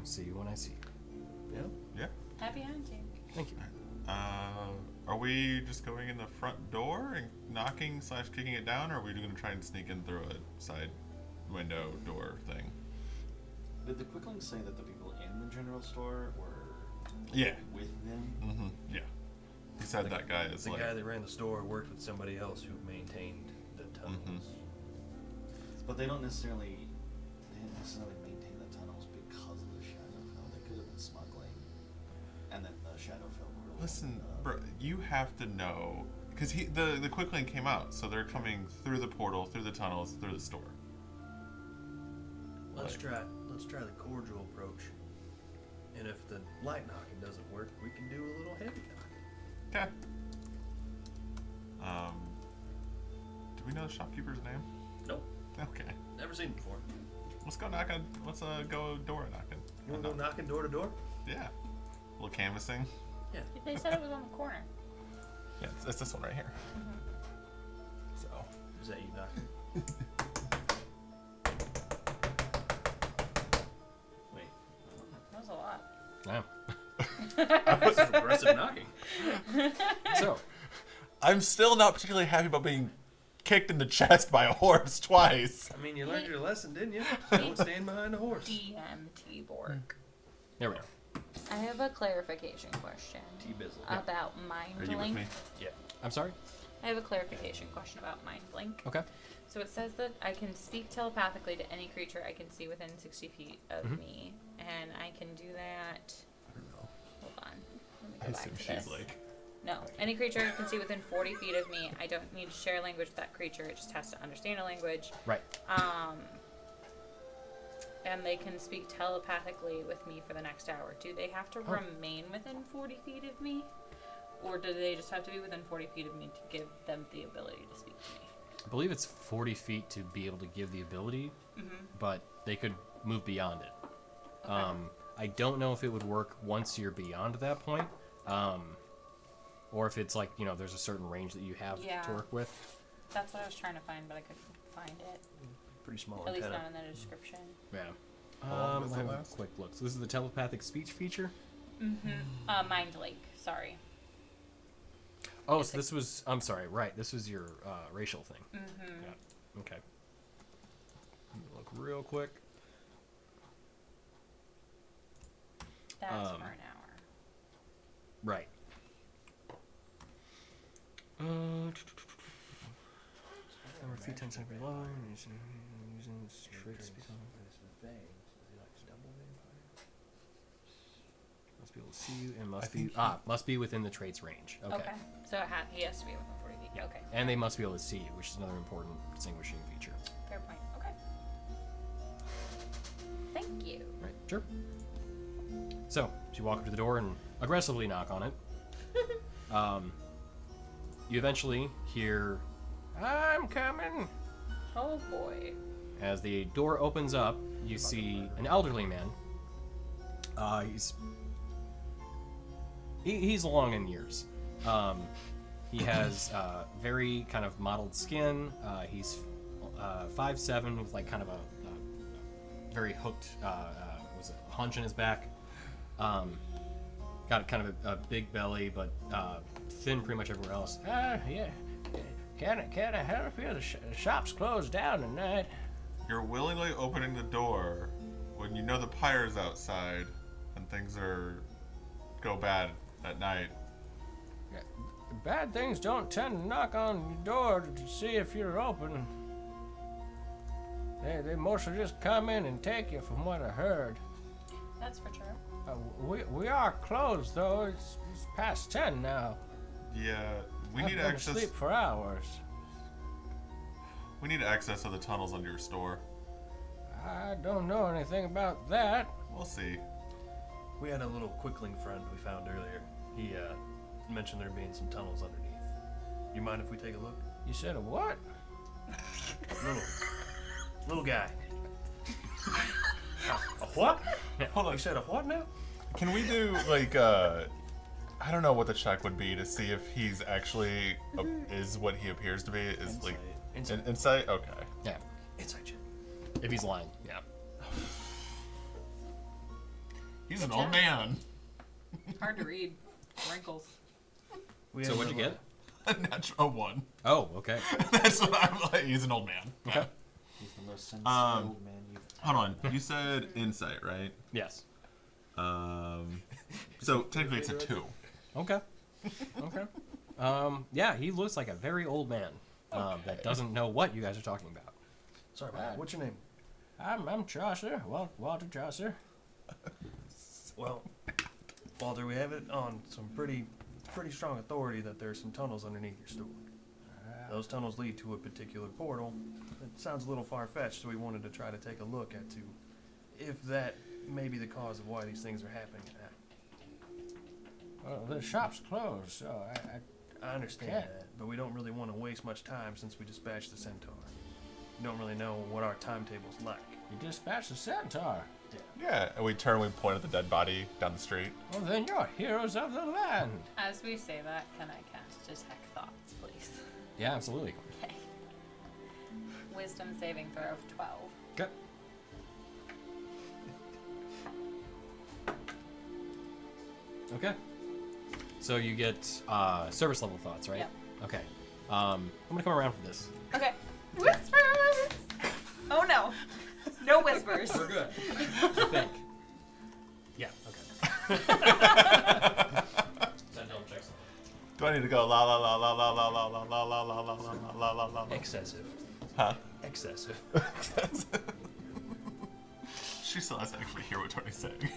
see you when I see you. Yeah. Yeah. Happy hunting. Thank you. Are we just going in the front door and knocking / kicking it down, or are we going to try and sneak in through a side window door thing? Did the quicklings say that the people in the general store were Yeah. with them? Mm-hmm. Yeah. He said that guy is The like. guy that ran the store worked with somebody else who maintained the tunnels. But they didn't necessarily maintain the tunnels because of the Shadowfell. They could have been smuggling, and then the Shadowfell portal. Listen, opened up. bro, you have to know because the quickling came out, so they're coming through the portal, through the tunnels, through the store. Let's try the cordial approach. And if the light knocking doesn't work, we can do a little heavy knocking. Okay. Do we know the shopkeeper's name? Nope. Okay. Never seen him before. Let's go knocking. Let's go door knocking. You wanna go knocking door to door? Yeah. A little canvassing. Yeah. They said it was on the corner. Yeah, it's this one right here. So. Is that you knocking? Wait. That was a lot. Yeah. This is aggressive knocking. So, I'm still not particularly happy about being kicked in the chest by a horse twice. I mean, you learned your lesson, didn't you? Don't stand behind a horse. DMT Borg. there we go. I have a clarification question T-bizzle. about mind Are you with blink. me? Yeah. I'm sorry. I have a clarification question about mind blink. Okay. So it says that I can speak telepathically to any creature I can see within 60 feet of me, and I can do that. I don't know. Hold on. Let me I go back assume to she's this. like. No, any creature I can see within 40 feet of me. I don't need to share language with that creature. It just has to understand a language. Right. And they can speak telepathically with me for the next hour. Do they have to remain within 40 feet of me? Or do they just have to be within 40 feet of me to give them the ability to speak to me? I believe it's 40 feet to be able to give the ability, but they could move beyond it. Okay. I don't know if it would work once you're beyond that point, or if it's like, there's a certain range that you have Yeah. to work with. That's what I was trying to find, but I couldn't find it. Pretty small At least antenna. not in the description. Yeah. long does We'll it have a last? quick look. So this is the telepathic speech feature. Mind Lake. Sorry. Oh, It's so this was. I'm sorry. Right. This was your racial thing. Mm-hmm. Yeah. Okay. Let me look real quick. That's Um, for an hour. Right. Number 3 10 centimeters long. Using tricks. Must be able to see you and must be within the trait's range. Okay. So he has to be within 40 feet. Yeah. Okay. And they must be able to see you, which is another important distinguishing feature. Fair point. Okay. Thank you. Right. Sure. So you walk up to the door and aggressively knock on it. You eventually hear, "I'm coming." Oh boy. As the door opens up, you see an elderly man. He's long in years. He has very kind of mottled skin. He's 5'7" with like kind of a very hooked hunch in his back. Got kind of a big belly, but thin pretty much everywhere else. Yeah. Can I help you? The shop's closed down tonight. You're willingly opening the door when you know the pyre's outside and things go bad at night. Bad things don't tend to knock on your door to see if you're open. They mostly just come in and take you, from what I heard. That's for sure. We are closed though. It's past 10 now. Yeah, we I've need been access. asleep for hours. We need access to the tunnels under your store. I don't know anything about that. We'll see. We had a little quickling friend we found earlier. He mentioned there being some tunnels underneath. You mind if we take a look? You said a what? Little guy. A what? Hold on. You said a what now? Can we do like I don't know what the check would be to see if he's actually is what he appears to be. Is like insight? Okay. Yeah. Inside check. If he's lying, yeah. He's an old man. Hard to read. Wrinkles. So what'd you get? A natural 1. Oh, okay. That's what I'm like. He's an old man. Okay. He's the most sensitive old man you've Hold on. You said insight, right? Yes. So technically it's a 2. Okay. Okay. Yeah, he looks like a very old man that doesn't know what you guys are talking about. Sorry about that. What's your name? I'm Chaucer, Walter Chaucer. Well, Walter, we have it on some pretty strong authority that there's some tunnels underneath your store. Those tunnels lead to a particular portal. It sounds a little far-fetched, so we wanted to try to take a look at if that may be the cause of why these things are happening at night. Well, the shop's closed, so I understand Yeah. that, but we don't really want to waste much time since we dispatched the Centaur. We don't really know what our timetable's like. you dispatched the centaur. Yeah, and we point at the dead body down the street. Well, then you're heroes of the land. As we say that, can I cast Detect Thoughts, please? Yeah, absolutely. Okay. Wisdom saving throw of 12. Okay. Okay. So you get service level thoughts, right? Yep. Okay. I'm gonna come around for this. Okay. Whispers! Oh no. No whispers. We're good. I think. Yeah. Okay. Double check something. Do I need to go la la la la la la la la la la la la la la la? Excessive. Huh? Excessive. She still has to actually hear what Tony's saying.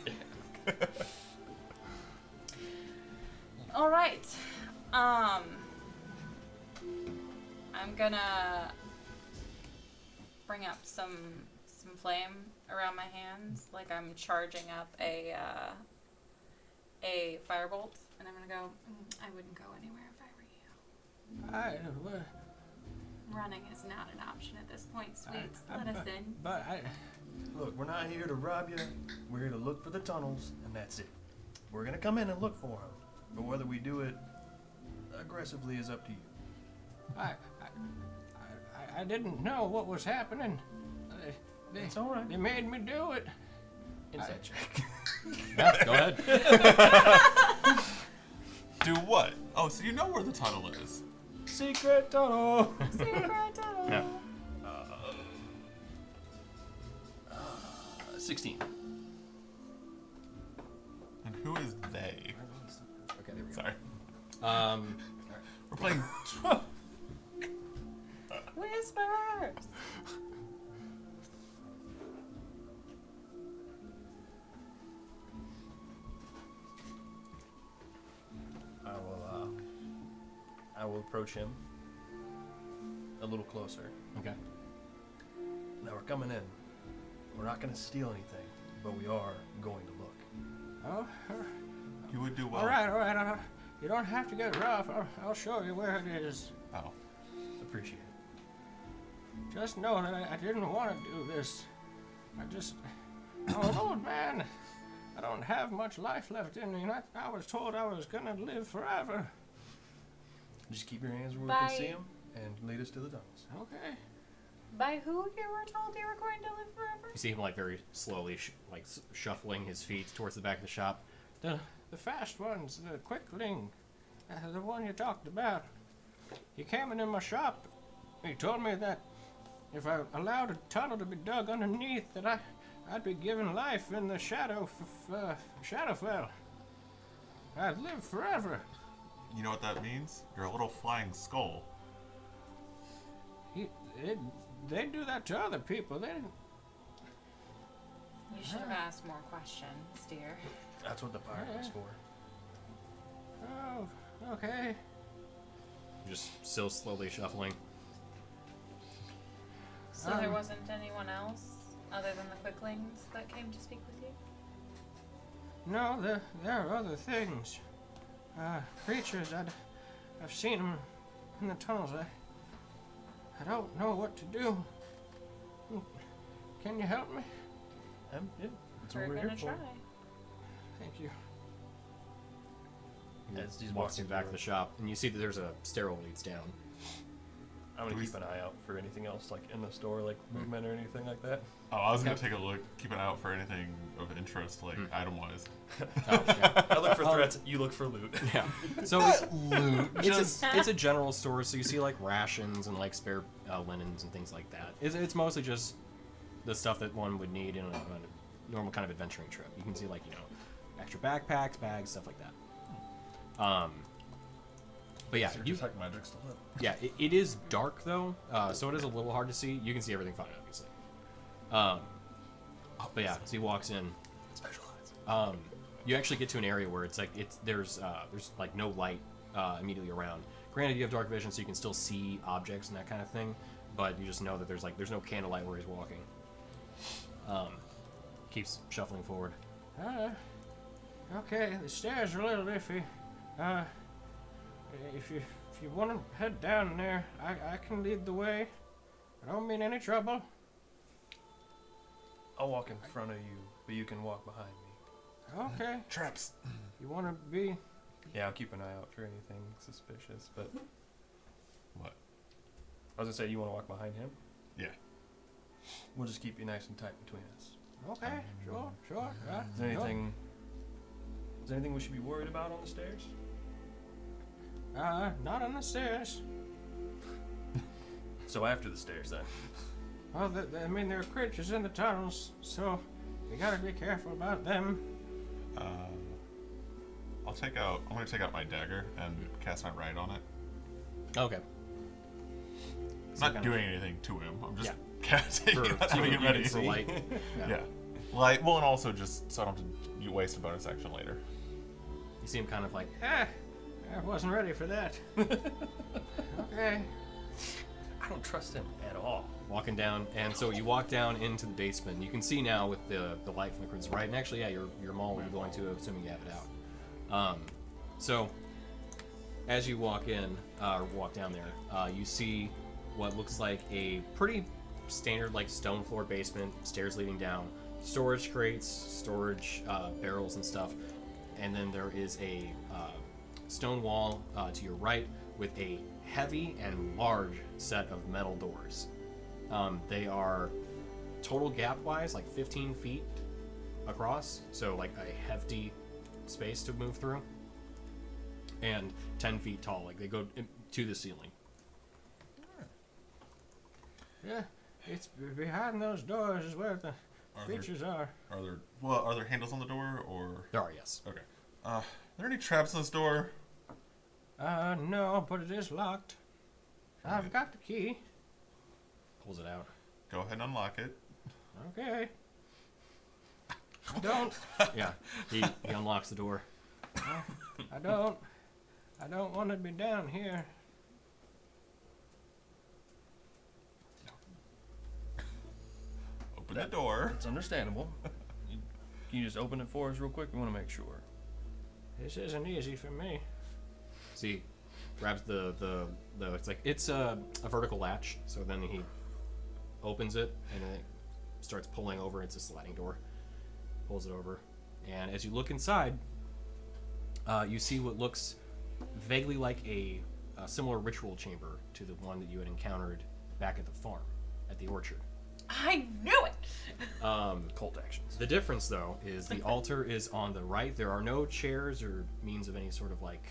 All right. I'm gonna bring up some flame around my hands, like I'm charging up a firebolt, and I'm gonna go. I wouldn't go anywhere if I were you. Running is not an option at this point, sweets. Let us in. Look, we're not here to rob you. We're here to look for the tunnels, and that's it. We're gonna come in and look for them, but whether we do it aggressively is up to you. I didn't know what was happening. It's all right. They made me do it. Insight check. Yeah, go ahead. Do what? Oh, so you know where the tunnel is. Secret tunnel. Secret tunnel. Yeah. 16. And who is they? Okay, there we go. Sorry. We're playing. Whispers. I will approach him a little closer. Okay. Now we're coming in. We're not going to steal anything, but we are going to look. Oh, You would do well. all right. You don't have to get rough. I'll show you where it is. Oh. Appreciate it. Just know that I didn't want to do this. I'm an old man. I don't have much life left in me, and I was told I was gonna live forever. Just keep your hands where we Bye. can see them and lead us to the tunnels. Okay. By who you were told you were going to live forever? You see him like very slowly, shuffling his feet towards the back of the shop. The fast ones, the quickling, the one you talked about. He came in my shop. He told me that if I allowed a tunnel to be dug underneath, that I'd be given life in the Shadowfell. I'd live forever. You know what that means? You're a little flying skull. They do that to other people. They didn't. You should have asked more questions, dear. That's what the pirate was for. Oh, okay. Just still slowly shuffling. So there wasn't anyone else other than the quicklings that came to speak with you? No, there are other things. Creatures. I've seen them in the tunnels. I don't know what to do. Can you help me? Yeah, that's what We're we're here gonna for. try. Thank you. As he's Walks walking you back to the shop, and you see that there's a stairwell leads down. I'm gonna keep an eye out for anything else, like in the store, like movement or anything like that. Oh, I was gonna take a look, keep an eye out for anything of interest, like item-wise. Oh, yeah. I look for threats. You look for loot. Yeah. So Loot. it's a general store, so you see like rations and like spare linens and things like that. It's mostly just the stuff that one would need in a normal kind of adventuring trip. You can see like extra backpacks, bags, stuff like that. But yeah, You detect magic still up. yeah, it is dark though, so it is a little hard to see. You can see everything fine, obviously. But yeah, so he walks in. Specialize. You actually get to an area where there's like no light immediately around. Granted, you have dark vision, so you can still see objects and that kind of thing, but you just know that there's no candlelight where he's walking. Keeps shuffling forward. Okay, the stairs are a little iffy. If you want to head down there, I can lead the way. I don't mean any trouble. I'll walk in front of you, but you can walk behind me. Okay. Traps. You want to be? Yeah, I'll keep an eye out for anything suspicious. But What? I was gonna say, you want to walk behind him? Yeah. We'll just keep you nice and tight between us. Okay, sure. Is there anything? Is there anything we should be worried about on the stairs? Not on the stairs. So after the stairs, then. Well, there are creatures in the tunnels, so you gotta be careful about them. I'm gonna take out my dagger and cast my right on it. Okay. Not doing anything to him. I'm just Yeah. casting it, So putting you it ready. use the light. Yeah. Light. Well, and also just so I don't have to waste a bonus action later. You see him kind of like, I wasn't ready for that. Okay. I don't trust him at all. walking down, and so you walk down into the basement. You can see now with the light from the cruise right, and actually, yeah, your mall will be going to, assuming you have it out. So as you walk in, or walk down there, you see what looks like a pretty standard, like stone floor basement, stairs leading down, storage crates, storage barrels and stuff, and then there is a stone wall to your right with a heavy and large set of metal doors. They are total gap-wise like 15 feet across, so like a hefty space to move through, and 10 feet tall. Like they go to the ceiling. Yeah, it's behind those doors is where the creatures are. Are there handles on the door, or? There are, yes. Okay. Are there any traps on this door? No, but it is locked. I've got the key. Pulls it out. Go ahead and unlock it. Okay. I don't. Yeah, he unlocks the door. I don't want to be down here. Open the door. It's understandable. Can you just open it for us real quick? We want to make sure. This isn't easy for me. See, grabs the it's a vertical latch. So then he opens it and then it starts pulling over. It's a sliding door. Pulls it over, and as you look inside, you see what looks vaguely like a similar ritual chamber to the one that you had encountered back at the farm, at the orchard. I knew it! Cult actions. The difference, though, is the altar is on the right. There are no chairs or means of any sort of like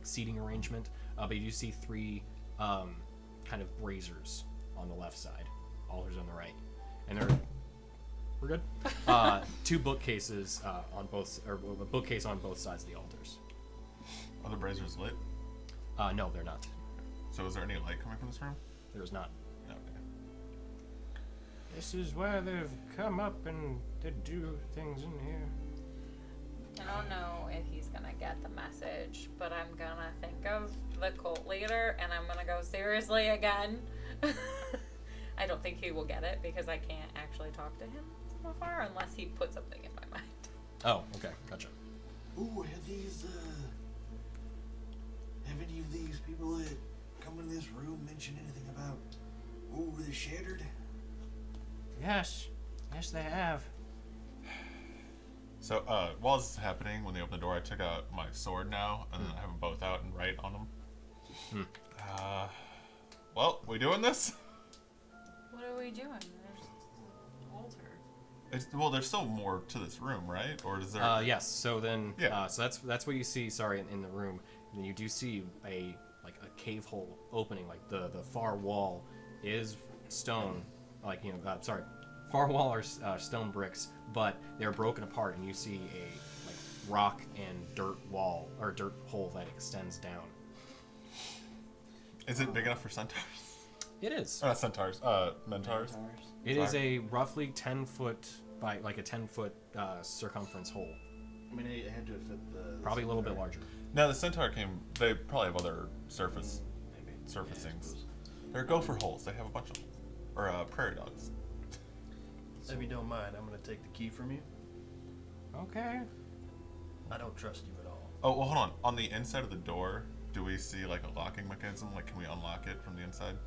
seating arrangement, but you do see three kind of braziers on the left side. Altar's on the right, and we're good. Two bookcases on both, or a bookcase on both sides of the altars. Are the braziers lit? No, they're not. So is there any light coming from this room? There is not. Okay. This is where they've come up and they do things in here. I don't know if he's gonna get the message, but I'm gonna think of the cult leader and I'm gonna go seriously again. I don't think he will get it because I can't actually talk to him so far unless he puts something in my mind. Oh, okay, gotcha. Ooh, have any of these people that come in this room mentioned anything about, the shattered? Yes, they have. So, while this is happening, when they open the door, I took out my sword now, and then I have them both out and right on them. Well, we doing this? What are we doing? There's an altar. Well, there's still more to this room, right? Or is there? Yes. So then, Yeah. so that's what you see. Sorry, in the room, and then you do see a cave hole opening. Like the far wall is stone. Far wall are stone bricks, but they're broken apart, and you see a rock and dirt wall or dirt hole that extends down. Is it big enough for centaurs? It is. Not centaurs. Mentars. It is a roughly 10-foot by a 10-foot circumference hole. I mean, it had to fit the. Probably a little bit larger. Now the centaur they probably have other surfacings. They're gopher holes. They have a bunch of them. Or prairie dogs. If you don't mind, I'm going to take the key from you. Okay. I don't trust you at all. Oh, well, hold on. On the inside of the door, do we see like a locking mechanism? Like, can we unlock it from the inside?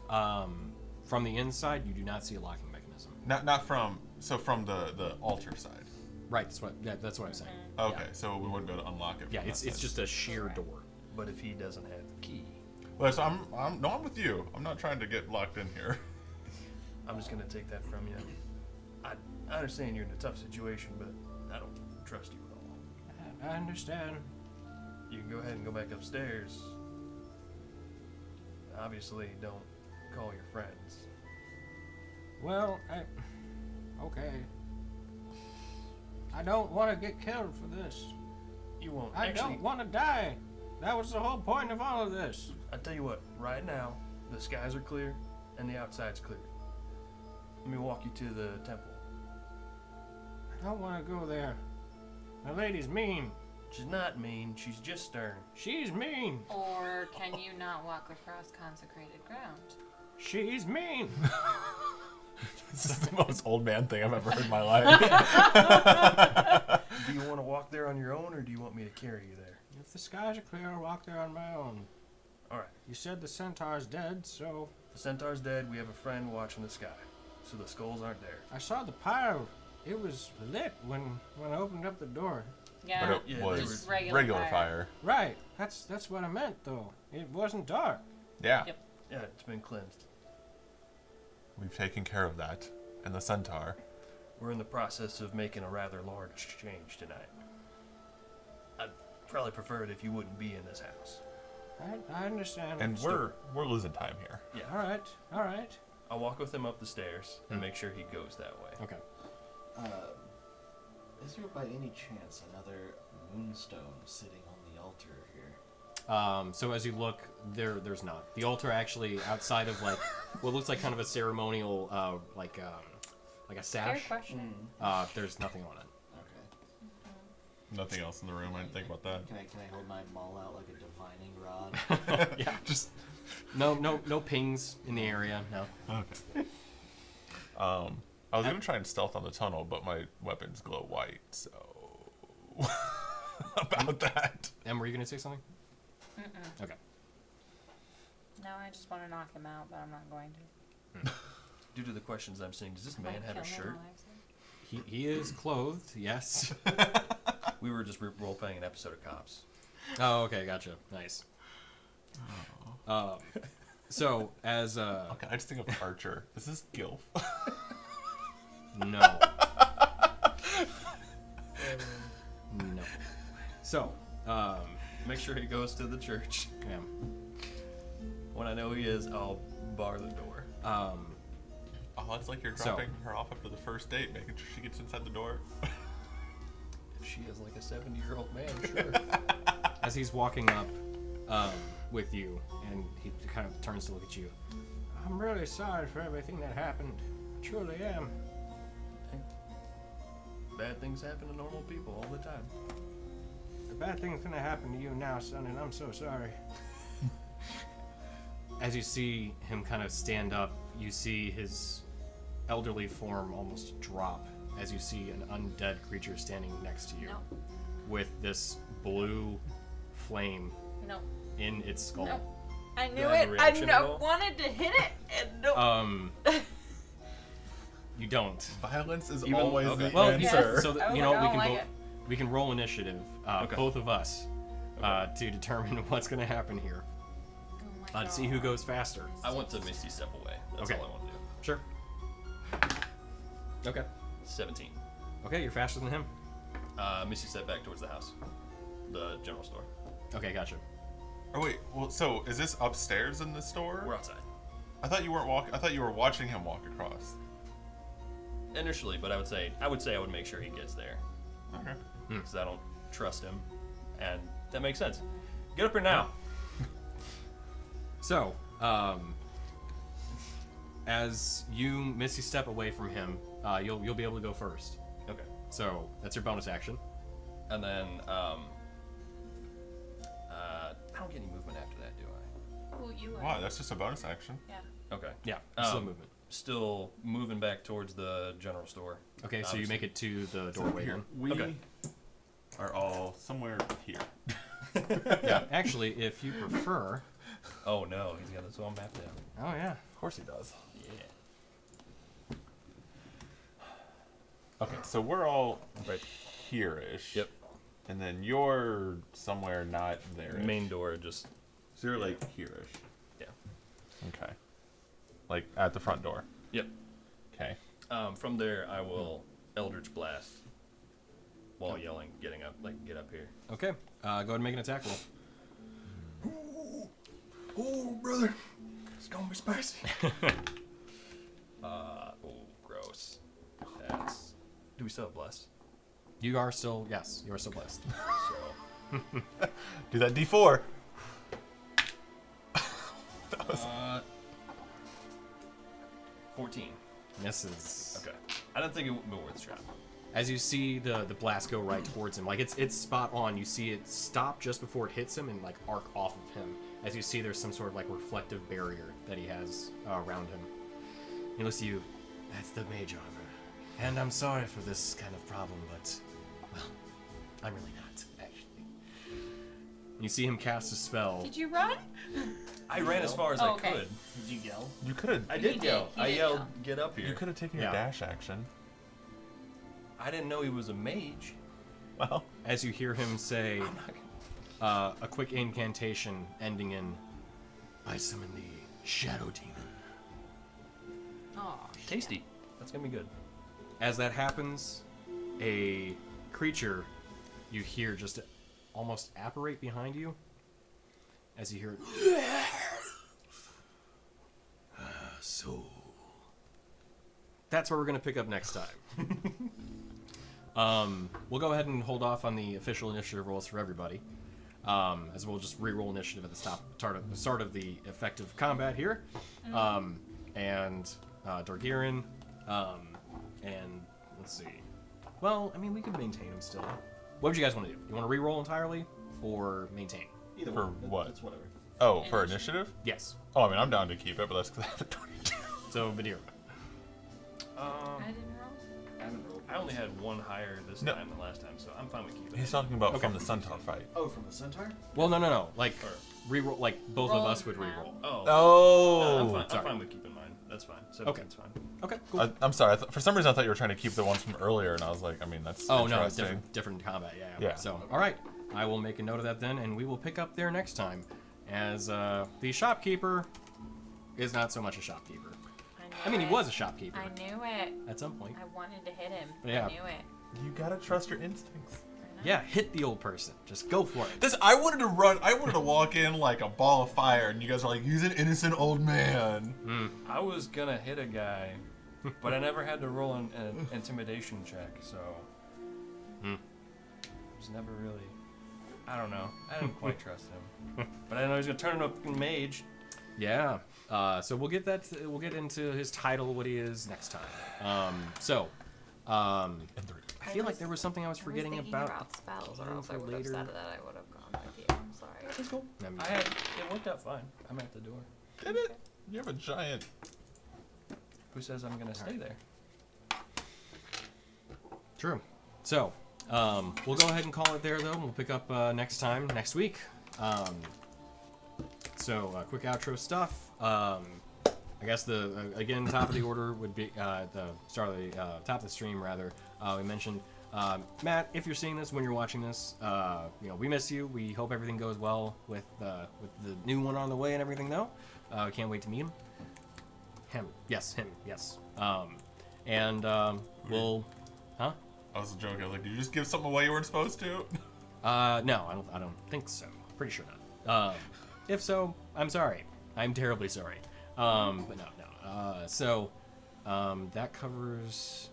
From the inside, you do not see a locking mechanism. Not from the altar side. Right. That's what I'm saying. Okay, Yeah. so we wouldn't be able to unlock it. Yeah, from it's that side. just a sheer door. But if he doesn't have the key, Well, so I'm with you. I'm not trying to get locked in here. I'm just going to take that from you. I understand you're in a tough situation, but I don't trust you at all. I understand. You can go ahead and go back upstairs. Obviously, don't call your friends. Well, okay. I don't want to get killed for this. You won't. I Actually, don't want to die. That was the whole point of all of this. I tell you what, right now, the skies are clear and the outside's clear. Let me walk you to the temple. I don't want to go there. The lady's mean. She's not mean, she's just stern. She's mean. Or can you not walk across consecrated ground? She's mean. This is the most old man thing I've ever heard in my life. Do you want to walk there on your own, or do you want me to carry you there? If the skies are clear, I'll walk there on my own. Alright. You said the centaur's dead, so... The centaur's dead, we have a friend watching the sky. So the skulls aren't there. I saw the pyre It was lit when I opened up the door. Yeah. But it Yeah, was just regular fire. Right. That's what I meant, though. It wasn't dark. Yeah. Yep. Yeah, it's been cleansed. We've taken care of that. And the centaur. We're in the process of making a rather large exchange tonight. I'd probably prefer it if you wouldn't be in this house. I understand. And we're losing time here. Yeah. All right. I'll walk with him up the stairs and make sure he goes that way. Okay. Is there by any chance another moonstone sitting on the altar here? So as you look, there's not. The altar actually outside of like what looks like kind of a ceremonial, like a sash. Fair question. There's nothing on it. Okay. Nothing else in the room. I didn't think about that. Can I hold my maul out like a divining rod? Yeah. Just No pings in the area. No. okay. I was gonna try and stealth on the tunnel, but my weapons glow white, so about that. Em, were you gonna say something? Mm-mm. Okay. No, I just want to knock him out, but I'm not going to. Due to the questions I'm seeing, does this man have a shirt? He is clothed. Yes. We were just role playing an episode of Cops. Oh, okay, gotcha. Nice. So as Okay, I just think of Archer. Is this Gilf? no. No. So, Make sure he goes to the church. yeah. When I know he is, I'll bar the door. Oh, it's like you're So- dropping her off after the first date, making sure she gets inside the door. If she is like a 70-year-old man, sure. As he's walking up with you, and he kind of turns to look at you. I'm really sorry for everything that happened. I truly am. Bad things happen to normal people all the time. The bad thing's gonna happen to you now, son, and I'm so sorry. As you see him kind of stand up, you see his elderly form almost drop as you see an undead creature standing next to you No. with this blue flame No. in its skull. No. I knew Do I have a it. I reaction at all? wanted to hit it, and no. You don't. Violence is Even- always okay. the Well, answer. Yes. so I that, was you know, like, we I can don't like we can roll initiative, Okay. both of us, to determine what's going to happen here. Oh my To see who God. goes faster. I want to Misty step away. That's Okay. all I want to do. Sure. Okay. 17. Okay, you're faster than him. Misty step back towards the house. The general store. Okay, gotcha. Oh wait, well, so is this upstairs in the store? We're outside. I thought you weren't walking. I thought you were watching him walk across. Initially, but I would say I would make sure he gets there. Okay. Because I don't trust him. And that makes sense. Get up here now. So, as you Misty step away from him, you'll be able to go first. Okay. So that's your bonus action. And then, I don't get any movement after that, do I? Who you are. Wow, that's just a bonus action. Yeah. Okay. Yeah, still movement. Still moving back towards the general store. Okay, so you make it to the doorway Here, then. we Okay. are all somewhere here. Yeah, actually, if you prefer. Oh no, he's got his own map down. Oh yeah. Of course he does. Yeah. Okay, so we're all right here-ish. Yep. And then you're somewhere not there. Main door just. So you're like here-ish. Yeah. Okay. Like at the front door. Yep. Okay. From there, I will Eldritch Blast while yelling, getting up, like get up here. Okay. Go ahead and make an attack roll. Oh, brother, it's gonna be spicy. Oh, gross. That's. Do we still have Bless? You are still you are still blessed. So. Do that D4. That was 14. Misses. Okay. I didn't think it would be worth a shot. As you see the blast go right towards him, like it's spot on. You see it stop just before it hits him and like arc off of him. As you see, there's some sort of like reflective barrier that he has around him. He looks at you. That's the mage armor, and I'm sorry for this kind of problem, but well, I'm really not actually. You see him cast a spell. Did you run? I ran as far as Oh, I okay. could. Did you yell? You could have. I He did did. yell. He I did yelled, yell. "Get up here!" You could have taken Yeah. your dash action. I didn't know he was a mage. Well, as you hear him say I'm not gonna... a quick incantation ending in, I summon the Shadow Demon. Oh, Tasty. That's gonna be good. As that happens, a creature you hear just almost apparate behind you. As you hear it. So. That's where we're going to pick up next time. We'll go ahead and hold off on the official initiative rolls for everybody. As we'll just re-roll initiative at the start of the effective combat here. And Dorgirin. And let's see. Well, I mean, we could maintain him still. What would you guys want to do? You want to re-roll entirely or maintain? Either For one. what? That's whatever. Oh, for initiative? Yes. Oh, I mean, I'm down to keep it, but that's because I have a 22. So, Vadir. I didn't roll. I haven't rolled. I only had one higher this No. time than last time, so I'm fine with keeping it. He's talking about Okay. from the Centaur fight. Oh, from the centaur? Well, no. Like, re-roll, like, both of Roll us would now. re-roll. Oh. Oh! I'm fine. I'm sorry. fine with keeping mine. That's fine. 17's Okay. fine. Okay, cool. I'm sorry. For some reason, I thought you were trying to keep the ones from earlier, and I was like, I mean, that's Oh, no, interesting. different combat, yeah. Yeah. So, all right. I will make a note of that then, and we will pick up there next time. As the shopkeeper is not so much a shopkeeper. I mean, he was a shopkeeper I knew it. at some point. I wanted to hit him. Yeah. I knew it. You gotta trust your instincts. Yeah, hit the old person. Just go for it. I wanted to run. I wanted to walk in like a ball of fire, and you guys are like, he's an innocent old man. I was gonna hit a guy, but I never had to roll an intimidation check, so it was never really. I don't know. I didn't quite trust him, but I know he's gonna turn into a mage. Yeah. So we'll get that. We'll get into his title, what he is, next time. I feel like there was something I was forgetting thinking about. spells, or plan else I for would have later. said that I would have gone with you. I'm sorry. That's cool. I mean, It worked out fine. I'm at the door. Did it? You have a giant. Who says I'm gonna stay there? True. So, we'll go ahead and call it there, though. We'll pick up next week. Quick outro stuff. I guess again, top of the order would be the start of the top of the stream, rather. We mentioned Matt. If you're seeing this when you're watching this, we miss you. We hope everything goes well with the new one on the way and everything, though. Can't wait to meet him. Him, yes. We'll, huh? I was joking. I was like, did you just give something away you weren't supposed to? No, I don't think so. Pretty sure not. If so, I'm sorry. I'm terribly sorry. But no. That covers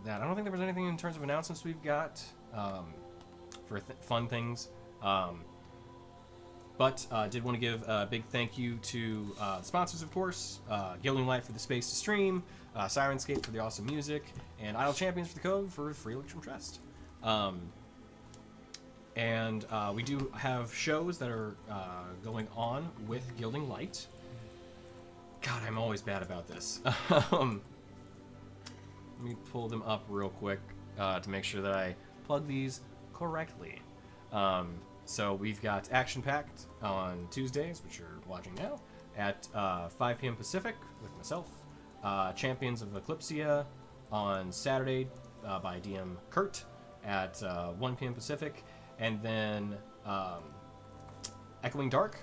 that. I don't think there was anything in terms of announcements we've got for fun things. But did want to give a big thank you to sponsors, of course, Gilding Light for the space to stream, Sirenscape for the awesome music, and Idle Champions for the code for free Electrum Trust. And we do have shows that are going on with Gilding Light. God, I'm always bad about this. Let me pull them up real quick to make sure that I plug these correctly. So we've got Action Pact on Tuesdays, which you're watching now, at 5 p.m. Pacific with myself. Champions of Eclipsia on Saturday by DM Kurt at 1 p.m. Pacific. And then Echoing Dark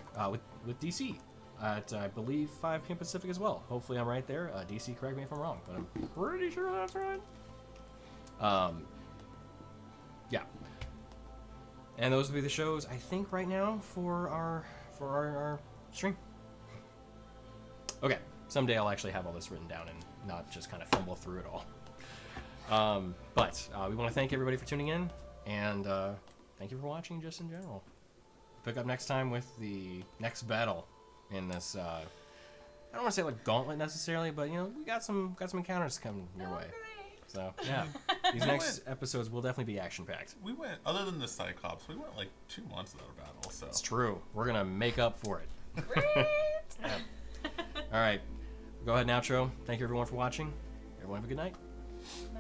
with DC at, I believe, 5 p.m. Pacific as well. Hopefully I'm right there. DC, correct me if I'm wrong, but I'm pretty sure that's right. Yeah. And those will be the shows, I think, right now for our stream. Okay. Someday I'll actually have all this written down and not just kind of fumble through it all. But we want to thank everybody for tuning in, and thank you for watching just in general. Pick up next time with the next battle in this, I don't want to say like gauntlet necessarily, but we got some encounters coming your way. So yeah, these next episodes will definitely be action-packed. We went, other than the Cyclops, we went like 2 months without a battle, so. It's true. We're going to make up for it. Great. All right. Go ahead and outro. Thank you everyone for watching. Everyone have a good night. Bye.